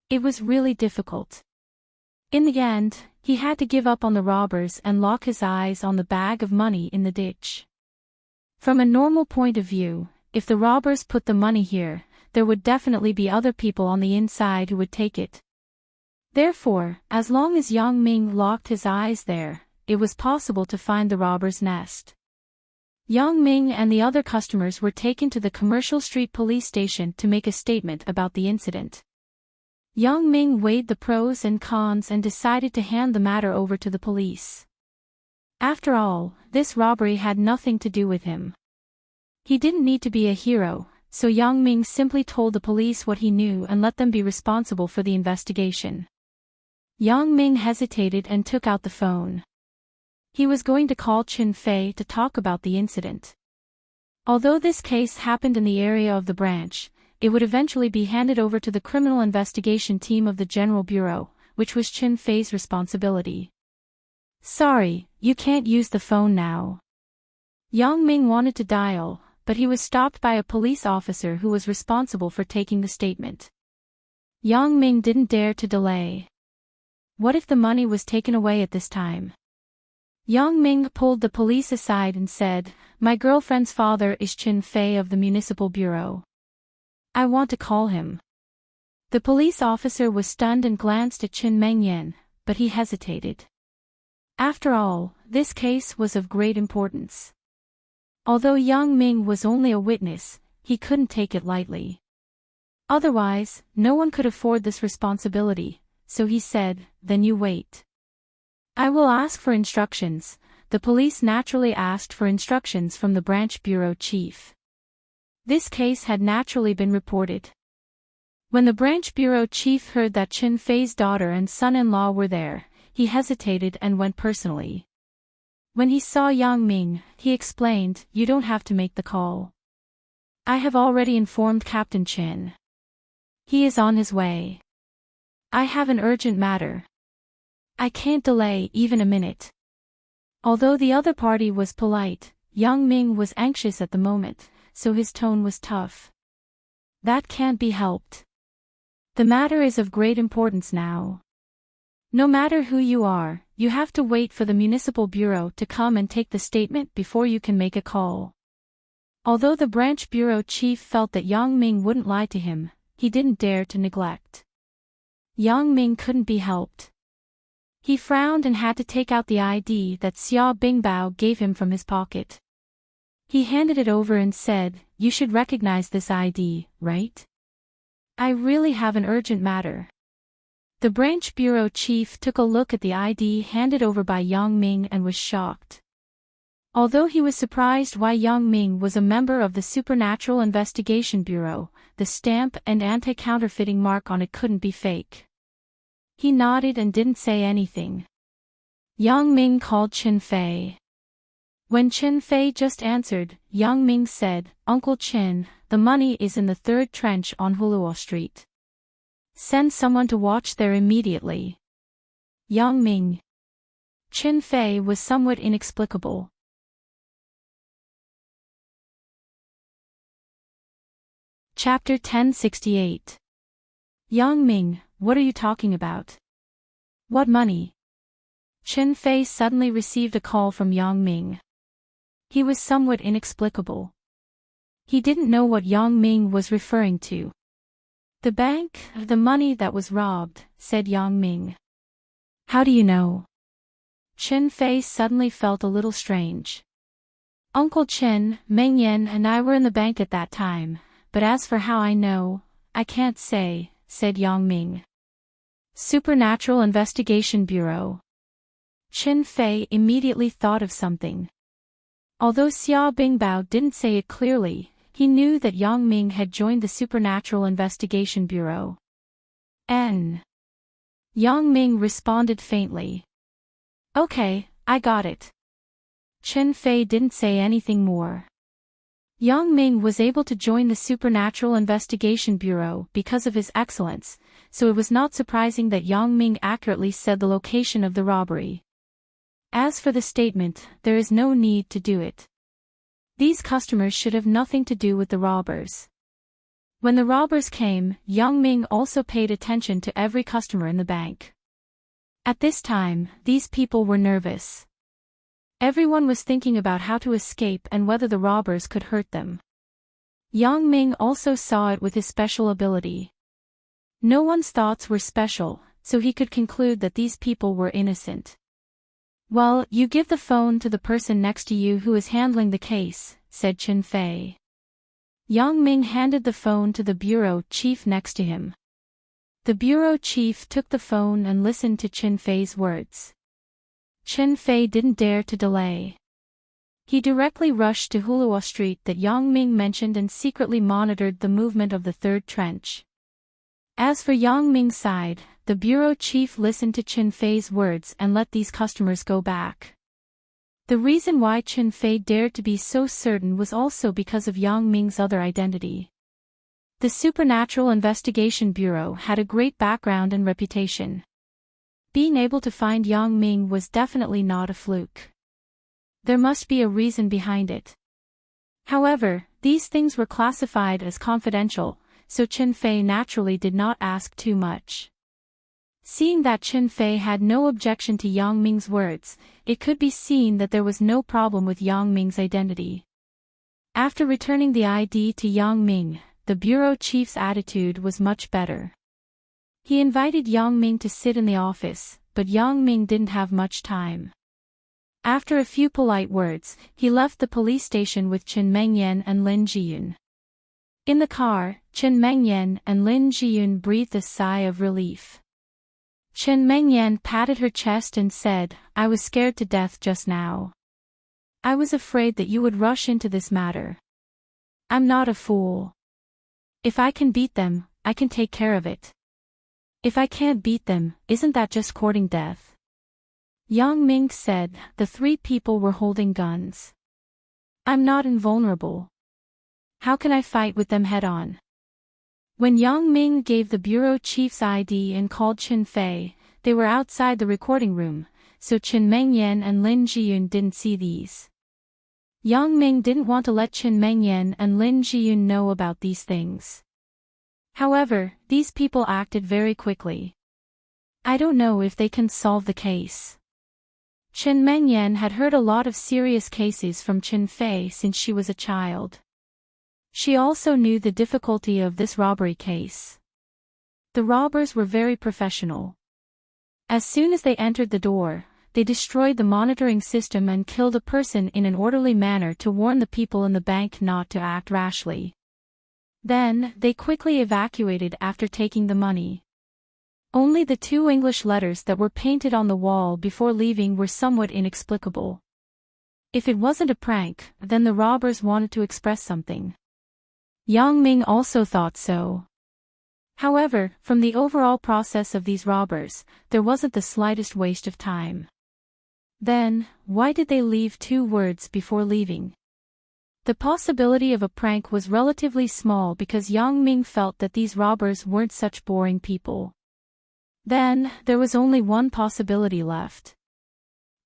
It was really difficult. In the end, he had to give up on the robbers and lock his eyes on the bag of money in the ditch. From a normal point of view, if the robbers put the money here, there would definitely be other people on the inside who would take it. Therefore, as long as Yang Ming locked his eyes there, it was possible to find the robber's nest. Yang Ming and the other customers were taken to the Commercial Street Police Station to make a statement about the incident. Yang Ming weighed the pros and cons and decided to hand the matter over to the police. After all, this robbery had nothing to do with him. He didn't need to be a hero, so Yang Ming simply told the police what he knew and let them be responsible for the investigation. Yang Ming hesitated and took out the phone. He was going to call Qin Fei to talk about the incident. Although this case happened in the area of the branch, it would eventually be handed over to the criminal investigation team of the General Bureau, which was Qin Fei's responsibility. Sorry, you can't use the phone now. Yang Ming wanted to dial, but he was stopped by a police officer who was responsible for taking the statement. Yang Ming didn't dare to delay. What if the money was taken away at this time? Yang Ming pulled the police aside and said, "My girlfriend's father is Qin Fei of the Municipal Bureau. I want to call him." The police officer was stunned and glanced at Qin Mengyan, but he hesitated. After all, this case was of great importance. Although Yang Ming was only a witness, he couldn't take it lightly. Otherwise, no one could afford this responsibility, so he said, "Then you wait. I will ask for instructions." The police naturally asked for instructions from the branch bureau chief. This case had naturally been reported. When the branch bureau chief heard that Qin Fei's daughter and son-in-law were there, he hesitated and went personally. When he saw Yang Ming, he explained, "You don't have to make the call. I have already informed Captain Qin. He is on his way. I have an urgent matter. I can't delay even a minute." Although the other party was polite, Yang Ming was anxious at the moment, so his tone was tough. "That can't be helped. The matter is of great importance now. No matter who you are, you have to wait for the municipal bureau to come and take the statement before you can make a call." Although the branch bureau chief felt that Yang Ming wouldn't lie to him, he didn't dare to neglect. Yang Ming couldn't be helped. He frowned and had to take out the ID that Xia Bingbao gave him from his pocket. He handed it over and said, "You should recognize this ID, right? I really have an urgent matter." The branch bureau chief took a look at the ID handed over by Yang Ming and was shocked. Although he was surprised why Yang Ming was a member of the Supernatural Investigation Bureau, the stamp and anti-counterfeiting mark on it couldn't be fake. He nodded and didn't say anything. Yang Ming called Qin Fei. When Qin Fei just answered, Yang Ming said, "Uncle Qin, the money is in the 3rd trench on Huluo Street. Send someone to watch there immediately." Yang Ming. Qin Fei was somewhat inexplicable. Chapter 1068. Yang Ming, what are you talking about? What money? Qin Fei suddenly received a call from Yang Ming. He was somewhat inexplicable. He didn't know what Yang Ming was referring to. "The bank, the money that was robbed," said Yang Ming. "How do you know?" Qin Fei suddenly felt a little strange. "Uncle Qin, Mengyan and I were in the bank at that time, but as for how I know, I can't say," said Yang Ming. Supernatural Investigation Bureau. Qin Fei immediately thought of something. Although Xia Bingbao didn't say it clearly, he knew that Yang Ming had joined the Supernatural Investigation Bureau. Yang Ming responded faintly. "Okay, I got it." Qin Fei didn't say anything more. Yang Ming was able to join the Supernatural Investigation Bureau because of his excellence, so it was not surprising that Yang Ming accurately said the location of the robbery. As for the statement, there is no need to do it. These customers should have nothing to do with the robbers. When the robbers came, Yang Ming also paid attention to every customer in the bank. At this time, these people were nervous. Everyone was thinking about how to escape and whether the robbers could hurt them. Yang Ming also saw it with his special ability. No one's thoughts were special, so he could conclude that these people were innocent. "Well, you give the phone to the person next to you who is handling the case," said Qin Fei. Yang Ming handed the phone to the bureau chief next to him. The bureau chief took the phone and listened to Qin Fei's words. Qin Fei didn't dare to delay. He directly rushed to Huluo Street that Yang Ming mentioned and secretly monitored the movement of the 3rd trench. As for Yang Ming's side, the bureau chief listened to Qin Fei's words and let these customers go back. The reason why Qin Fei dared to be so certain was also because of Yang Ming's other identity. The Supernatural Investigation Bureau had a great background and reputation. Being able to find Yang Ming was definitely not a fluke. There must be a reason behind it. However, these things were classified as confidential, so Qin Fei naturally did not ask too much. Seeing that Qin Fei had no objection to Yang Ming's words, it could be seen that there was no problem with Yang Ming's identity. After returning the ID to Yang Ming, the bureau chief's attitude was much better. He invited Yang Ming to sit in the office, but Yang Ming didn't have much time. After a few polite words, he left the police station with Chen Mengyan and Lin Jiyun. In the car, Chen Mengyan and Lin Jiyun breathed a sigh of relief. Chen Mengyan patted her chest and said, "I was scared to death just now. I was afraid that you would rush into this matter. I'm not a fool. If I can beat them, I can take care of it. If I can't beat them, isn't that just courting death?" Yang Ming said. The three people were holding guns. "I'm not invulnerable. How can I fight with them head-on?" When Yang Ming gave the bureau chief's ID and called Chen Fei, they were outside the recording room, so Chen Mengyan and Lin Jiyun didn't see these. Yang Ming didn't want to let Chen Mengyan and Lin Jiyun know about these things. However, these people acted very quickly. "I don't know if they can solve the case." Chen Mengyan had heard a lot of serious cases from Chen Fei since she was a child. She also knew the difficulty of this robbery case. The robbers were very professional. As soon as they entered the door, they destroyed the monitoring system and killed a person in an orderly manner to warn the people in the bank not to act rashly. Then, they quickly evacuated after taking the money. Only the 2 English letters that were painted on the wall before leaving were somewhat inexplicable. If it wasn't a prank, then the robbers wanted to express something. Yang Ming also thought so. However, from the overall process of these robbers, there wasn't the slightest waste of time. Then, why did they leave 2 words before leaving? The possibility of a prank was relatively small because Yang Ming felt that these robbers weren't such boring people. Then, there was only one possibility left.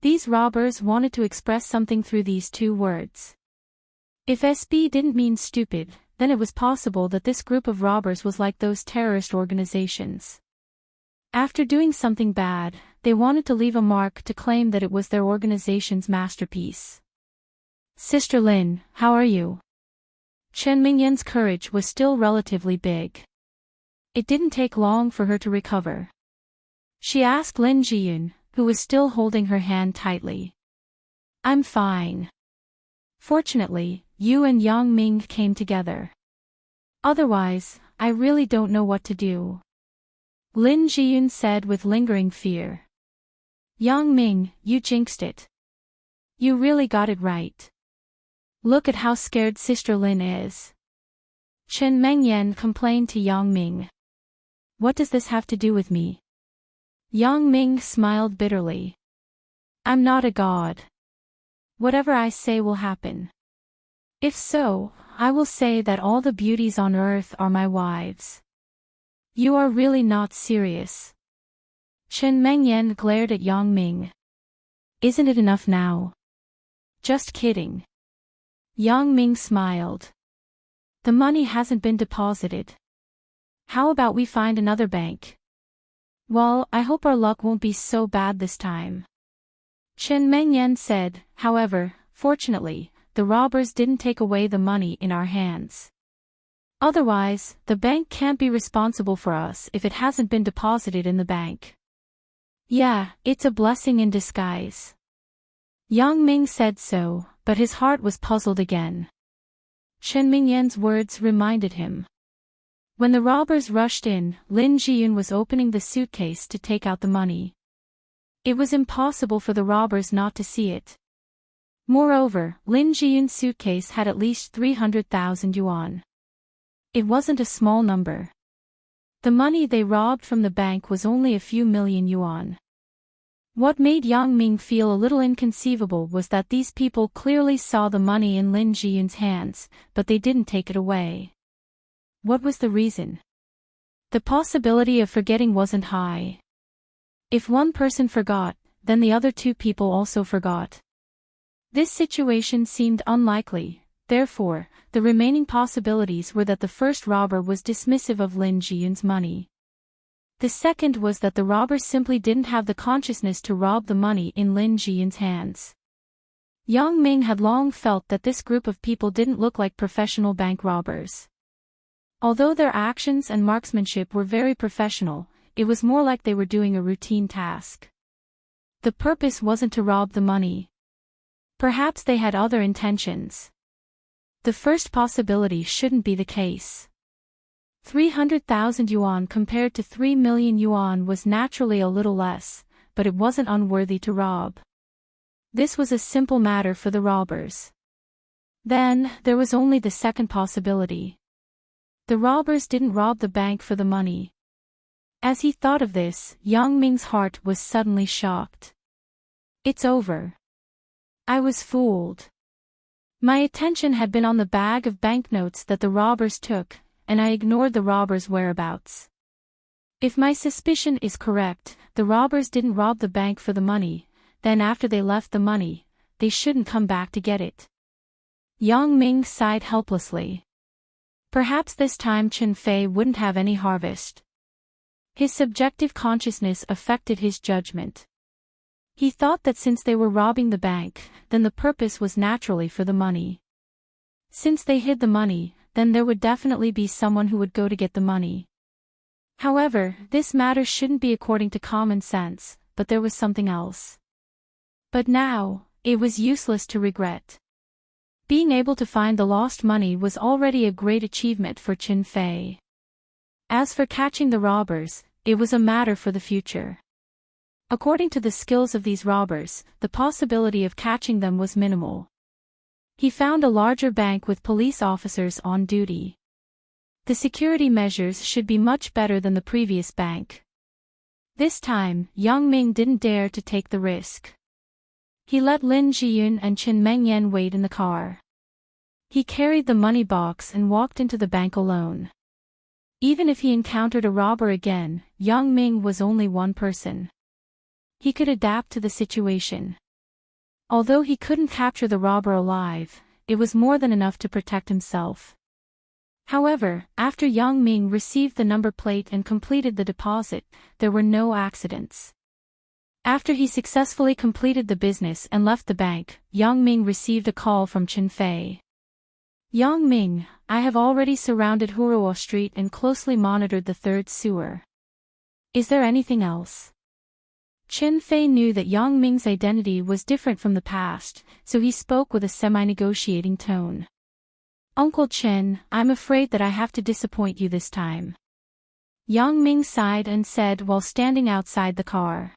These robbers wanted to express something through these 2 words. If SB didn't mean stupid, then it was possible that this group of robbers was like those terrorist organizations. After doing something bad, they wanted to leave a mark to claim that it was their organization's masterpiece. "Sister Lin, how are you?" Chen Mingyan's courage was still relatively big. It didn't take long for her to recover. She asked Lin Jiyun, who was still holding her hand tightly. "I'm fine. Fortunately, you and Yang Ming came together. Otherwise, I really don't know what to do," Lin Jiyun said with lingering fear. "Yang Ming, you jinxed it. You really got it right. Look at how scared Sister Lin is." Chen Mengyan complained to Yang Ming. "What does this have to do with me?" Yang Ming smiled bitterly. "I'm not a god. Whatever I say will happen. If so, I will say that all the beauties on earth are my wives." "You are really not serious." Chen Mengyan glared at Yang Ming. "Isn't it enough now?" "Just kidding." Yang Ming smiled. "The money hasn't been deposited. How about we find another bank?" "Well, I hope our luck won't be so bad this time," Chen Mengyan said. "However, fortunately, the robbers didn't take away the money in our hands. Otherwise, the bank can't be responsible for us if it hasn't been deposited in the bank." "Yeah, it's a blessing in disguise." Yang Ming said so, but his heart was puzzled again. Chen Mingyan's words reminded him. When the robbers rushed in, Lin Jiyun was opening the suitcase to take out the money. It was impossible for the robbers not to see it. Moreover, Lin Jiyun's suitcase had at least 300,000 yuan. It wasn't a small number. The money they robbed from the bank was only a few million yuan. What made Yang Ming feel a little inconceivable was that these people clearly saw the money in Lin Jiyun's hands, but they didn't take it away. What was the reason? The possibility of forgetting wasn't high. If one person forgot, then the other 2 people also forgot. This situation seemed unlikely, therefore, the remaining possibilities were that the first robber was dismissive of Lin Jiyun's money. The second was that the robber simply didn't have the consciousness to rob the money in Lin Jiyun's hands. Yang Ming had long felt that this group of people didn't look like professional bank robbers. Although their actions and marksmanship were very professional, it was more like they were doing a routine task. The purpose wasn't to rob the money. Perhaps they had other intentions. The first possibility shouldn't be the case. 300,000 yuan compared to 3 million yuan was naturally a little less, but it wasn't unworthy to rob. This was a simple matter for the robbers. Then, there was only the second possibility. The robbers didn't rob the bank for the money. As he thought of this, Yang Ming's heart was suddenly shocked. It's over. I was fooled. My attention had been on the bag of banknotes that the robbers took, and I ignored the robbers' whereabouts. If my suspicion is correct, the robbers didn't rob the bank for the money, then after they left the money, they shouldn't come back to get it. Yang Ming sighed helplessly. Perhaps this time Chen Fei wouldn't have any harvest. His subjective consciousness affected his judgment. He thought that since they were robbing the bank, then the purpose was naturally for the money. Since they hid the money, then there would definitely be someone who would go to get the money. However, this matter shouldn't be according to common sense, but there was something else. But now, it was useless to regret. Being able to find the lost money was already a great achievement for Chen Fei. As for catching the robbers, it was a matter for the future. According to the skills of these robbers, the possibility of catching them was minimal. He found a larger bank with police officers on duty. The security measures should be much better than the previous bank. This time, Yang Ming didn't dare to take the risk. He let Lin Jiyun and Chen Mengyan wait in the car. He carried the money box and walked into the bank alone. Even if he encountered a robber again, Yang Ming was only one person. He could adapt to the situation. Although he couldn't capture the robber alive, it was more than enough to protect himself. However, after Yang Ming received the number plate and completed the deposit, there were no accidents. After he successfully completed the business and left the bank, Yang Ming received a call from Chen Fei. Yang Ming, I have already surrounded Huruo Street and closely monitored the third sewer. Is there anything else? Chen Fei knew that Yang Ming's identity was different from the past, so he spoke with a semi-negotiating tone. Uncle Chen, I'm afraid that I have to disappoint you this time. Yang Ming sighed and said while standing outside the car.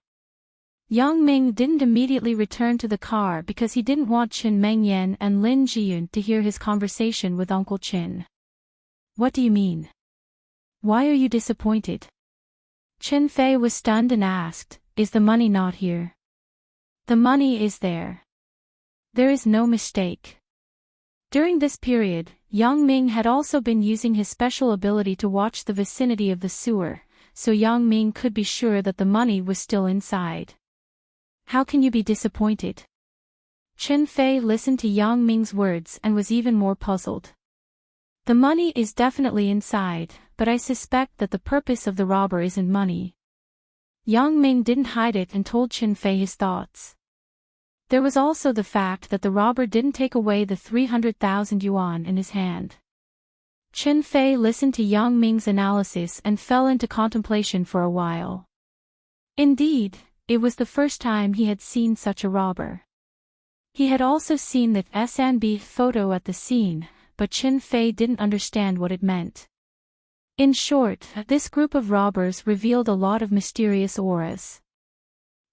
Yang Ming didn't immediately return to the car because he didn't want Chen Mengyan and Lin Jiyun to hear his conversation with Uncle Chen. What do you mean? Why are you disappointed? Chen Fei was stunned and asked, is the money not here? The money is there. There is no mistake. During this period, Yang Ming had also been using his special ability to watch the vicinity of the sewer, so Yang Ming could be sure that the money was still inside. How can you be disappointed? Chen Fei listened to Yang Ming's words and was even more puzzled. The money is definitely inside, but I suspect that the purpose of the robber isn't money. Yang Ming didn't hide it and told Chen Fei his thoughts. There was also the fact that the robber didn't take away the 300,000 yuan in his hand. Chen Fei listened to Yang Ming's analysis and fell into contemplation for a while. Indeed, it was the first time he had seen such a robber. He had also seen that SNB photo at the scene, but Chen Fei didn't understand what it meant. In short, this group of robbers revealed a lot of mysterious auras.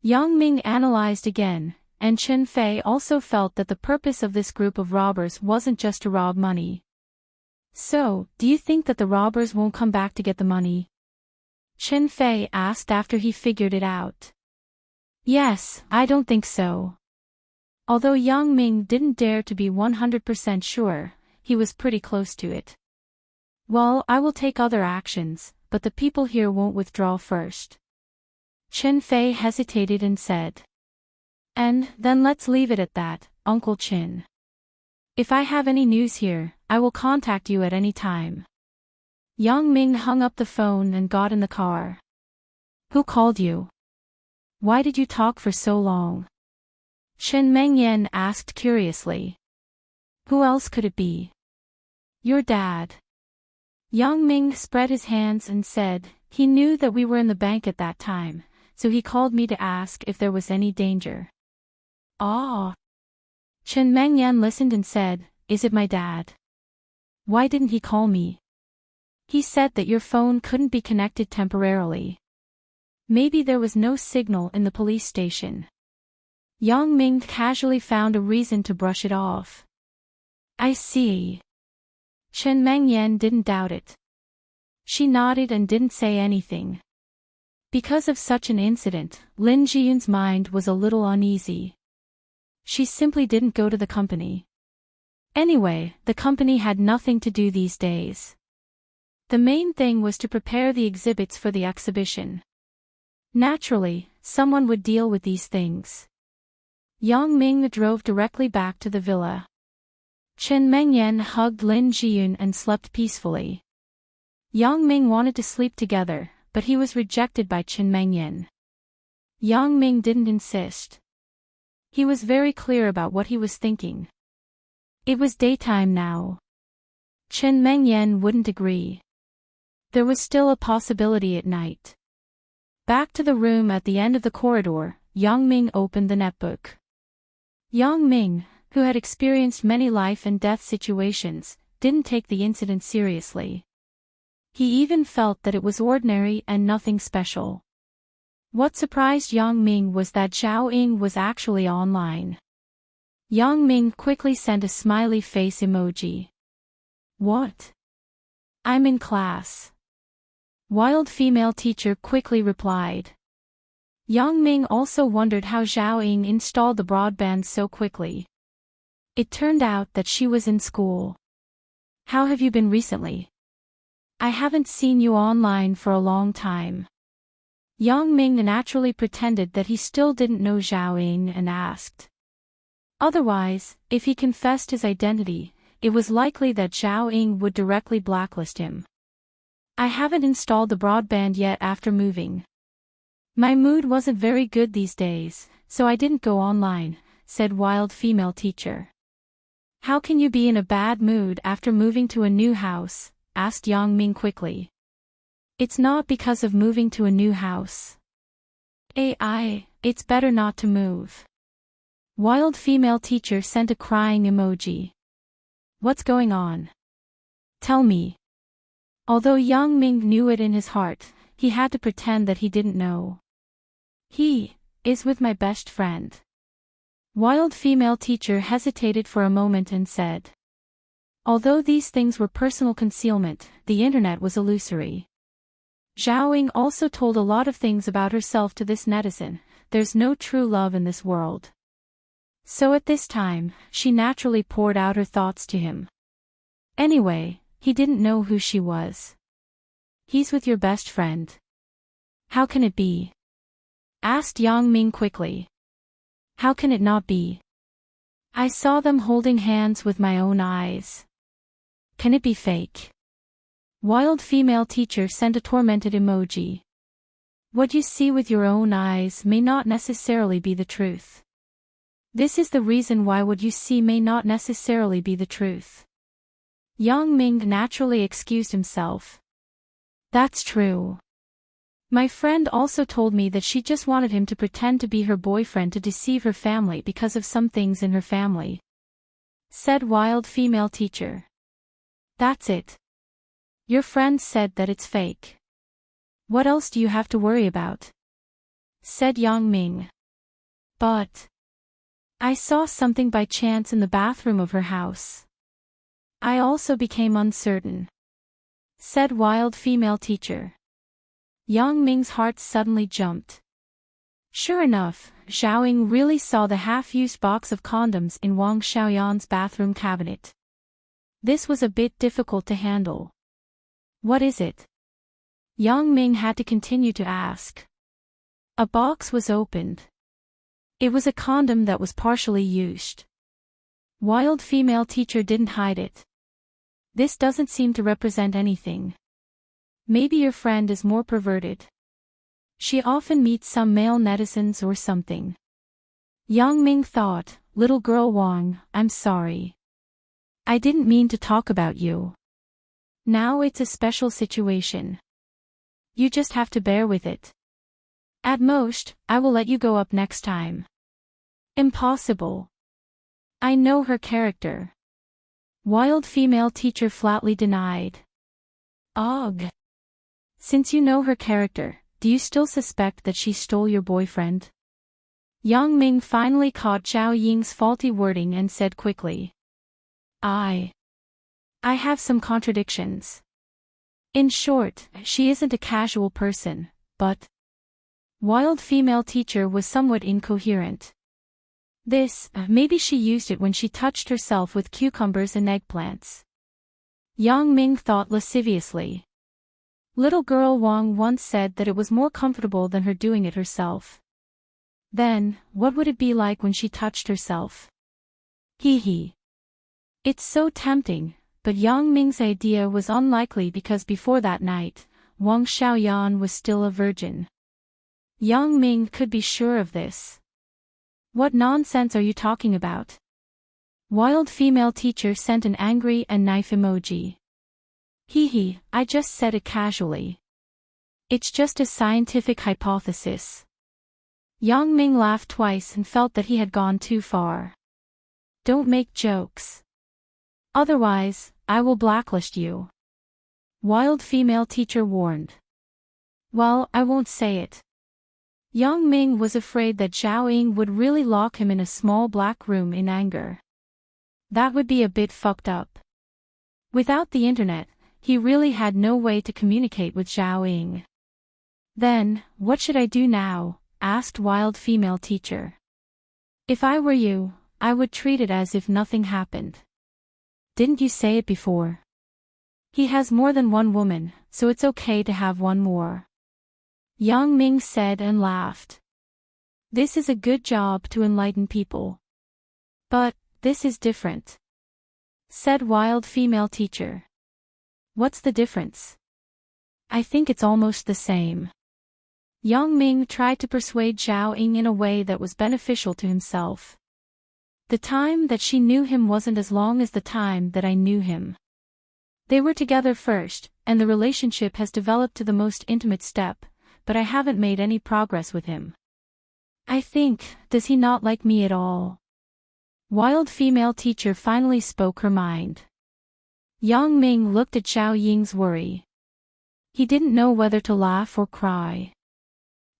Yang Ming analyzed again, and Chen Fei also felt that the purpose of this group of robbers wasn't just to rob money. So, do you think that the robbers won't come back to get the money? Chen Fei asked after he figured it out. Yes, I don't think so. Although Yang Ming didn't dare to be 100% sure, he was pretty close to it. Well, I will take other actions, but the people here won't withdraw first. Chen Fei hesitated and said. And then let's leave it at that, Uncle Chen. If I have any news here, I will contact you at any time. Yang Ming hung up the phone and got in the car. Who called you? Why did you talk for so long? Chen Mengyan asked curiously. Who else could it be? Your dad. Yang Ming spread his hands and said, He knew that we were in the bank at that time, so he called me to ask if there was any danger. Ah. Chen Mengyan listened and said, "Is it my dad? Why didn't he call me? He said that your phone couldn't be connected temporarily. Maybe there was no signal in the police station." Yang Ming casually found a reason to brush it off. "I see." Chen Mengyan didn't doubt it. She nodded and didn't say anything. Because of such an incident, Lin Jiyun's mind was a little uneasy. She simply didn't go to the company. Anyway, the company had nothing to do these days. The main thing was to prepare the exhibits for the exhibition. Naturally, someone would deal with these things. Yang Ming drove directly back to the villa. Chen Mengyan hugged Lin Jiyun and slept peacefully. Yang Ming wanted to sleep together, but he was rejected by Chen Mengyan. Yang Ming didn't insist. He was very clear about what he was thinking. It was daytime now. Chen Mengyan wouldn't agree. There was still a possibility at night. Back to the room at the end of the corridor, Yang Ming opened the netbook. Yang Ming, who had experienced many life and death situations, didn't take the incident seriously. He even felt that it was ordinary and nothing special. What surprised Yang Ming was that Zhao Ying was actually online. Yang Ming quickly sent a smiley face emoji. "What?" "I'm in class." Wild female teacher quickly replied. Yang Ming also wondered how Zhao Ying installed the broadband so quickly. It turned out that she was in school. "How have you been recently? I haven't seen you online for a long time." Yang Ming naturally pretended that he still didn't know Zhao Ying and asked. Otherwise, if he confessed his identity, it was likely that Zhao Ying would directly blacklist him. "I haven't installed the broadband yet after moving. My mood wasn't very good these days, so I didn't go online," said wild female teacher. "How can you be in a bad mood after moving to a new house?" asked Yang Ming quickly. "It's not because of moving to a new house. It's better not to move." Wild female teacher sent a crying emoji. "What's going on? Tell me." Although Yang Ming knew it in his heart, he had to pretend that he didn't know. "He is with my best friend." Wild female teacher hesitated for a moment and said. Although these things were personal concealment, the internet was illusory. Zhao Ying also told a lot of things about herself to this netizen. There's no true love in this world. So at this time, she naturally poured out her thoughts to him. Anyway, he didn't know who she was. "He's with your best friend. How can it be?" asked Yang Ming quickly. "How can it not be? I saw them holding hands with my own eyes. Can it be fake?" Wild female teacher sent a tormented emoji. What you see with your own eyes may not necessarily be the truth. This is the reason why what you see may not necessarily be the truth. Yang Ming naturally excused himself. "That's true. My friend also told me that she just wanted him to pretend to be her boyfriend to deceive her family because of some things in her family," said wild female teacher. "That's it. Your friend said that it's fake. What else do you have to worry about?" said Yang Ming. "But I saw something by chance in the bathroom of her house. I also became uncertain," said wild female teacher. Yang Ming's heart suddenly jumped. Sure enough, Zhao Ying really saw the half-used box of condoms in Wang Xiaoyan's bathroom cabinet. This was a bit difficult to handle. "What is it?" Yang Ming had to continue to ask. A box was opened. It was a condom that was partially used. Wild female teacher didn't hide it. "This doesn't seem to represent anything. Maybe your friend is more perverted. She often meets some male netizens or something." Yang Ming thought, "Little girl Wang, I'm sorry. I didn't mean to talk about you. Now it's a special situation. You just have to bear with it. At most, I will let you go up next time. Impossible. I know her character. Wild female teacher flatly denied. Ugh. Since you know her character, do you still suspect that she stole your boyfriend? Yang Ming finally caught Zhao Ying's faulty wording and said quickly. I have some contradictions. In short, she isn't a casual person, but... Wild female teacher was somewhat incoherent. Maybe she used it when she touched herself with cucumbers and eggplants. Yang Ming thought lasciviously. Little girl Wang once said that it was more comfortable than her doing it herself. Then, what would it be like when she touched herself? Hee hee. It's so tempting, but Yang Ming's idea was unlikely because before that night, Wang Xiaoyan was still a virgin. Yang Ming could be sure of this. What nonsense are you talking about? Wild female teacher sent an angry and knife emoji. Hee hee, I just said it casually. It's just a scientific hypothesis. Yang Ming laughed twice and felt that he had gone too far. Don't make jokes. Otherwise, I will blacklist you. Wild female teacher warned. Well, I won't say it. Yang Ming was afraid that Zhao Ying would really lock him in a small black room in anger. That would be a bit fucked up. Without the internet, he really had no way to communicate with Zhao Ying. Then, what should I do now? Asked wild female teacher. If I were you, I would treat it as if nothing happened. Didn't you say it before? He has more than one woman, so it's okay to have one more. Yang Ming said and laughed. This is a good job to enlighten people. But, this is different. Said wild female teacher. What's the difference? I think it's almost the same. Yang Ming tried to persuade Zhao Ying in a way that was beneficial to himself. The time that she knew him wasn't as long as the time that I knew him. They were together first, and the relationship has developed to the most intimate step, but I haven't made any progress with him. I think, does he not like me at all? Wild female teacher finally spoke her mind. Yang Ming looked at Zhao Ying's worry. He didn't know whether to laugh or cry.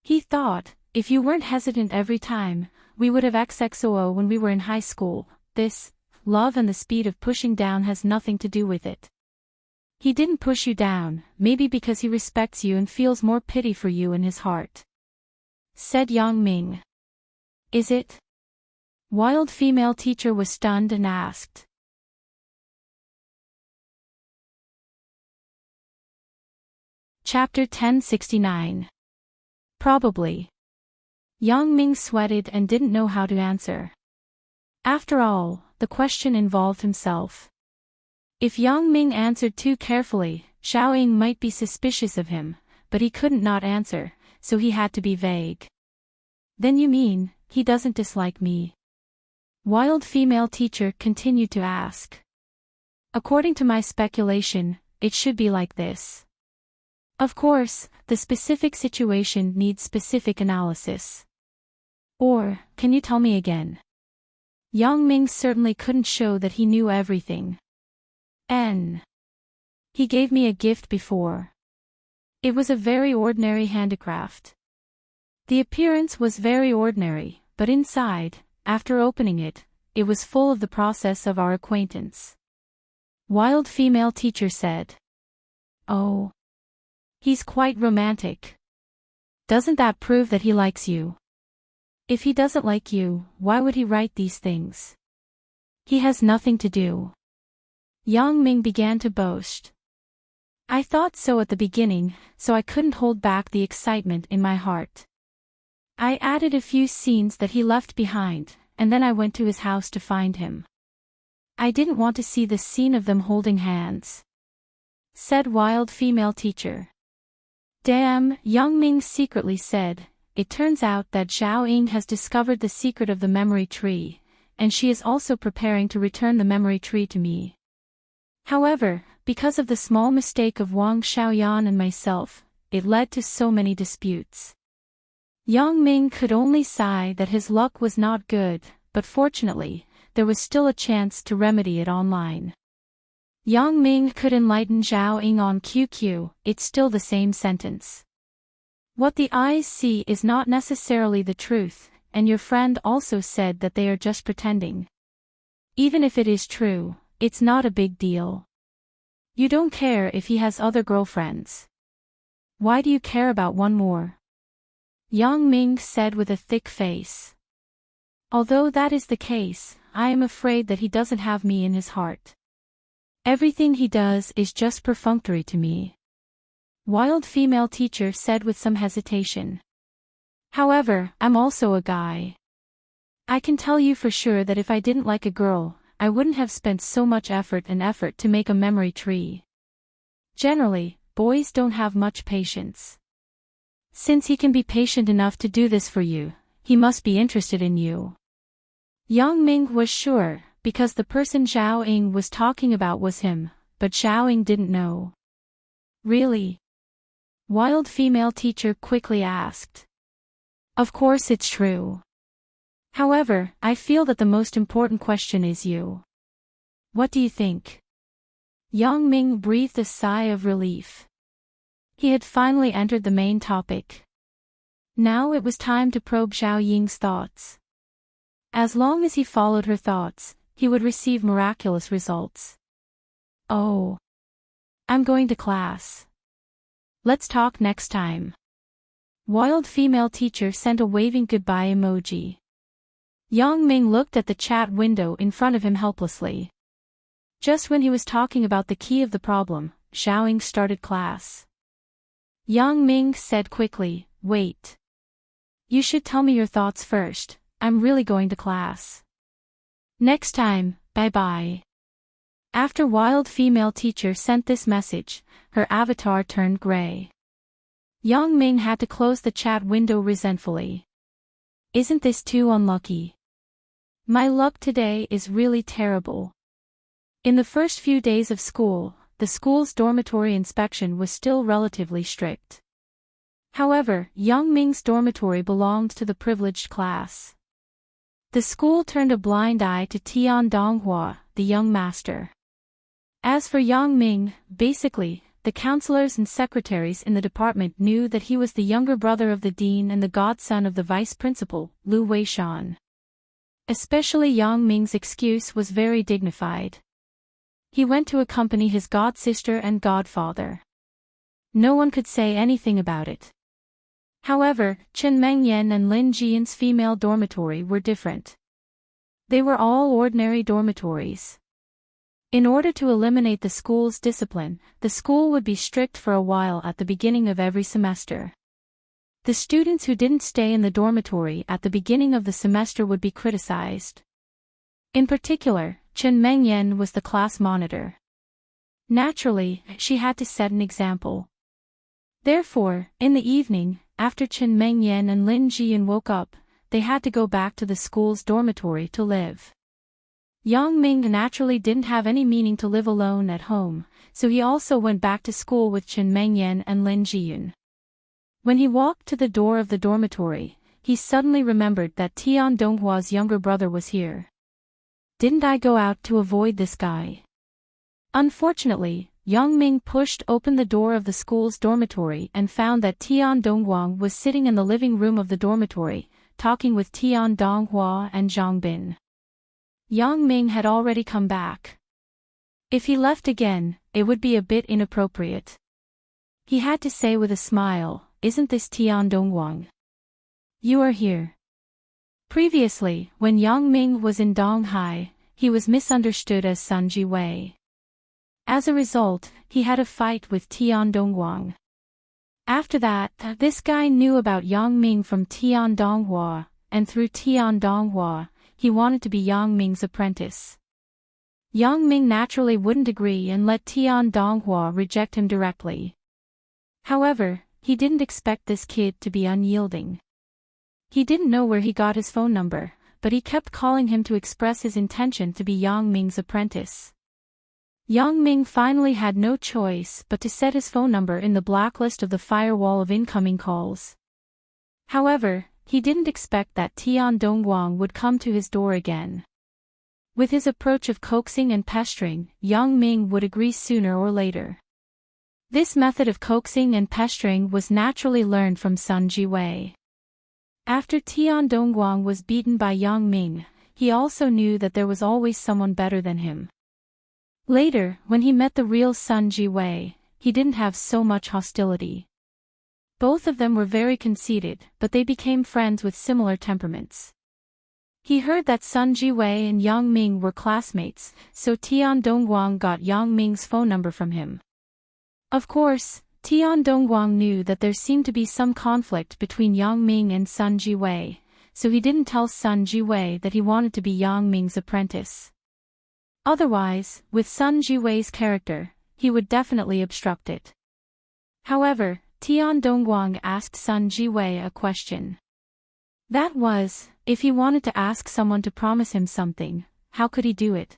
He thought, if you weren't hesitant every time, we would have XXOO when we were in high school. This, love and the speed of pushing down has nothing to do with it. He didn't push you down, maybe because he respects you and feels more pity for you in his heart. Said Yang Ming. Is it? Wild female teacher was stunned and asked. Chapter 1069. Probably. Yang Ming sweated and didn't know how to answer. After all, the question involved himself. If Yang Ming answered too carefully, Zhao Ying might be suspicious of him, but he couldn't not answer, so he had to be vague. Then you mean, he doesn't dislike me? Wild female teacher continued to ask. According to my speculation, it should be like this. Of course, the specific situation needs specific analysis. Or, can you tell me again? Yang Ming certainly couldn't show that he knew everything. He gave me a gift before. It was a very ordinary handicraft. The appearance was very ordinary, but inside, after opening it, it was full of the process of our acquaintance. Wild female teacher said. Oh. He's quite romantic. Doesn't that prove that he likes you? If he doesn't like you, why would he write these things? He has nothing to do. Yang Ming began to boast. I thought so at the beginning, so I couldn't hold back the excitement in my heart. I added a few scenes that he left behind, and then I went to his house to find him. I didn't want to see the scene of them holding hands. Said wild female teacher. Damn, Yang Ming secretly said, it turns out that Zhao Ying has discovered the secret of the memory tree, and she is also preparing to return the memory tree to me. However, because of the small mistake of Wang Xiaoyan and myself, it led to so many disputes. Yang Ming could only sigh that his luck was not good, but fortunately, there was still a chance to remedy it online. Yang Ming could enlighten Zhao Ying on QQ, it's still the same sentence. What the eyes see is not necessarily the truth, and your friend also said that they are just pretending. Even if it is true, it's not a big deal. You don't care if he has other girlfriends. Why do you care about one more? Yang Ming said with a thick face. Although that is the case, I am afraid that he doesn't have me in his heart. Everything he does is just perfunctory to me. Wild female teacher said with some hesitation. However, I'm also a guy. I can tell you for sure that if I didn't like a girl, I wouldn't have spent so much effort to make a memory tree. Generally, boys don't have much patience. Since he can be patient enough to do this for you, he must be interested in you. Yang Ming was sure, because the person Zhao Ying was talking about was him, but Zhao Ying didn't know. Really? Wild female teacher quickly asked. Of course it's true. However, I feel that the most important question is you. What do you think? Yang Ming breathed a sigh of relief. He had finally entered the main topic. Now it was time to probe Zhao Ying's thoughts. As long as he followed her thoughts, he would receive miraculous results. Oh. I'm going to class. Let's talk next time. Wild female teacher sent a waving goodbye emoji. Yang Ming looked at the chat window in front of him helplessly. Just when he was talking about the key of the problem, Zhao Ying started class. Yang Ming said quickly, wait. You should tell me your thoughts first, I'm really going to class. Next time, bye-bye. After wild female teacher sent this message, her avatar turned gray. Yang Ming had to close the chat window resentfully. Isn't this too unlucky? My luck today is really terrible. In the first few days of school, the school's dormitory inspection was still relatively strict. However, Yang Ming's dormitory belonged to the privileged class. The school turned a blind eye to Tian Donghua, the young master. As for Yang Ming, basically, the counselors and secretaries in the department knew that he was the younger brother of the dean and the godson of the vice principal, Lu Weishan. Especially Yang Ming's excuse was very dignified. He went to accompany his godsister and godfather. No one could say anything about it. However, Chen Mengyan and Lin Jian's female dormitory were different. They were all ordinary dormitories. In order to eliminate the school's discipline, the school would be strict for a while at the beginning of every semester. The students who didn't stay in the dormitory at the beginning of the semester would be criticized. In particular, Chen Mengyan was the class monitor. Naturally, she had to set an example. Therefore, in the evening, after Chen Mengyan and Lin Jian woke up, they had to go back to the school's dormitory to live. Yang Ming naturally didn't have any meaning to live alone at home, so he also went back to school with Chen Mengyan and Lin Jian. When he walked to the door of the dormitory, he suddenly remembered that Tian Donghua's younger brother was here. Didn't I go out to avoid this guy? Unfortunately, Yang Ming pushed open the door of the school's dormitory and found that Tian Donghua was sitting in the living room of the dormitory, talking with Tian Donghua and Zhang Bin. Yang Ming had already come back. If he left again, it would be a bit inappropriate. He had to say with a smile, "Isn't this Tian Donghua? You are here." Previously, when Yang Ming was in Donghai, he was misunderstood as Sun Jiwei. As a result, he had a fight with Tian Donghua. After that, this guy knew about Yang Ming from Tian Donghua, and through Tian Donghua, he wanted to be Yang Ming's apprentice. Yang Ming naturally wouldn't agree and let Tian Donghua reject him directly. However, he didn't expect this kid to be unyielding. He didn't know where he got his phone number, but he kept calling him to express his intention to be Yang Ming's apprentice. Yang Ming finally had no choice but to set his phone number in the blacklist of the firewall of incoming calls. However, he didn't expect that Tian Dongguang would come to his door again. With his approach of coaxing and pestering, Yang Ming would agree sooner or later. This method of coaxing and pestering was naturally learned from Sun Jiwei. After Tian Dongguang was beaten by Yang Ming, he also knew that there was always someone better than him. Later, when he met the real Sun Jiwei, he didn't have so much hostility. Both of them were very conceited, but they became friends with similar temperaments. He heard that Sun Jiwei and Yang Ming were classmates, so Tian Dongguang got Yang Ming's phone number from him. Of course, Tian Dongguang knew that there seemed to be some conflict between Yang Ming and Sun Jiwei, so he didn't tell Sun Jiwei that he wanted to be Yang Ming's apprentice. Otherwise, with Sun Jiwei's character, he would definitely obstruct it. However, Tian Dongguang asked Sun Jiwei a question. That was, if he wanted to ask someone to promise him something, how could he do it?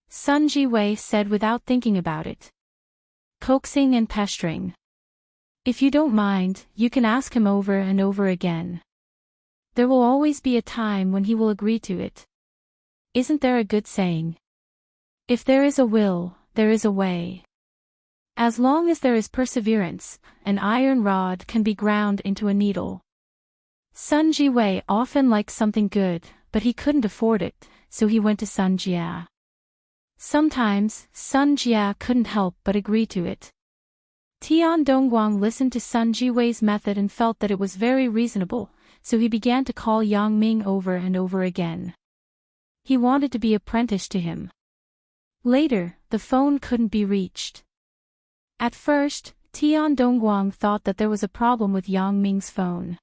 Sun Jiwei said without thinking about it. Coaxing and pestering. If you don't mind, you can ask him over and over again. There will always be a time when he will agree to it. Isn't there a good saying? If there is a will, there is a way. As long as there is perseverance, an iron rod can be ground into a needle. Sun Jiwei often liked something good, but he couldn't afford it, so he went to Sun Jia. Sometimes, Sun Jia couldn't help but agree to it. Tian Dongguang listened to Sun Jiwei's method and felt that it was very reasonable, so he began to call Yang Ming over and over again. He wanted to be apprenticed to him. Later, the phone couldn't be reached. At first, Tian Dongguang thought that there was a problem with Yang Ming's phone.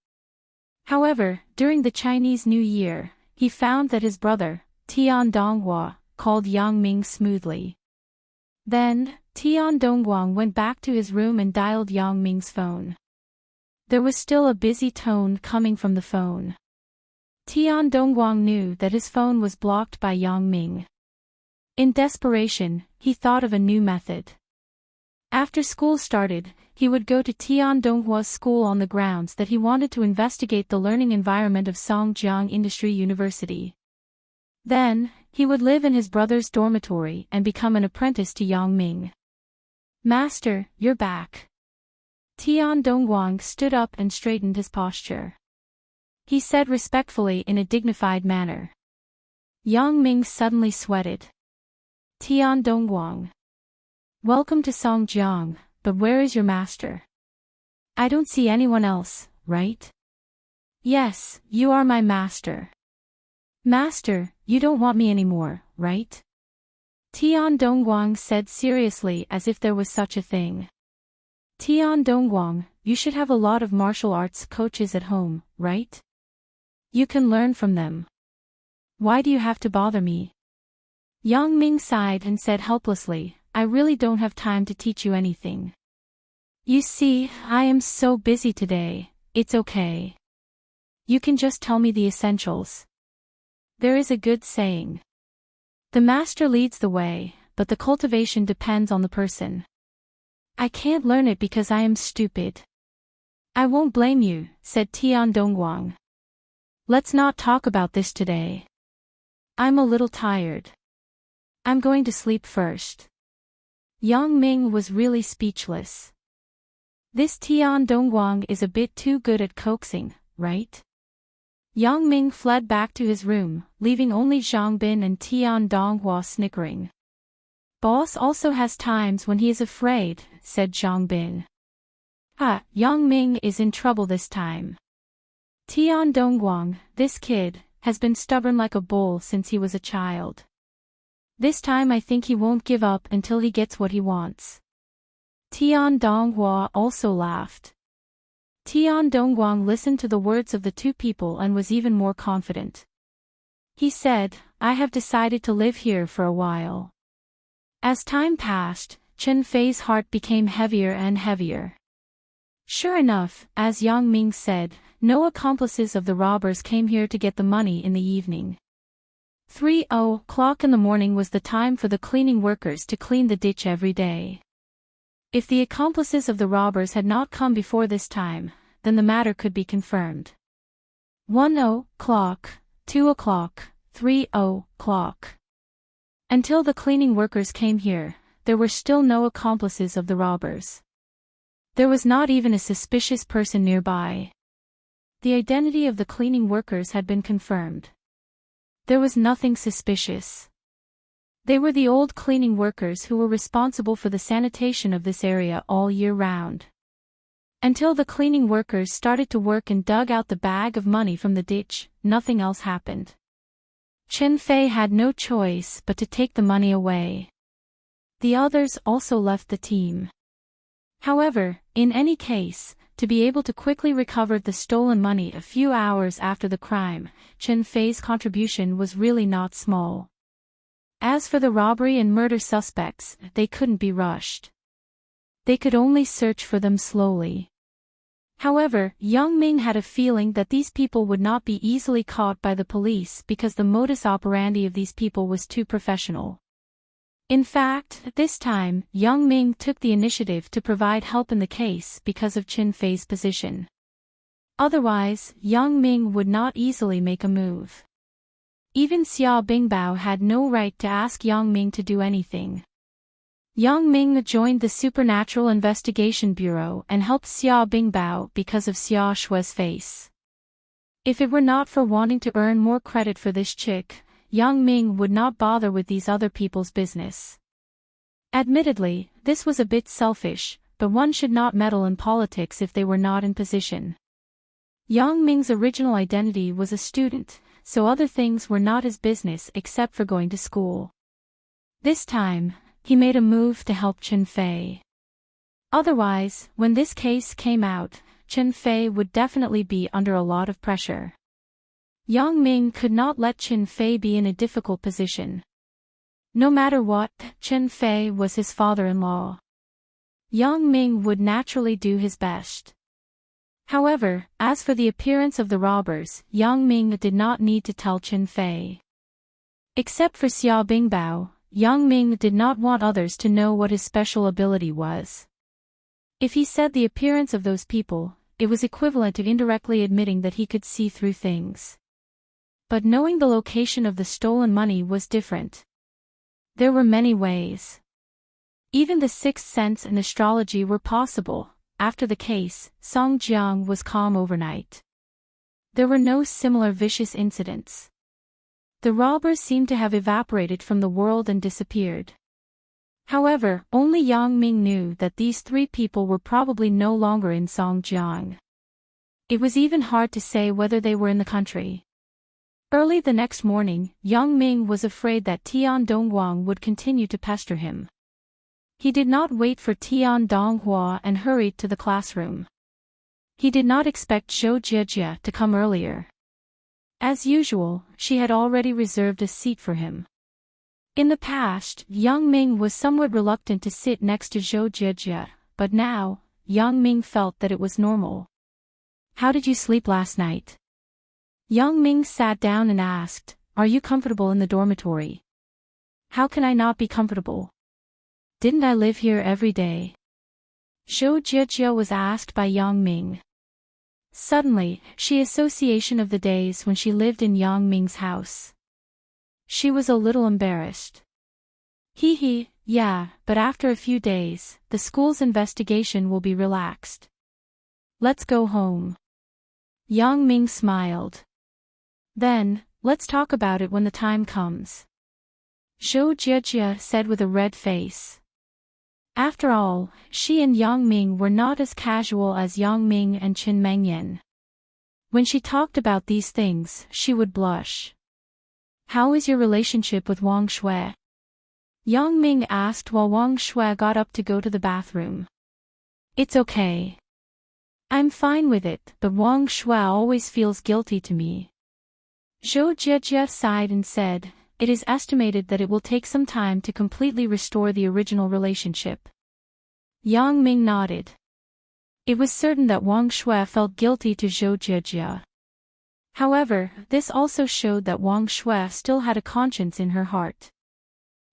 However, during the Chinese New Year, he found that his brother, Tian Donghua, called Yang Ming smoothly. Then, Tian Dongguang went back to his room and dialed Yang Ming's phone. There was still a busy tone coming from the phone. Tian Dongguang knew that his phone was blocked by Yang Ming. In desperation, he thought of a new method. After school started, he would go to Tian Donghua's school on the grounds that he wanted to investigate the learning environment of Songjiang Industry University. Then, he would live in his brother's dormitory and become an apprentice to Yang Ming. Master, you're back. Tian Dongguang stood up and straightened his posture. He said respectfully in a dignified manner. Yang Ming suddenly sweated. Tian Dongguang. Welcome to Songjiang, but where is your master? I don't see anyone else, right? Yes, you are my master. Master, you don't want me anymore, right? Tian Dongguang said seriously as if there was such a thing. Tian Dongguang, you should have a lot of martial arts coaches at home, right? You can learn from them. Why do you have to bother me? Yang Ming sighed and said helplessly, I really don't have time to teach you anything. You see, I am so busy today, it's okay. You can just tell me the essentials. There is a good saying. The master leads the way, but the cultivation depends on the person. I can't learn it because I am stupid. I won't blame you, said Tian Dongguang. Let's not talk about this today. I'm a little tired. I'm going to sleep first. Yang Ming was really speechless. This Tian Dongguang is a bit too good at coaxing, right? Yang Ming fled back to his room, leaving only Zhang Bin and Tian Donghua snickering. Boss also has times when he is afraid, said Zhang Bin. Yang Ming is in trouble this time. Tian Dongguang, this kid, has been stubborn like a bull since he was a child. This time I think he won't give up until he gets what he wants. Tian Donghua also laughed. Tian Dongguang listened to the words of the two people and was even more confident. He said, I have decided to live here for a while. As time passed, Chen Fei's heart became heavier and heavier. Sure enough, as Yang Ming said, no accomplices of the robbers came here to get the money in the evening. 3:00 in the morning was the time for the cleaning workers to clean the ditch every day. If the accomplices of the robbers had not come before this time, then the matter could be confirmed. 1:00, 2:00, 3:00. Until the cleaning workers came here, there were still no accomplices of the robbers. There was not even a suspicious person nearby. The identity of the cleaning workers had been confirmed. There was nothing suspicious. They were the old cleaning workers who were responsible for the sanitation of this area all year round. Until the cleaning workers started to work and dug out the bag of money from the ditch, nothing else happened. Chen Fei had no choice but to take the money away. The others also left the team. However, in any case, to be able to quickly recover the stolen money a few hours after the crime, Chen Fei's contribution was really not small. As for the robbery and murder suspects, they couldn't be rushed. They could only search for them slowly. However, Yang Ming had a feeling that these people would not be easily caught by the police because the modus operandi of these people was too professional. In fact, at this time, Yang Ming took the initiative to provide help in the case because of Chen Fei's position. Otherwise, Yang Ming would not easily make a move. Even Xia Bingbao had no right to ask Yang Ming to do anything. Yang Ming joined the Supernatural Investigation Bureau and helped Xia Bingbao because of Xia Shui's face. If it were not for wanting to earn more credit for this chick, Yang Ming would not bother with these other people's business. Admittedly, this was a bit selfish, but one should not meddle in politics if they were not in position. Yang Ming's original identity was a student, so other things were not his business except for going to school. This time, he made a move to help Chen Fei. Otherwise, when this case came out, Chen Fei would definitely be under a lot of pressure. Yang Ming could not let Chen Fei be in a difficult position. No matter what, Chen Fei was his father-in-law. Yang Ming would naturally do his best. However, as for the appearance of the robbers, Yang Ming did not need to tell Chen Fei. Except for Xia Bingbao, Yang Ming did not want others to know what his special ability was. If he said the appearance of those people, it was equivalent to indirectly admitting that he could see through things. But knowing the location of the stolen money was different. There were many ways. Even the sixth sense and astrology were possible. After the case, Songjiang was calm overnight. There were no similar vicious incidents. The robbers seemed to have evaporated from the world and disappeared. However, only Yang Ming knew that these three people were probably no longer in Songjiang. It was even hard to say whether they were in the country. Early the next morning, Yang Ming was afraid that Tian Donghuang would continue to pester him. He did not wait for Tian Donghua and hurried to the classroom. He did not expect Zhou Jiejie to come earlier. As usual, she had already reserved a seat for him. In the past, Yang Ming was somewhat reluctant to sit next to Zhou Jiejie, but now, Yang Ming felt that it was normal. "How did you sleep last night?" Yang Ming sat down and asked, "Are you comfortable in the dormitory?" "How can I not be comfortable? Didn't I live here every day?" Zhou Jiejie was asked by Yang Ming. Suddenly, she association of the days when she lived in Yang Ming's house. She was a little embarrassed. Yeah, but after a few days, the school's investigation will be relaxed. Let's go home." Yang Ming smiled. "Then, let's talk about it when the time comes," Zhou Jiejie said with a red face. After all, she and Yang Ming were not as casual as Yang Ming and Qin Mengyan. When she talked about these things, she would blush. "How is your relationship with Wang Shui?" Yang Ming asked while Wang Shui got up to go to the bathroom. "It's okay. I'm fine with it, but Wang Shui always feels guilty to me." Zhou Jiejie sighed and said, "It is estimated that it will take some time to completely restore the original relationship." Yang Ming nodded. It was certain that Wang Shui felt guilty to Zhou Jiejie. However, this also showed that Wang Shui still had a conscience in her heart.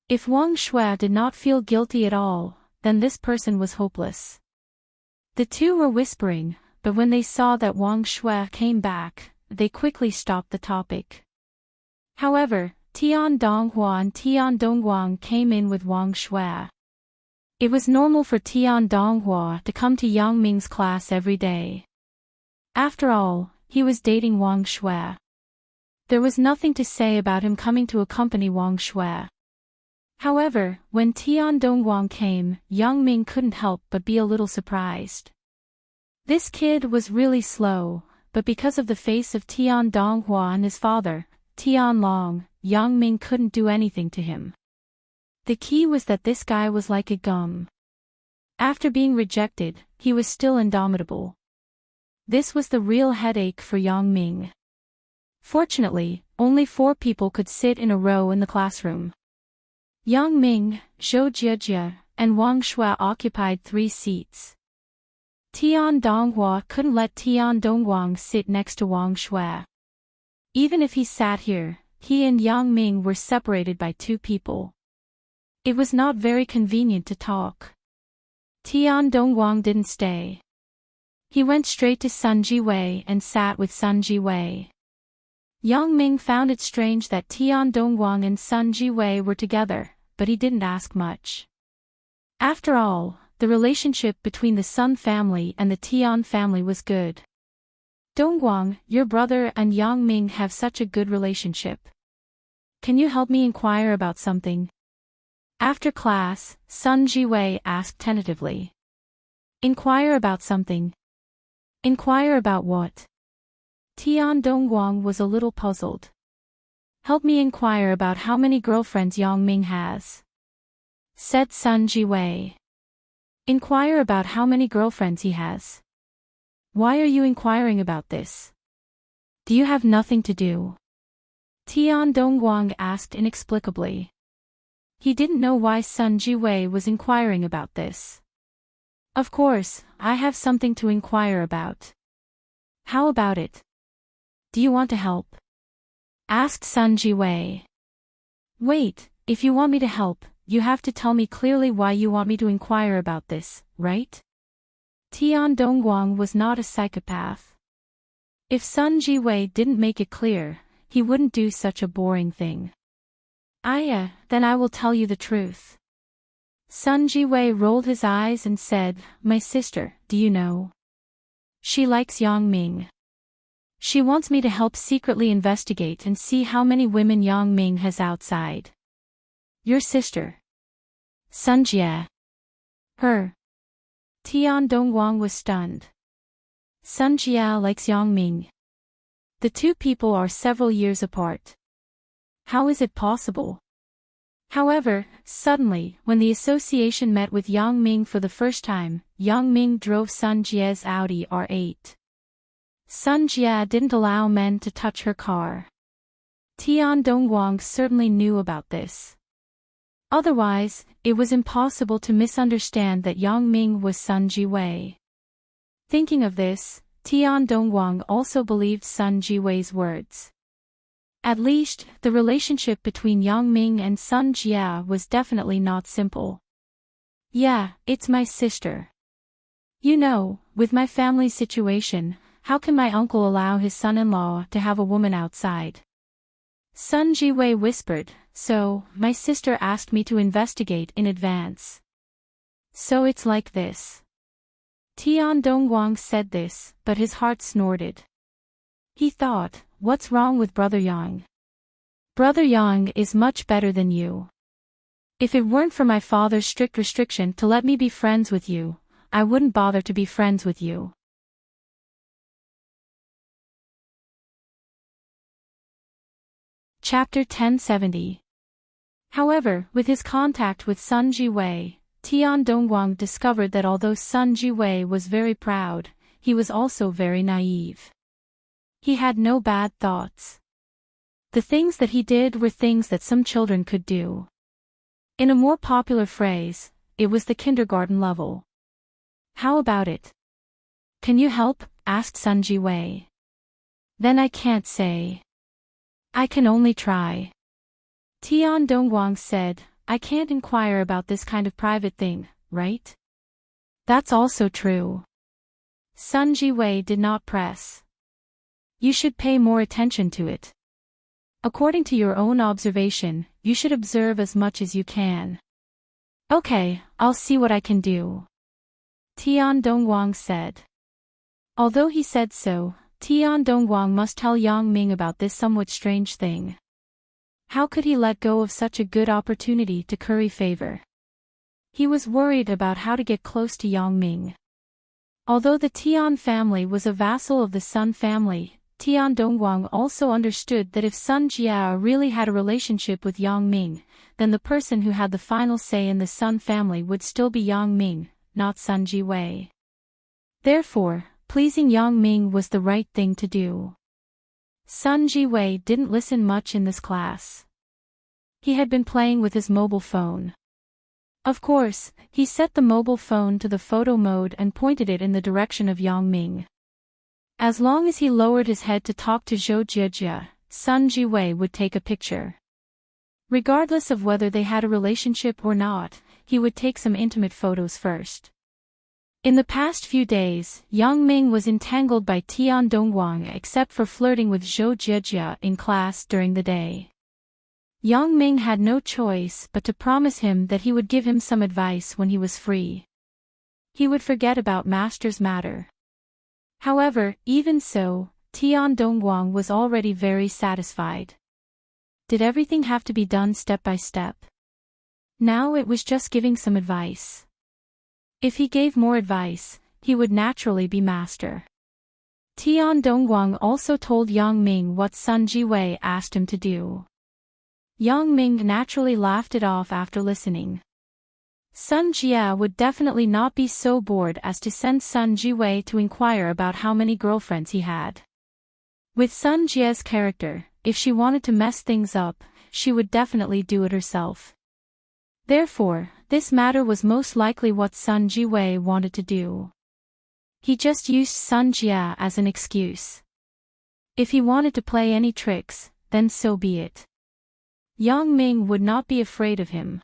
If Wang Shui did not feel guilty at all, then this person was hopeless. The two were whispering, but when they saw that Wang Shui came back, they quickly stopped the topic. However, Tian Donghua and Tian Dongguang came in with Wang Shui. It was normal for Tian Donghua to come to Yang Ming's class every day. After all, he was dating Wang Shui. There was nothing to say about him coming to accompany Wang Shui. However, when Tian Dongguang came, Yang Ming couldn't help but be a little surprised. This kid was really slow, but because of the face of Tian Donghua and his father, Tian Long, Yang Ming couldn't do anything to him. The key was that this guy was like a gum. After being rejected, he was still indomitable. This was the real headache for Yang Ming. Fortunately, only 4 people could sit in a row in the classroom. Yang Ming, Zhou Jiejie, and Wang Shui occupied 3 seats. Tian Donghua couldn't let Tian Dongguang sit next to Wang Shui. Even if he sat here, he and Yang Ming were separated by 2 people. It was not very convenient to talk. Tian Dongguang didn't stay. He went straight to Sun Jiwei and sat with Sun Jiwei. Yang Ming found it strange that Tian Dongguang and Sun Jiwei were together, but he didn't ask much. After all, the relationship between the Sun family and the Tian family was good. Dongguang, your brother and Yang Ming have such a good relationship. Can you help me inquire about something? After class, Sun Jiwei asked tentatively. Inquire about something. Inquire about what? Tian Dongguang was a little puzzled. Help me inquire about how many girlfriends Yang Ming has, said Sun Jiwei. Inquire about how many girlfriends he has. Why are you inquiring about this? Do you have nothing to do? Tian Dongguang asked inexplicably. He didn't know why Sun Jiwei was inquiring about this. Of course, I have something to inquire about. How about it? Do you want to help? Asked Sun Jiwei. Wait, if you want me to help, you have to tell me clearly why you want me to inquire about this, right? Tian Dongguang was not a psychopath. If Sun Jiwei didn't make it clear, he wouldn't do such a boring thing. Then I will tell you the truth. Sun Jiwei rolled his eyes and said, My sister, do you know? She likes Yang Ming. She wants me to help secretly investigate and see how many women Yang Ming has outside. Your sister? Sun Jie. Her. Tian Dongguang was stunned. Sun Jie likes Yang Ming. The 2 people are several years apart. How is it possible? However, suddenly, when the association met with Yang Ming for the first time, Yang Ming drove Sun Jie's Audi R8. Sun Jie didn't allow men to touch her car. Tian Dongguang certainly knew about this. Otherwise, it was impossible to misunderstand that Yang Ming was Sun Jiwei. Thinking of this, Tian Dongguang also believed Sun Jiwei's words. At least, the relationship between Yang Ming and Sun Jie was definitely not simple. Yeah, it's my sister. You know, with my family's situation, how can my uncle allow his son-in-law to have a woman outside? Sun Jiwei whispered, so, my sister asked me to investigate in advance. So it's like this. Tian Dongguang said this, but his heart snorted. He thought, what's wrong with Brother Yang? Brother Yang is much better than you. If it weren't for my father's strict restriction to let me be friends with you, I wouldn't bother to be friends with you. Chapter 1070. However, with his contact with Sun Jiwei, Tian Dongguang discovered that although Sun Jiwei was very proud, he was also very naive. He had no bad thoughts. The things that he did were things that some children could do. In a more popular phrase, it was the kindergarten level. How about it? Can you help? Asked Sun Jiwei. Then I can't say. I can only try. Tian Dongguang said, I can't inquire about this kind of private thing, right? That's also true. Sun Jiwei did not press. You should pay more attention to it. According to your own observation, you should observe as much as you can. Okay, I'll see what I can do. Tian Dongguang said. Although he said so, Tian Dongguang must tell Yang Ming about this somewhat strange thing. How could he let go of such a good opportunity to curry favor? He was worried about how to get close to Yang Ming. Although the Tian family was a vassal of the Sun family, Tian Dongguang also understood that if Sun Jia really had a relationship with Yang Ming, then the person who had the final say in the Sun family would still be Yang Ming, not Sun Jiwei. Therefore, pleasing Yang Ming was the right thing to do. Sun Jiwei didn't listen much in this class. He had been playing with his mobile phone. Of course, he set the mobile phone to the photo mode and pointed it in the direction of Yang Ming. As long as he lowered his head to talk to Zhou Jiejia, Sun Jiwei would take a picture. Regardless of whether they had a relationship or not, he would take some intimate photos first. In the past few days, Yang Ming was entangled by Tian Dongguang except for flirting with Zhou Jiejia in class during the day. Yang Ming had no choice but to promise him that he would give him some advice when he was free. He would forget about master's matter. However, even so, Tian Dongguang was already very satisfied. Did everything have to be done step by step? Now it was just giving some advice. If he gave more advice, he would naturally be master. Tian Dongguang also told Yang Ming what Sun Jiwei asked him to do. Yang Ming naturally laughed it off after listening. Sun Jia would definitely not be so bored as to send Sun Jiwei to inquire about how many girlfriends he had. With Sun Jia's character, if she wanted to mess things up, she would definitely do it herself. Therefore, this matter was most likely what Sun Jiwei wanted to do. He just used Sun Jia as an excuse. If he wanted to play any tricks, then so be it. Yang Ming would not be afraid of him.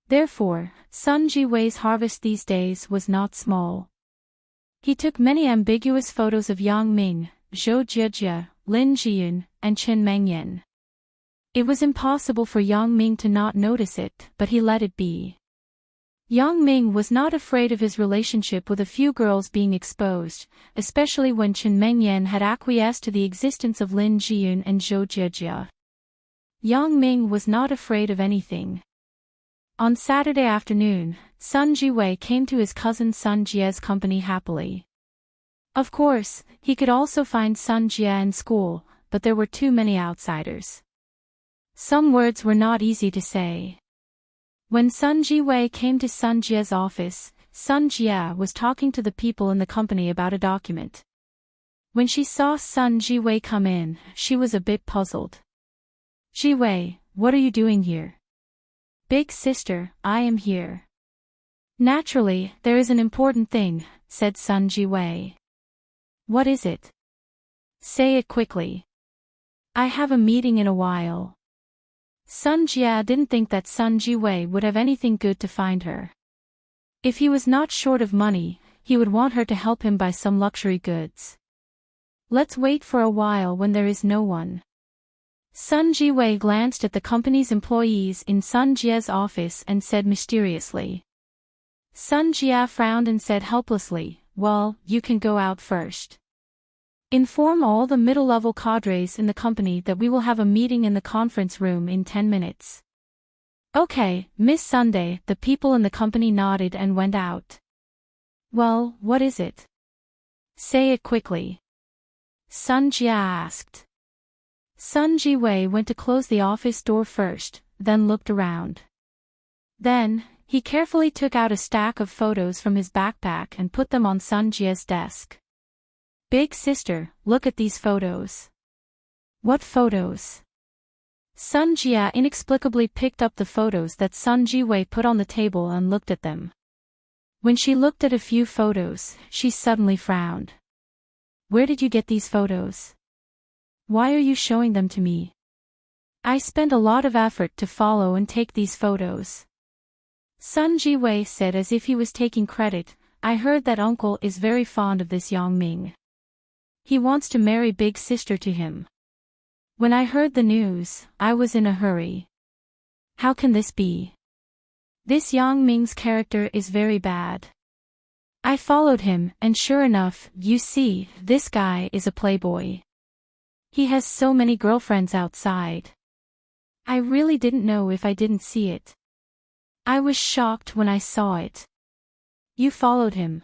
Therefore, Sun Jiwei's harvest these days was not small. He took many ambiguous photos of Yang Ming, Zhou Jiejia, Lin Jiyun, and Chen Mengyan. It was impossible for Yang Ming to not notice it, but he let it be. Yang Ming was not afraid of his relationship with a few girls being exposed, especially when Chen Mengyan had acquiesced to the existence of Lin Jiyun and Zhou Jiejia. Yang Ming was not afraid of anything. On Saturday afternoon, Sun Jiwei came to his cousin Sun Jia's company happily. Of course, he could also find Sun Jia in school, but there were too many outsiders. Some words were not easy to say. When Sun Jiwei came to Sun Jia's office, Sun Jia was talking to the people in the company about a document. When she saw Sun Jiwei come in, she was a bit puzzled. Jiwei, what are you doing here? Big sister, I am here. Naturally, there is an important thing, said Sun Jiwei. What is it? Say it quickly. I have a meeting in a while. Sun Jia didn't think that Sun Jiwei would have anything good to find her. If he was not short of money, he would want her to help him buy some luxury goods. Let's wait for a while when there is no one. Sun Jiwei glanced at the company's employees in Sun Jia's office and said mysteriously. Sun Jia frowned and said helplessly, well, you can go out first. Inform all the middle-level cadres in the company that we will have a meeting in the conference room in 10 minutes. Okay, Miss Sunday, the people in the company nodded and went out. Well, what is it? Say it quickly. Sun Jia asked. Sun Jiwei went to close the office door first, then looked around. Then, he carefully took out a stack of photos from his backpack and put them on Sun Jia's desk. Big sister, look at these photos. What photos? Sun Jia inexplicably picked up the photos that Sun Jiwei put on the table and looked at them. When she looked at a few photos, she suddenly frowned. Where did you get these photos? Why are you showing them to me? I spent a lot of effort to follow and take these photos. Sun Jiwei said as if he was taking credit. I heard that uncle is very fond of this Yang Ming. He wants to marry big sister to him. When I heard the news, I was in a hurry. How can this be? This Yang Ming's character is very bad. I followed him, and sure enough, you see, this guy is a playboy. He has so many girlfriends outside. I really didn't know if I didn't see it. I was shocked when I saw it. You followed him.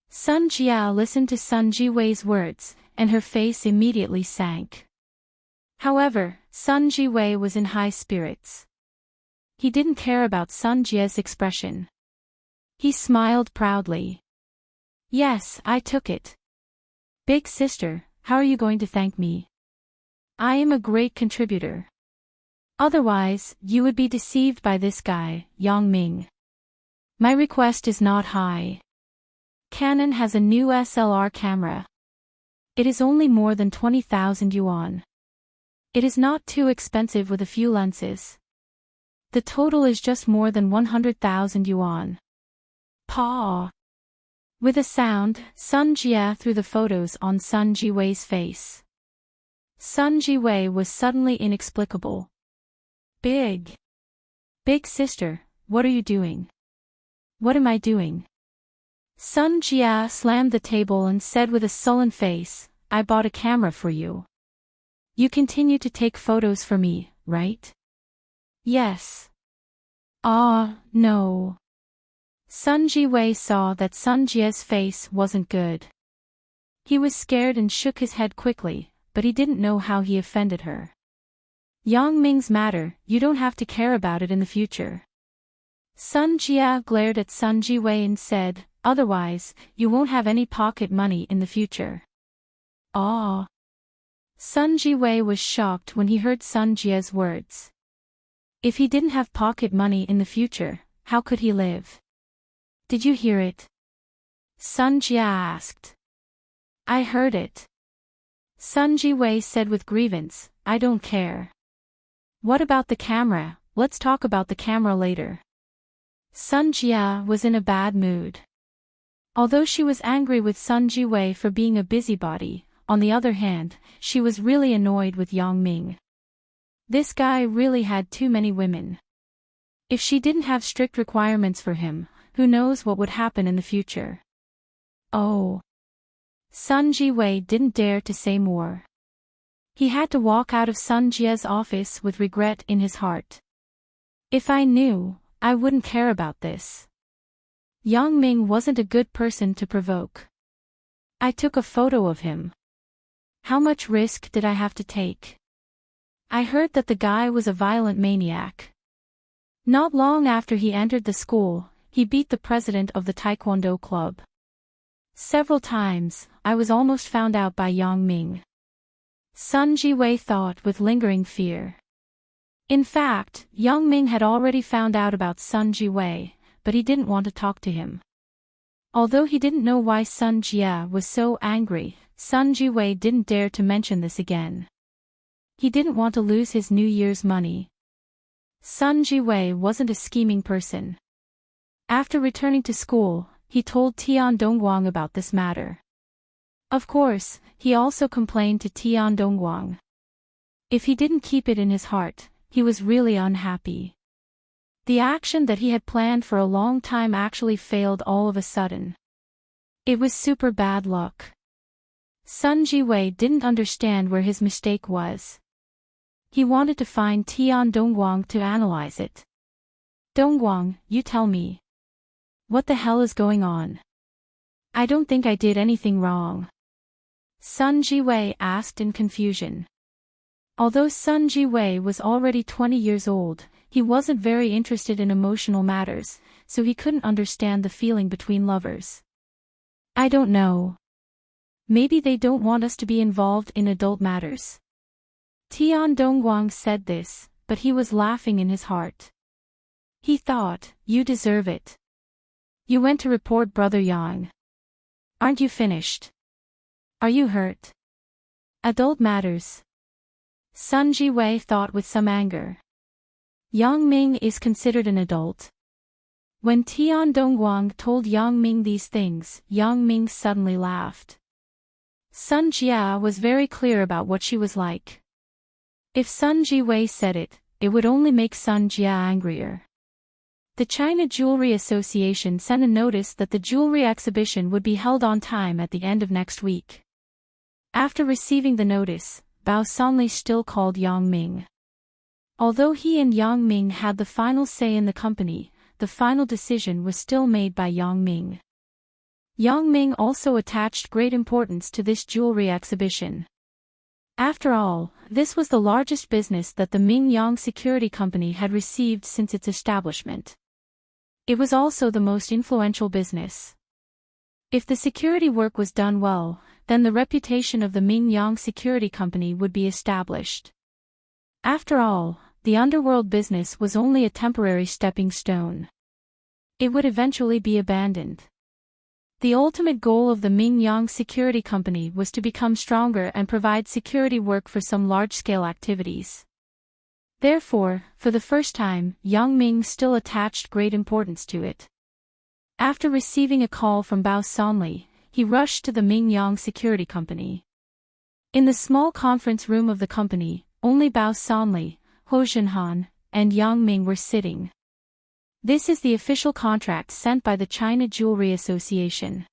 Sun Jia listened to Sun Jiwei's words, and her face immediately sank. However, Sun Jiwei was in high spirits. He didn't care about Sun Jia's expression. He smiled proudly. Yes, I took it. Big sister, how are you going to thank me? I am a great contributor. Otherwise, you would be deceived by this guy, Yang Ming. My request is not high. Canon has a new SLR camera. It is only more than 20,000 yuan. It is not too expensive with a few lenses. The total is just more than 100,000 yuan. Paw. With a sound, Sun Jia threw the photos on Sun Jiwei's face. Sun Jiwei was suddenly inexplicable. Big sister, what are you doing? What am I doing? Sun Jia slammed the table and said with a sullen face, I bought a camera for you. You continue to take photos for me, right? Yes. No. Sun Jiwei saw that Sun Jia's face wasn't good. He was scared and shook his head quickly, but he didn't know how he offended her. Yang Ming's matter, you don't have to care about it in the future. Sun Jia glared at Sun Jiwei and said, otherwise, you won't have any pocket money in the future. Sun Jiwei was shocked when he heard Sun Jia's words. If he didn't have pocket money in the future, how could he live? Did you hear it? Sun Jia asked. I heard it. Sun Jiwei said with grievance, I don't care. What about the camera? Let's talk about the camera later. Sun Jia was in a bad mood. Although she was angry with Sun Jiwei for being a busybody, on the other hand, she was really annoyed with Yang Ming. This guy really had too many women. If she didn't have strict requirements for him, who knows what would happen in the future. Sun Jiwei didn't dare to say more. He had to walk out of Sun Jia's office with regret in his heart. If I knew, I wouldn't care about this. Yang Ming wasn't a good person to provoke. I took a photo of him. How much risk did I have to take? I heard that the guy was a violent maniac. Not long after he entered the school, he beat the president of the Taekwondo club. Several times, I was almost found out by Yang Ming. Sun Jiwei thought with lingering fear. In fact, Yang Ming had already found out about Sun Jiwei, but he didn't want to talk to him. Although he didn't know why Sun Jia was so angry, Sun Jiwei didn't dare to mention this again. He didn't want to lose his New Year's money. Sun Jiwei wasn't a scheming person. After returning to school, he told Tian Dongguang about this matter. Of course, he also complained to Tian Dongguang. If he didn't keep it in his heart, he was really unhappy. The action that he had planned for a long time actually failed all of a sudden. It was super bad luck. Sun Jiwei didn't understand where his mistake was. He wanted to find Tian Dongguang to analyze it. Dongguang, you tell me. What the hell is going on? I don't think I did anything wrong. Sun Jiwei asked in confusion. Although Sun Jiwei was already 20 years old, he wasn't very interested in emotional matters, so he couldn't understand the feeling between lovers. I don't know. Maybe they don't want us to be involved in adult matters. Tian Dongguang said this, but he was laughing in his heart. He thought, you deserve it. You went to report Brother Yang. Aren't you finished? Are you hurt? Adult matters. Sun Jiwei thought with some anger. Yang Ming is considered an adult. When Tian Dongguang told Yang Ming these things, Yang Ming suddenly laughed. Sun Jia was very clear about what she was like. If Sun Jiwei said it, it would only make Sun Jia angrier. The China Jewelry Association sent a notice that the jewelry exhibition would be held on time at the end of next week. After receiving the notice, Bao Sanli still called Yang Ming. Although he and Yang Ming had the final say in the company, the final decision was still made by Yang Ming. Yang Ming also attached great importance to this jewelry exhibition. After all, this was the largest business that the Ming Yang Security Company had received since its establishment. It was also the most influential business. If the security work was done well, then the reputation of the Ming Yang Security Company would be established. After all, the underworld business was only a temporary stepping stone. It would eventually be abandoned. The ultimate goal of the Ming Yang Security Company was to become stronger and provide security work for some large-scale activities. Therefore, for the first time, Yang Ming still attached great importance to it. After receiving a call from Bao Sanli, he rushed to the Ming Yang Security Company. In the small conference room of the company, only Bao Sanli, Ho Zhenhan, and Yang Ming were sitting. This is the official contract sent by the China Jewelry Association.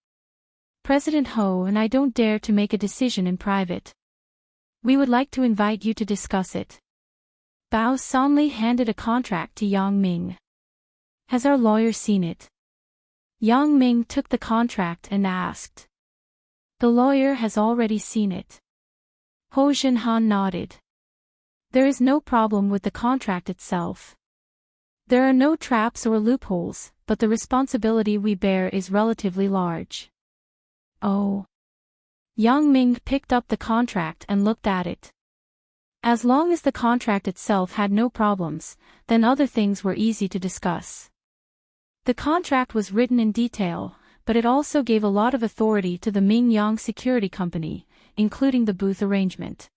President Ho and I don't dare to make a decision in private. We would like to invite you to discuss it. Bao Sanli handed a contract to Yang Ming. Has our lawyer seen it? Yang Ming took the contract and asked. The lawyer has already seen it. Ho Zhenhan nodded. There is no problem with the contract itself. There are no traps or loopholes, but the responsibility we bear is relatively large. Oh. Yang Ming picked up the contract and looked at it. As long as the contract itself had no problems, then other things were easy to discuss. The contract was written in detail, but it also gave a lot of authority to the Ming Yang Security Company, including the booth arrangement.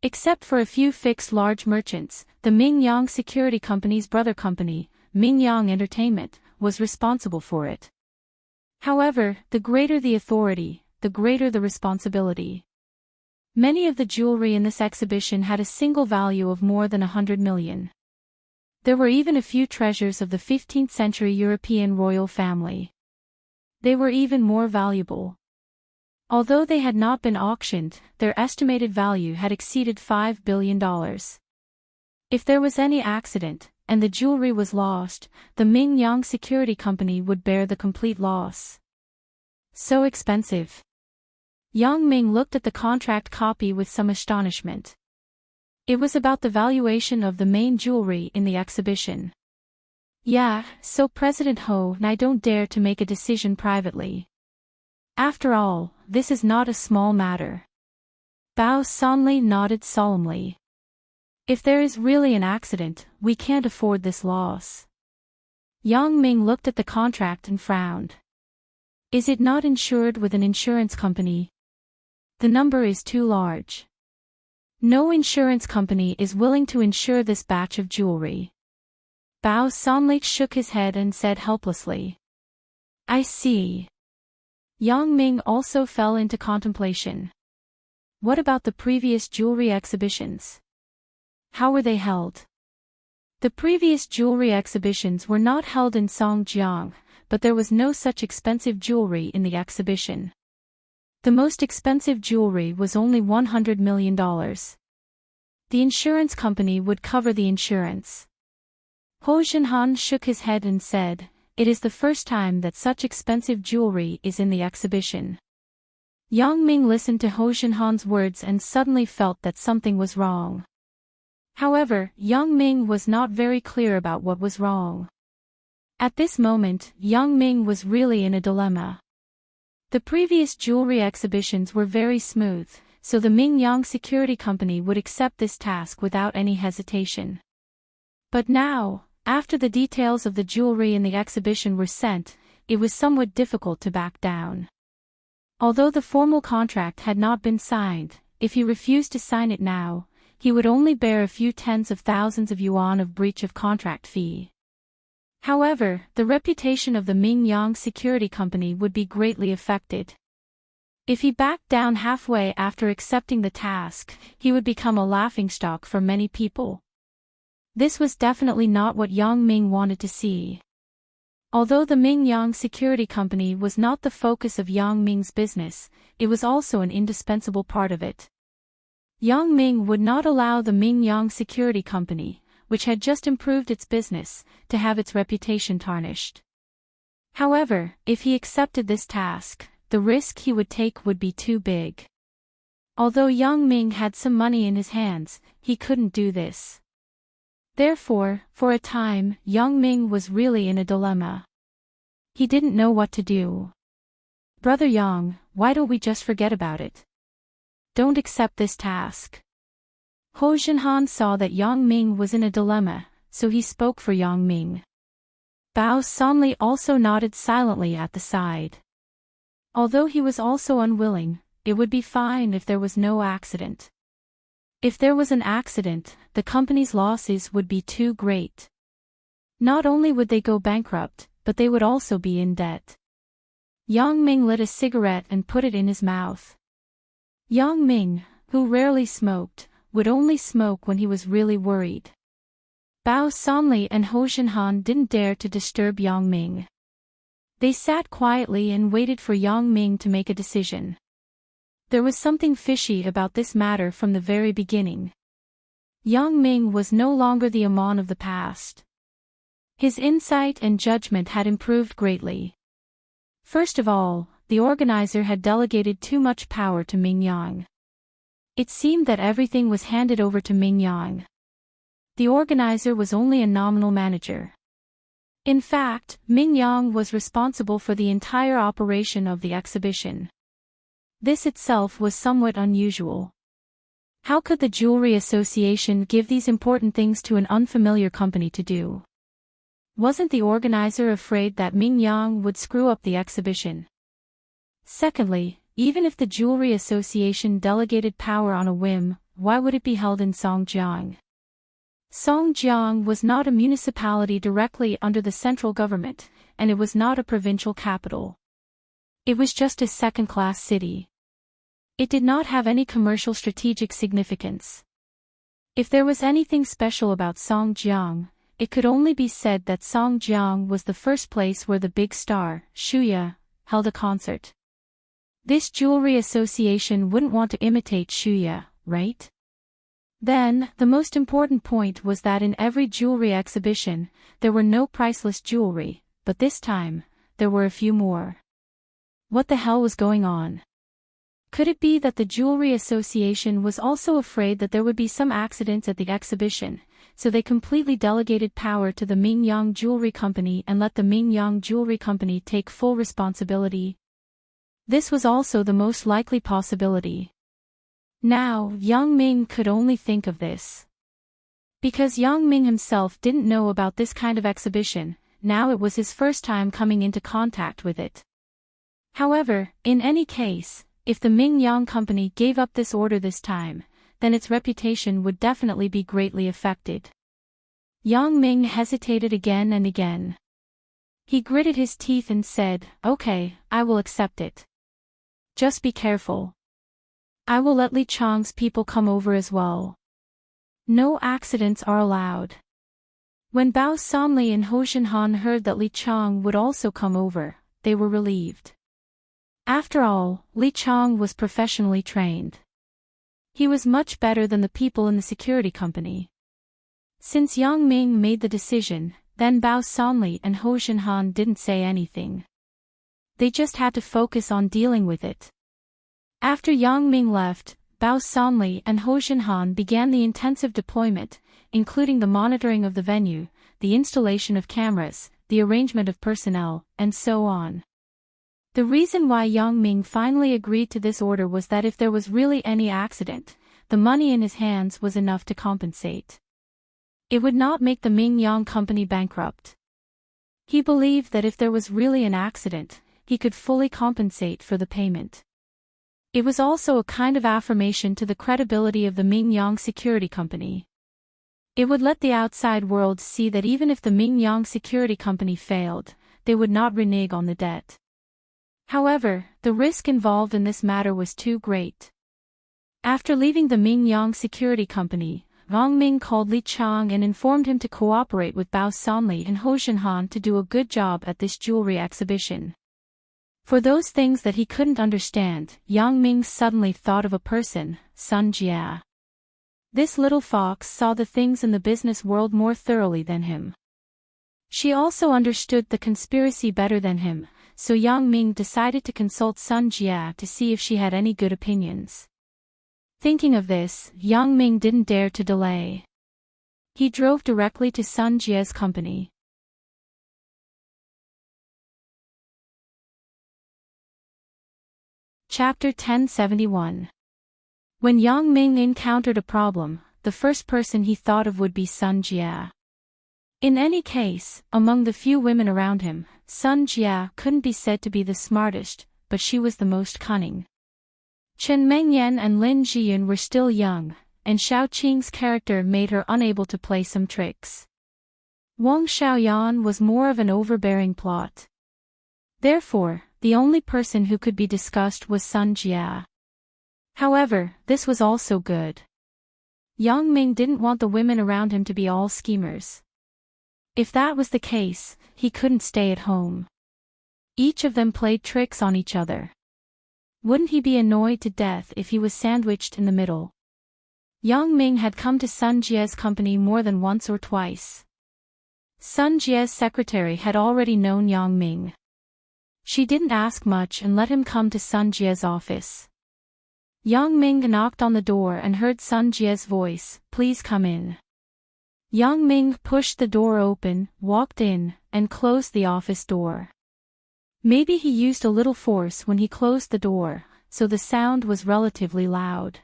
Except for a few fixed large merchants, the Ming Yang Security Company's brother company, Ming Yang Entertainment, was responsible for it. However, the greater the authority, the greater the responsibility. Many of the jewelry in this exhibition had a single value of more than 100 million. There were even a few treasures of the 15th century European royal family. They were even more valuable. Although they had not been auctioned, their estimated value had exceeded $5 billion. If there was any accident, and the jewelry was lost, the Ming Yang Security Company would bear the complete loss. So expensive. Yang Ming looked at the contract copy with some astonishment. It was about the valuation of the main jewelry in the exhibition. Yeah, so President Ho and I don't dare to make a decision privately. After all, this is not a small matter. Bao Sanli nodded solemnly. If there is really an accident, we can't afford this loss. Yang Ming looked at the contract and frowned. Is it not insured with an insurance company? The number is too large. No insurance company is willing to insure this batch of jewelry. Bao Sanli shook his head and said helplessly. I see. Yang Ming also fell into contemplation. What about the previous jewelry exhibitions? How were they held? The previous jewelry exhibitions were not held in Songjiang, but there was no such expensive jewelry in the exhibition. The most expensive jewelry was only $100 million. The insurance company would cover the insurance. Ho Zhenhan shook his head and said, it is the first time that such expensive jewelry is in the exhibition. Yang Ming listened to Ho Zhenhan's words and suddenly felt that something was wrong. However, Yang Ming was not very clear about what was wrong. At this moment, Yang Ming was really in a dilemma. The previous jewelry exhibitions were very smooth, so the Ming Yang Security Company would accept this task without any hesitation. But now, after the details of the jewelry in the exhibition were sent, it was somewhat difficult to back down. Although the formal contract had not been signed, if he refused to sign it now, he would only bear a few tens of thousands of yuan of breach of contract fee. However, the reputation of the Mingyang Security Company would be greatly affected. If he backed down halfway after accepting the task, he would become a laughingstock for many people. This was definitely not what Yang Ming wanted to see. Although the Mingyang Security Company was not the focus of Yang Ming's business, it was also an indispensable part of it. Yang Ming would not allow the Mingyang Security Company, which had just improved its business, to have its reputation tarnished. However, if he accepted this task, the risk he would take would be too big. Although Yang Ming had some money in his hands, he couldn't do this. Therefore, for a time, Yang Ming was really in a dilemma. He didn't know what to do. "Brother Yang, why don't we just forget about it? Don't accept this task." Ho Jinhan saw that Yang Ming was in a dilemma, so he spoke for Yang Ming. Bao Sanli also nodded silently at the side. Although he was also unwilling, it would be fine if there was no accident. If there was an accident, the company's losses would be too great. Not only would they go bankrupt, but they would also be in debt. Yang Ming lit a cigarette and put it in his mouth. Yang Ming, who rarely smoked, would only smoke when he was really worried. Bao Sanli and Ho Jinhan didn't dare to disturb Yang Ming. They sat quietly and waited for Yang Ming to make a decision. There was something fishy about this matter from the very beginning. Yang Ming was no longer the Amon of the past. His insight and judgment had improved greatly. First of all, the organizer had delegated too much power to Mingyang. It seemed that everything was handed over to Mingyang. The organizer was only a nominal manager. In fact, Mingyang was responsible for the entire operation of the exhibition. This itself was somewhat unusual. How could the Jewelry Association give these important things to an unfamiliar company to do? Wasn't the organizer afraid that Mingyang would screw up the exhibition? Secondly, even if the Jewelry Association delegated power on a whim, why would it be held in Songjiang? Songjiang was not a municipality directly under the central government, and it was not a provincial capital. It was just a second-class city. It did not have any commercial strategic significance. If there was anything special about Songjiang, it could only be said that Songjiang was the first place where the big star, Shuya, held a concert. This jewelry association wouldn't want to imitate Shuya, right? Then, the most important point was that in every jewelry exhibition, there were no priceless jewelry, but this time, there were a few more. What the hell was going on? Could it be that the Jewelry Association was also afraid that there would be some accidents at the exhibition, so they completely delegated power to the Mingyang Jewelry Company and let the Mingyang Jewelry Company take full responsibility? This was also the most likely possibility. Now, Yang Ming could only think of this. Because Yang Ming himself didn't know about this kind of exhibition, now it was his first time coming into contact with it. However, in any case, if the Mingyang Company gave up this order this time, then its reputation would definitely be greatly affected. Yang Ming hesitated again and again. He gritted his teeth and said, "Okay, I will accept it. Just be careful. I will let Li Chang's people come over as well. No accidents are allowed." When Bao Sanli and Ho Jinhan heard that Li Chang would also come over, they were relieved. After all, Li Chang was professionally trained. He was much better than the people in the security company. Since Yang Ming made the decision, then Bao Sanli and Ho Jinhan didn't say anything. They just had to focus on dealing with it. After Yang Ming left, Bao Sanli and Ho Jinhan began the intensive deployment, including the monitoring of the venue, the installation of cameras, the arrangement of personnel, and so on. The reason why Yang Ming finally agreed to this order was that if there was really any accident, the money in his hands was enough to compensate. It would not make the Mingyang Company bankrupt. He believed that if there was really an accident, he could fully compensate for the payment. It was also a kind of affirmation to the credibility of the Mingyang Security Company. It would let the outside world see that even if the Mingyang Security Company failed, they would not renege on the debt. However, the risk involved in this matter was too great. After leaving the Mingyang Security Company, Wang Ming called Li Chang and informed him to cooperate with Bao Sanli and Ho Shenhan to do a good job at this jewelry exhibition. For those things that he couldn't understand, Yang Ming suddenly thought of a person, Sun Jia. This little fox saw the things in the business world more thoroughly than him. She also understood the conspiracy better than him, so Yang Ming decided to consult Sun Jia to see if she had any good opinions. Thinking of this, Yang Ming didn't dare to delay. He drove directly to Sun Jia's company. Chapter 1071. When Yang Ming encountered a problem, the first person he thought of would be Sun Jia. In any case, among the few women around him, Sun Jia couldn't be said to be the smartest, but she was the most cunning. Chen Mengyan and Lin Jiyun were still young, and Xiao Qing's character made her unable to play some tricks. Wang Xiaoyan was more of an overbearing plot. Therefore, the only person who could be discussed was Sun Jia. However, this was also good. Yang Ming didn't want the women around him to be all schemers. If that was the case, he couldn't stay at home. Each of them played tricks on each other. Wouldn't he be annoyed to death if he was sandwiched in the middle? Yang Ming had come to Sun Jia's company more than once or twice. Sun Jia's secretary had already known Yang Ming. She didn't ask much and let him come to Sun Jia's office. Yang Ming knocked on the door and heard Sun Jia's voice, "Please come in." Yang Ming pushed the door open, walked in, and closed the office door. Maybe he used a little force when he closed the door, so the sound was relatively loud.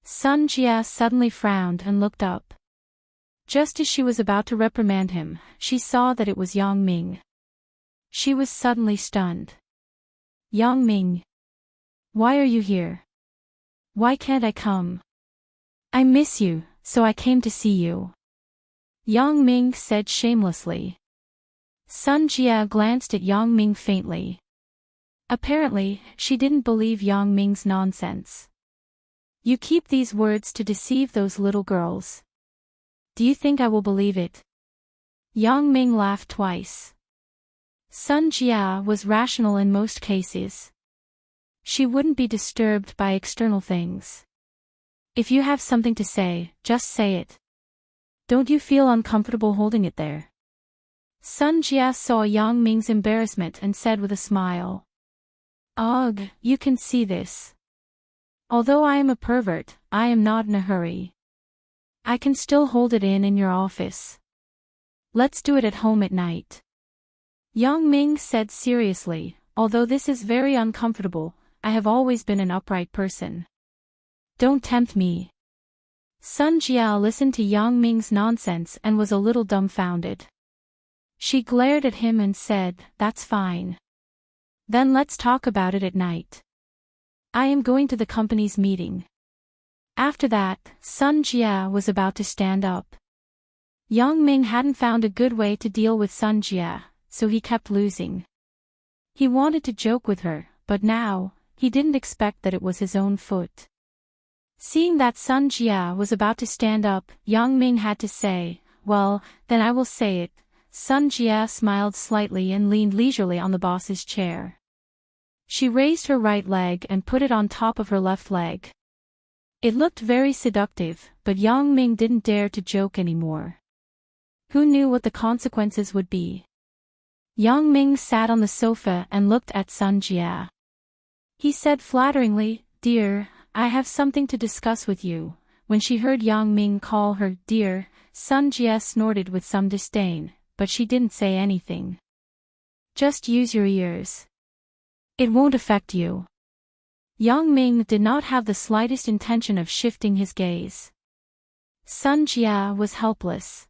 Sun Jia suddenly frowned and looked up. Just as she was about to reprimand him, she saw that it was Yang Ming. She was suddenly stunned. "Yang Ming. Why are you here? Why can't I come? I miss you, so I came to see you," Yang Ming said shamelessly. Sun Jia glanced at Yang Ming faintly. Apparently, she didn't believe Yang Ming's nonsense. "You keep these words to deceive those little girls. Do you think I will believe it?" Yang Ming laughed twice. Sun Jia was rational in most cases. She wouldn't be disturbed by external things. If you have something to say, just say it. Don't you feel uncomfortable holding it there? Sun Jia saw Yang Ming's embarrassment and said with a smile. "Ugh, you can see this. Although I am a pervert, I am not in a hurry. I can still hold it in your office. Let's do it at home at night." Yang Ming said seriously, "Although this is very uncomfortable, I have always been an upright person. Don't tempt me." Sun Jia listened to Yang Ming's nonsense and was a little dumbfounded. She glared at him and said, "That's fine. Then let's talk about it at night. I am going to the company's meeting." After that, Sun Jia was about to stand up. Yang Ming hadn't found a good way to deal with Sun Jia, so he kept losing. He wanted to joke with her, but now, he didn't expect that it was his own foot. Seeing that Sun Jia was about to stand up, Yang Ming had to say, "Well, then I will say it." Sun Jia smiled slightly and leaned leisurely on the boss's chair. She raised her right leg and put it on top of her left leg. It looked very seductive, but Yang Ming didn't dare to joke anymore. Who knew what the consequences would be? Yang Ming sat on the sofa and looked at Sun Jia. He said flatteringly, "Dear, I have something to discuss with you." When she heard Yang Ming call her dear, Sun Jia snorted with some disdain, but she didn't say anything. "Just use your ears. It won't affect you." Yang Ming did not have the slightest intention of shifting his gaze. Sun Jia was helpless.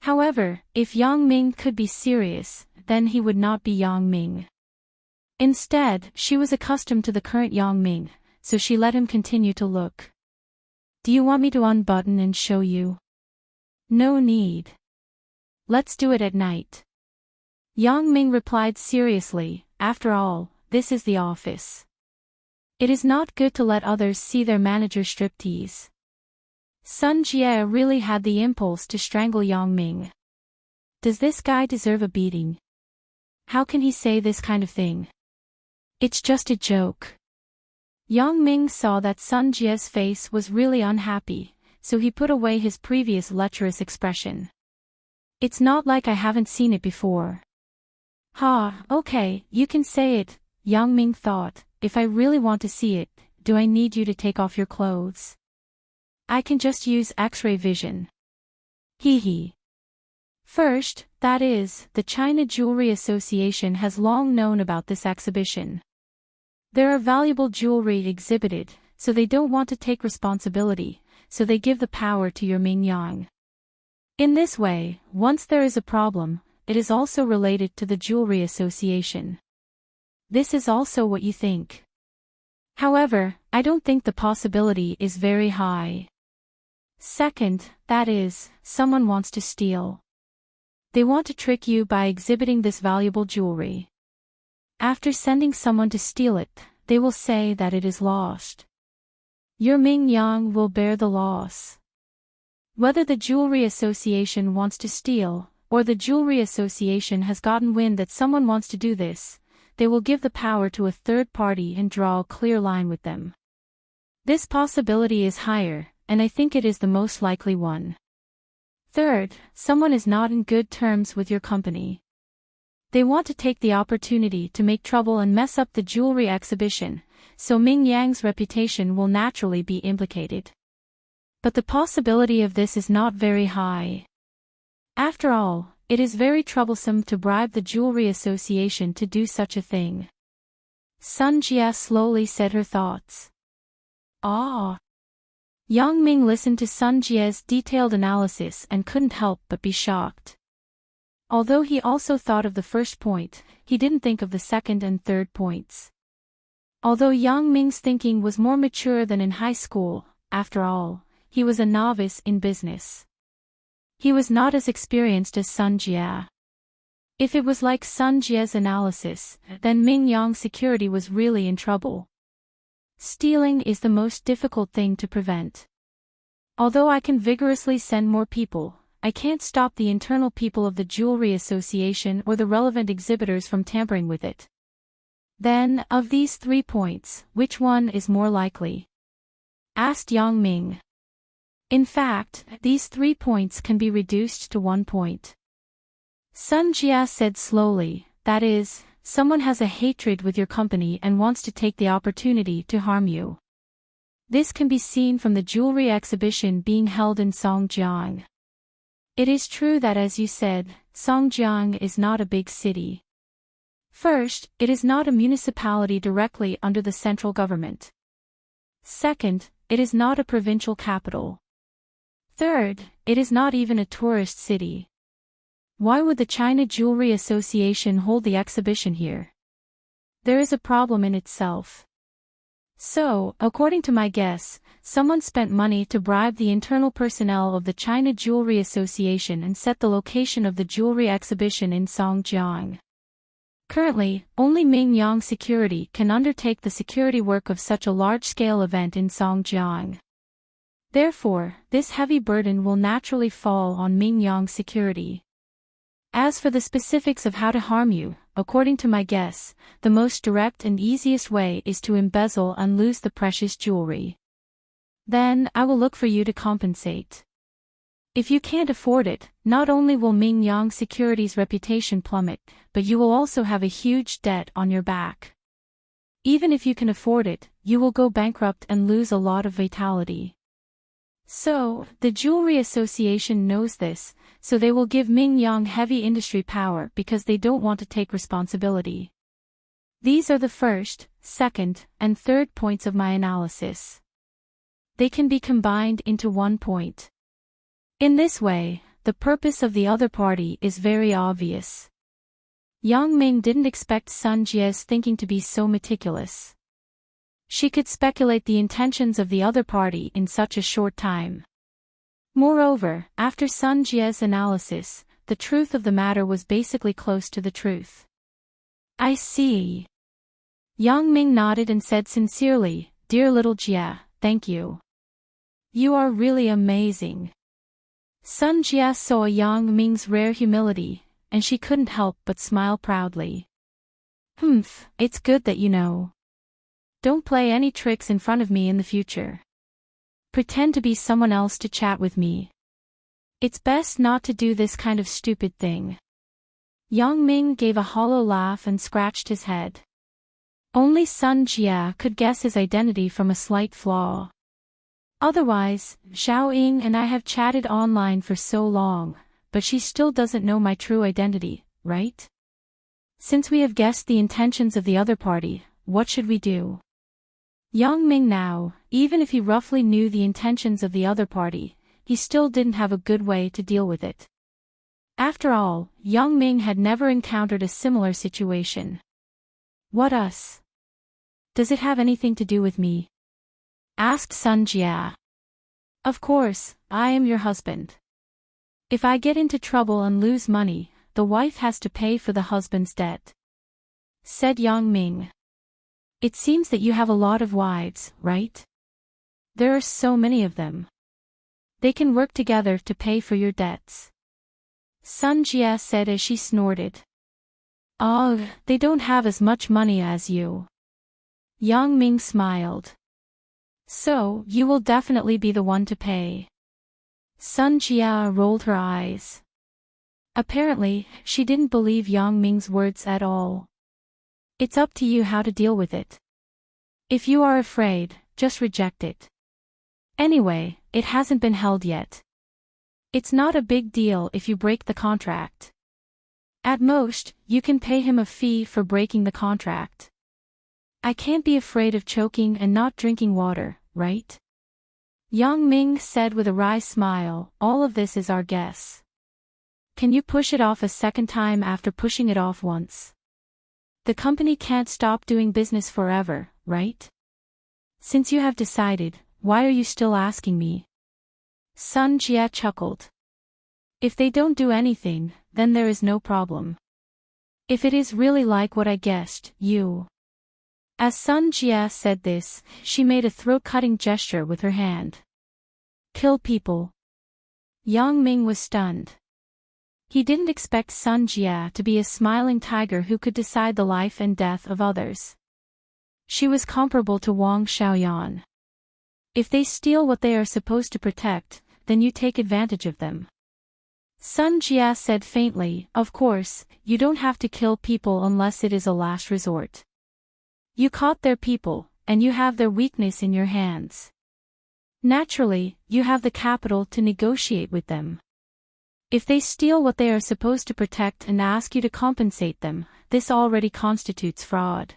However, if Yang Ming could be serious, then he would not be Yang Ming. Instead, she was accustomed to the current Yang Ming, so she let him continue to look. Do you want me to unbutton and show you? No need. Let's do it at night. Yang Ming replied seriously, after all, this is the office. It is not good to let others see their manager striptease. Sun Jie really had the impulse to strangle Yang Ming. Does this guy deserve a beating? How can he say this kind of thing? It's just a joke. Yang Ming saw that Sun Jie's face was really unhappy, so he put away his previous lecherous expression. It's not like I haven't seen it before. Ha, okay, you can say it, Yang Ming thought. If I really want to see it, do I need you to take off your clothes? I can just use X-ray vision. Hee hee. First, that is, the China Jewelry Association has long known about this exhibition. There are valuable jewelry exhibited, so they don't want to take responsibility, so they give the power to your Ming Yang. In this way, once there is a problem, it is also related to the Jewelry Association. This is also what you think. However, I don't think the possibility is very high. Second, that is, someone wants to steal. They want to trick you by exhibiting this valuable jewelry. After sending someone to steal it, they will say that it is lost. Your Ming Yang will bear the loss. Whether the Jewelry Association wants to steal, or the Jewelry Association has gotten wind that someone wants to do this, they will give the power to a third party and draw a clear line with them. This possibility is higher, and I think it is the most likely one. Third, someone is not in good terms with your company. They want to take the opportunity to make trouble and mess up the jewelry exhibition, so Ming Yang's reputation will naturally be implicated. But the possibility of this is not very high. After all, it is very troublesome to bribe the Jewelry Association to do such a thing. Sun Jie slowly said her thoughts. Ah. Yang Ming listened to Sun Jie's detailed analysis and couldn't help but be shocked. Although he also thought of the first point, he didn't think of the second and third points. Although Yang Ming's thinking was more mature than in high school, after all, he was a novice in business. He was not as experienced as Sun Jie. If it was like Sun Jie's analysis, then Ming Yang's security was really in trouble. Stealing is the most difficult thing to prevent. Although I can vigorously send more people, I can't stop the internal people of the Jewelry Association or the relevant exhibitors from tampering with it. Then, of these 3 points, which one is more likely? Asked Yang Ming. In fact, these 3 points can be reduced to 1 point. Sun Jie said slowly, that is, someone has a hatred with your company and wants to take the opportunity to harm you. This can be seen from the jewelry exhibition being held in Songjiang. It is true that, as you said, Songjiang is not a big city. First, it is not a municipality directly under the central government. Second, it is not a provincial capital. Third, it is not even a tourist city. Why would the China Jewelry Association hold the exhibition here? There is a problem in itself. So, according to my guess, someone spent money to bribe the internal personnel of the China Jewelry Association and set the location of the jewelry exhibition in Songjiang. Currently, only Ming Yang Security can undertake the security work of such a large-scale event in Songjiang. Therefore, this heavy burden will naturally fall on Ming Yang Security. As for the specifics of how to harm you, according to my guess, the most direct and easiest way is to embezzle and lose the precious jewelry. Then, I will look for you to compensate. If you can't afford it, not only will Ming Yang Security's reputation plummet, but you will also have a huge debt on your back. Even if you can afford it, you will go bankrupt and lose a lot of vitality. So, the Jewelry Association knows this, so they will give Ming Yang heavy industry power because they don't want to take responsibility. These are the first, second, and third points of my analysis. They can be combined into 1 point. In this way, the purpose of the other party is very obvious. Yang Ming didn't expect Sun Jie's thinking to be so meticulous. She could speculate the intentions of the other party in such a short time. Moreover, after Sun Jie's analysis, the truth of the matter was basically close to the truth. I see. Yang Ming nodded and said sincerely, "Dear little Jie, thank you. You are really amazing." Sun Jie saw Yang Ming's rare humility, and she couldn't help but smile proudly. It's good that you know. Don't play any tricks in front of me in the future. Pretend to be someone else to chat with me. It's best not to do this kind of stupid thing. Yang Ming gave a hollow laugh and scratched his head. Only Sun Jie could guess his identity from a slight flaw. Otherwise, Xiao Ying and I have chatted online for so long, but she still doesn't know my true identity, right? Since we have guessed the intentions of the other party, what should we do? Yang Ming now, even if he roughly knew the intentions of the other party, he still didn't have a good way to deal with it. After all, Yang Ming had never encountered a similar situation. What us? Does it have anything to do with me? Asked Sun Jie. Of course, I am your husband. If I get into trouble and lose money, the wife has to pay for the husband's debt. Said Yang Ming. It seems that you have a lot of wives, right? There are so many of them. They can work together to pay for your debts. Sun Jie said as she snorted. Ugh, they don't have as much money as you. Yang Ming smiled. So, you will definitely be the one to pay. Sun Jie rolled her eyes. Apparently, she didn't believe Yang Ming's words at all. It's up to you how to deal with it. If you are afraid, just reject it. Anyway, it hasn't been held yet. It's not a big deal if you break the contract. At most, you can pay him a fee for breaking the contract. I can't be afraid of choking and not drinking water, right? Yang Ming said with a wry smile, all of this is our guess. Can you push it off a second time after pushing it off once? The company can't stop doing business forever, right? Since you have decided, why are you still asking me? Sun Jie chuckled. If they don't do anything, then there is no problem. If it is really like what I guessed, you. As Sun Jie said this, she made a throat-cutting gesture with her hand. Kill people. Yang Ming was stunned. He didn't expect Sun Jie to be a smiling tiger who could decide the life and death of others. She was comparable to Wang Xiaoyan. If they steal what they are supposed to protect, then you take advantage of them. Sun Jie said faintly, of course, you don't have to kill people unless it is a last resort. You caught their people, and you have their weakness in your hands. Naturally, you have the capital to negotiate with them. If they steal what they are supposed to protect and ask you to compensate them, this already constitutes fraud.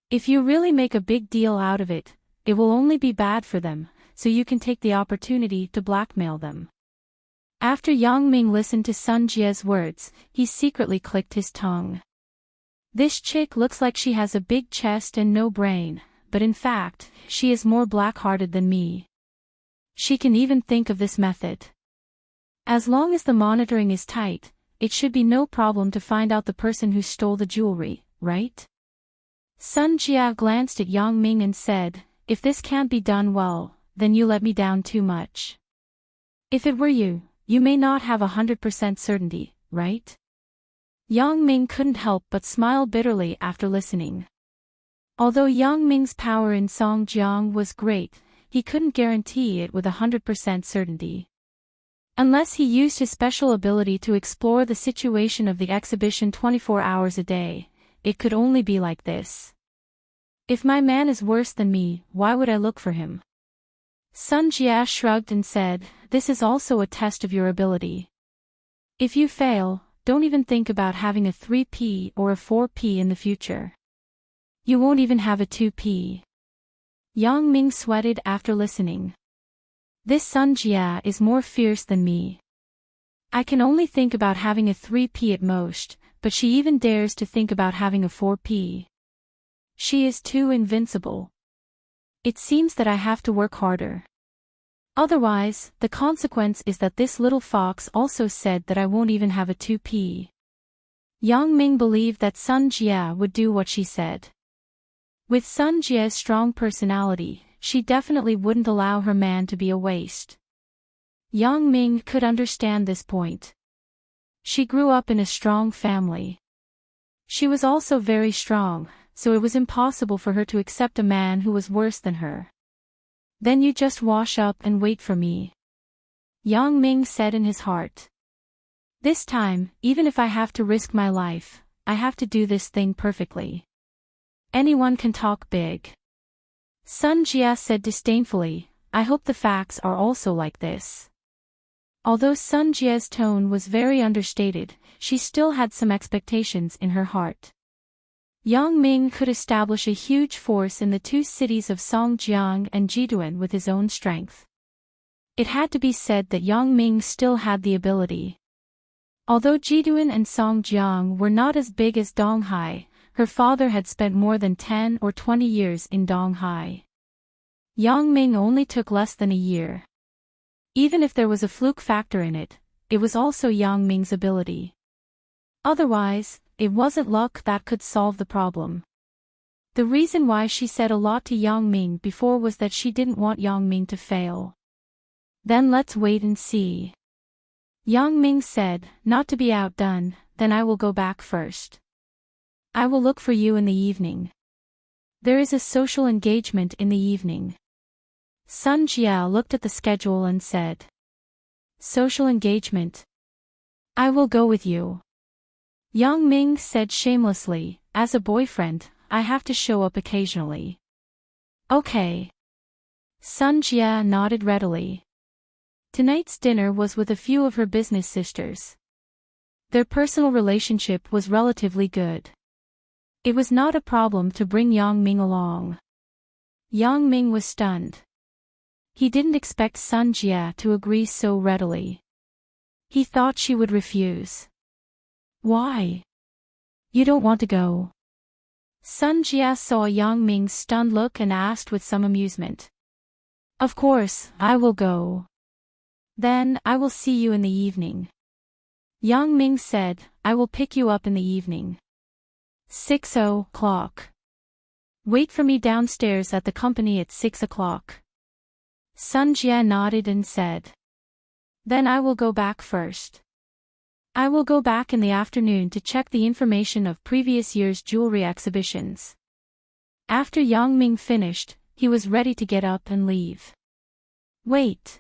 If you really make a big deal out of it, it will only be bad for them, so you can take the opportunity to blackmail them. After Yang Ming listened to Sun Jie's words, he secretly clicked his tongue. This chick looks like she has a big chest and no brain, but in fact, she is more black-hearted than me. She can even think of this method. As long as the monitoring is tight, it should be no problem to find out the person who stole the jewelry, right? Sun Jie glanced at Yang Ming and said, if this can't be done well, then you let me down too much. If it were you, you may not have 100% certainty, right? Yang Ming couldn't help but smile bitterly after listening. Although Yang Ming's power in Songjiang was great, he couldn't guarantee it with 100% certainty. Unless he used his special ability to explore the situation of the exhibition 24 hours a day, it could only be like this. If my man is worse than me, why would I look for him? Sun Jie shrugged and said, this is also a test of your ability. If you fail, don't even think about having a 3P or a 4P in the future. You won't even have a 2P. Yang Ming sweated after listening. This Sun Jie is more fierce than me. I can only think about having a 3P at most, but she even dares to think about having a 4P. She is too invincible. It seems that I have to work harder. Otherwise, the consequence is that this little fox also said that I won't even have a 2P. Yang Ming believed that Sun Jia would do what she said. With Sun Jia's strong personality, she definitely wouldn't allow her man to be a waste. Yang Ming could understand this point. She grew up in a strong family. She was also very strong, so it was impossible for her to accept a man who was worse than her. Then you just wash up and wait for me, Yang Ming said in his heart. This time, even if I have to risk my life, I have to do this thing perfectly. Anyone can talk big. Sun Jia said disdainfully, I hope the facts are also like this. Although Sun Jia's tone was very understated, she still had some expectations in her heart. Yang Ming could establish a huge force in the two cities of Songjiang and Jiduan with his own strength. It had to be said that Yang Ming still had the ability. Although Jiduan and Songjiang were not as big as Donghai, her father had spent more than 10 or 20 years in Donghai. Yang Ming only took less than a year. Even if there was a fluke factor in it, it was also Yang Ming's ability. Otherwise, it wasn't luck that could solve the problem. The reason why she said a lot to Yang Ming before was that she didn't want Yang Ming to fail. Then let's wait and see. Yang Ming said, not to be outdone, then I will go back first. I will look for you in the evening. There is a social engagement in the evening. Sun Jia looked at the schedule and said. Social engagement. I will go with you. Yang Ming said shamelessly, as a boyfriend, I have to show up occasionally. Okay. Sun Jia nodded readily. Tonight's dinner was with a few of her business sisters. Their personal relationship was relatively good. It was not a problem to bring Yang Ming along. Yang Ming was stunned. He didn't expect Sun Jia to agree so readily. He thought she would refuse. Why? You don't want to go? Sun Jia saw Yang Ming's stunned look and asked with some amusement. Of course, I will go. Then, I will see you in the evening. Yang Ming said, I will pick you up in the evening. 6 o'clock. Wait for me downstairs at the company at 6 o'clock. Sun Jia nodded and said. Then I will go back first. I will go back in the afternoon to check the information of previous year's jewelry exhibitions. After Yang Ming finished, he was ready to get up and leave. Wait.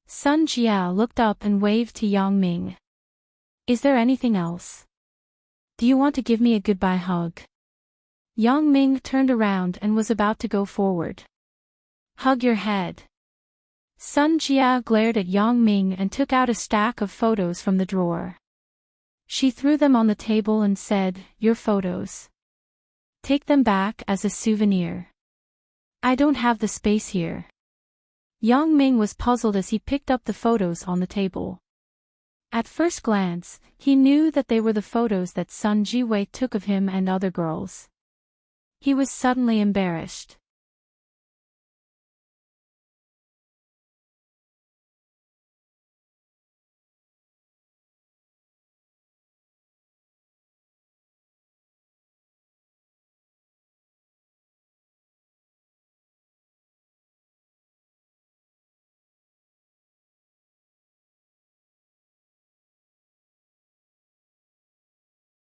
Sun Jia looked up and waved to Yang Ming. Is there anything else? Do you want to give me a goodbye hug? Yang Ming turned around and was about to go forward. Hug your head. Sun Jia glared at Yang Ming and took out a stack of photos from the drawer. She threw them on the table and said, Your photos. Take them back as a souvenir. I don't have the space here. Yang Ming was puzzled as he picked up the photos on the table. At first glance, he knew that they were the photos that Sun Jiwei took of him and other girls. He was suddenly embarrassed.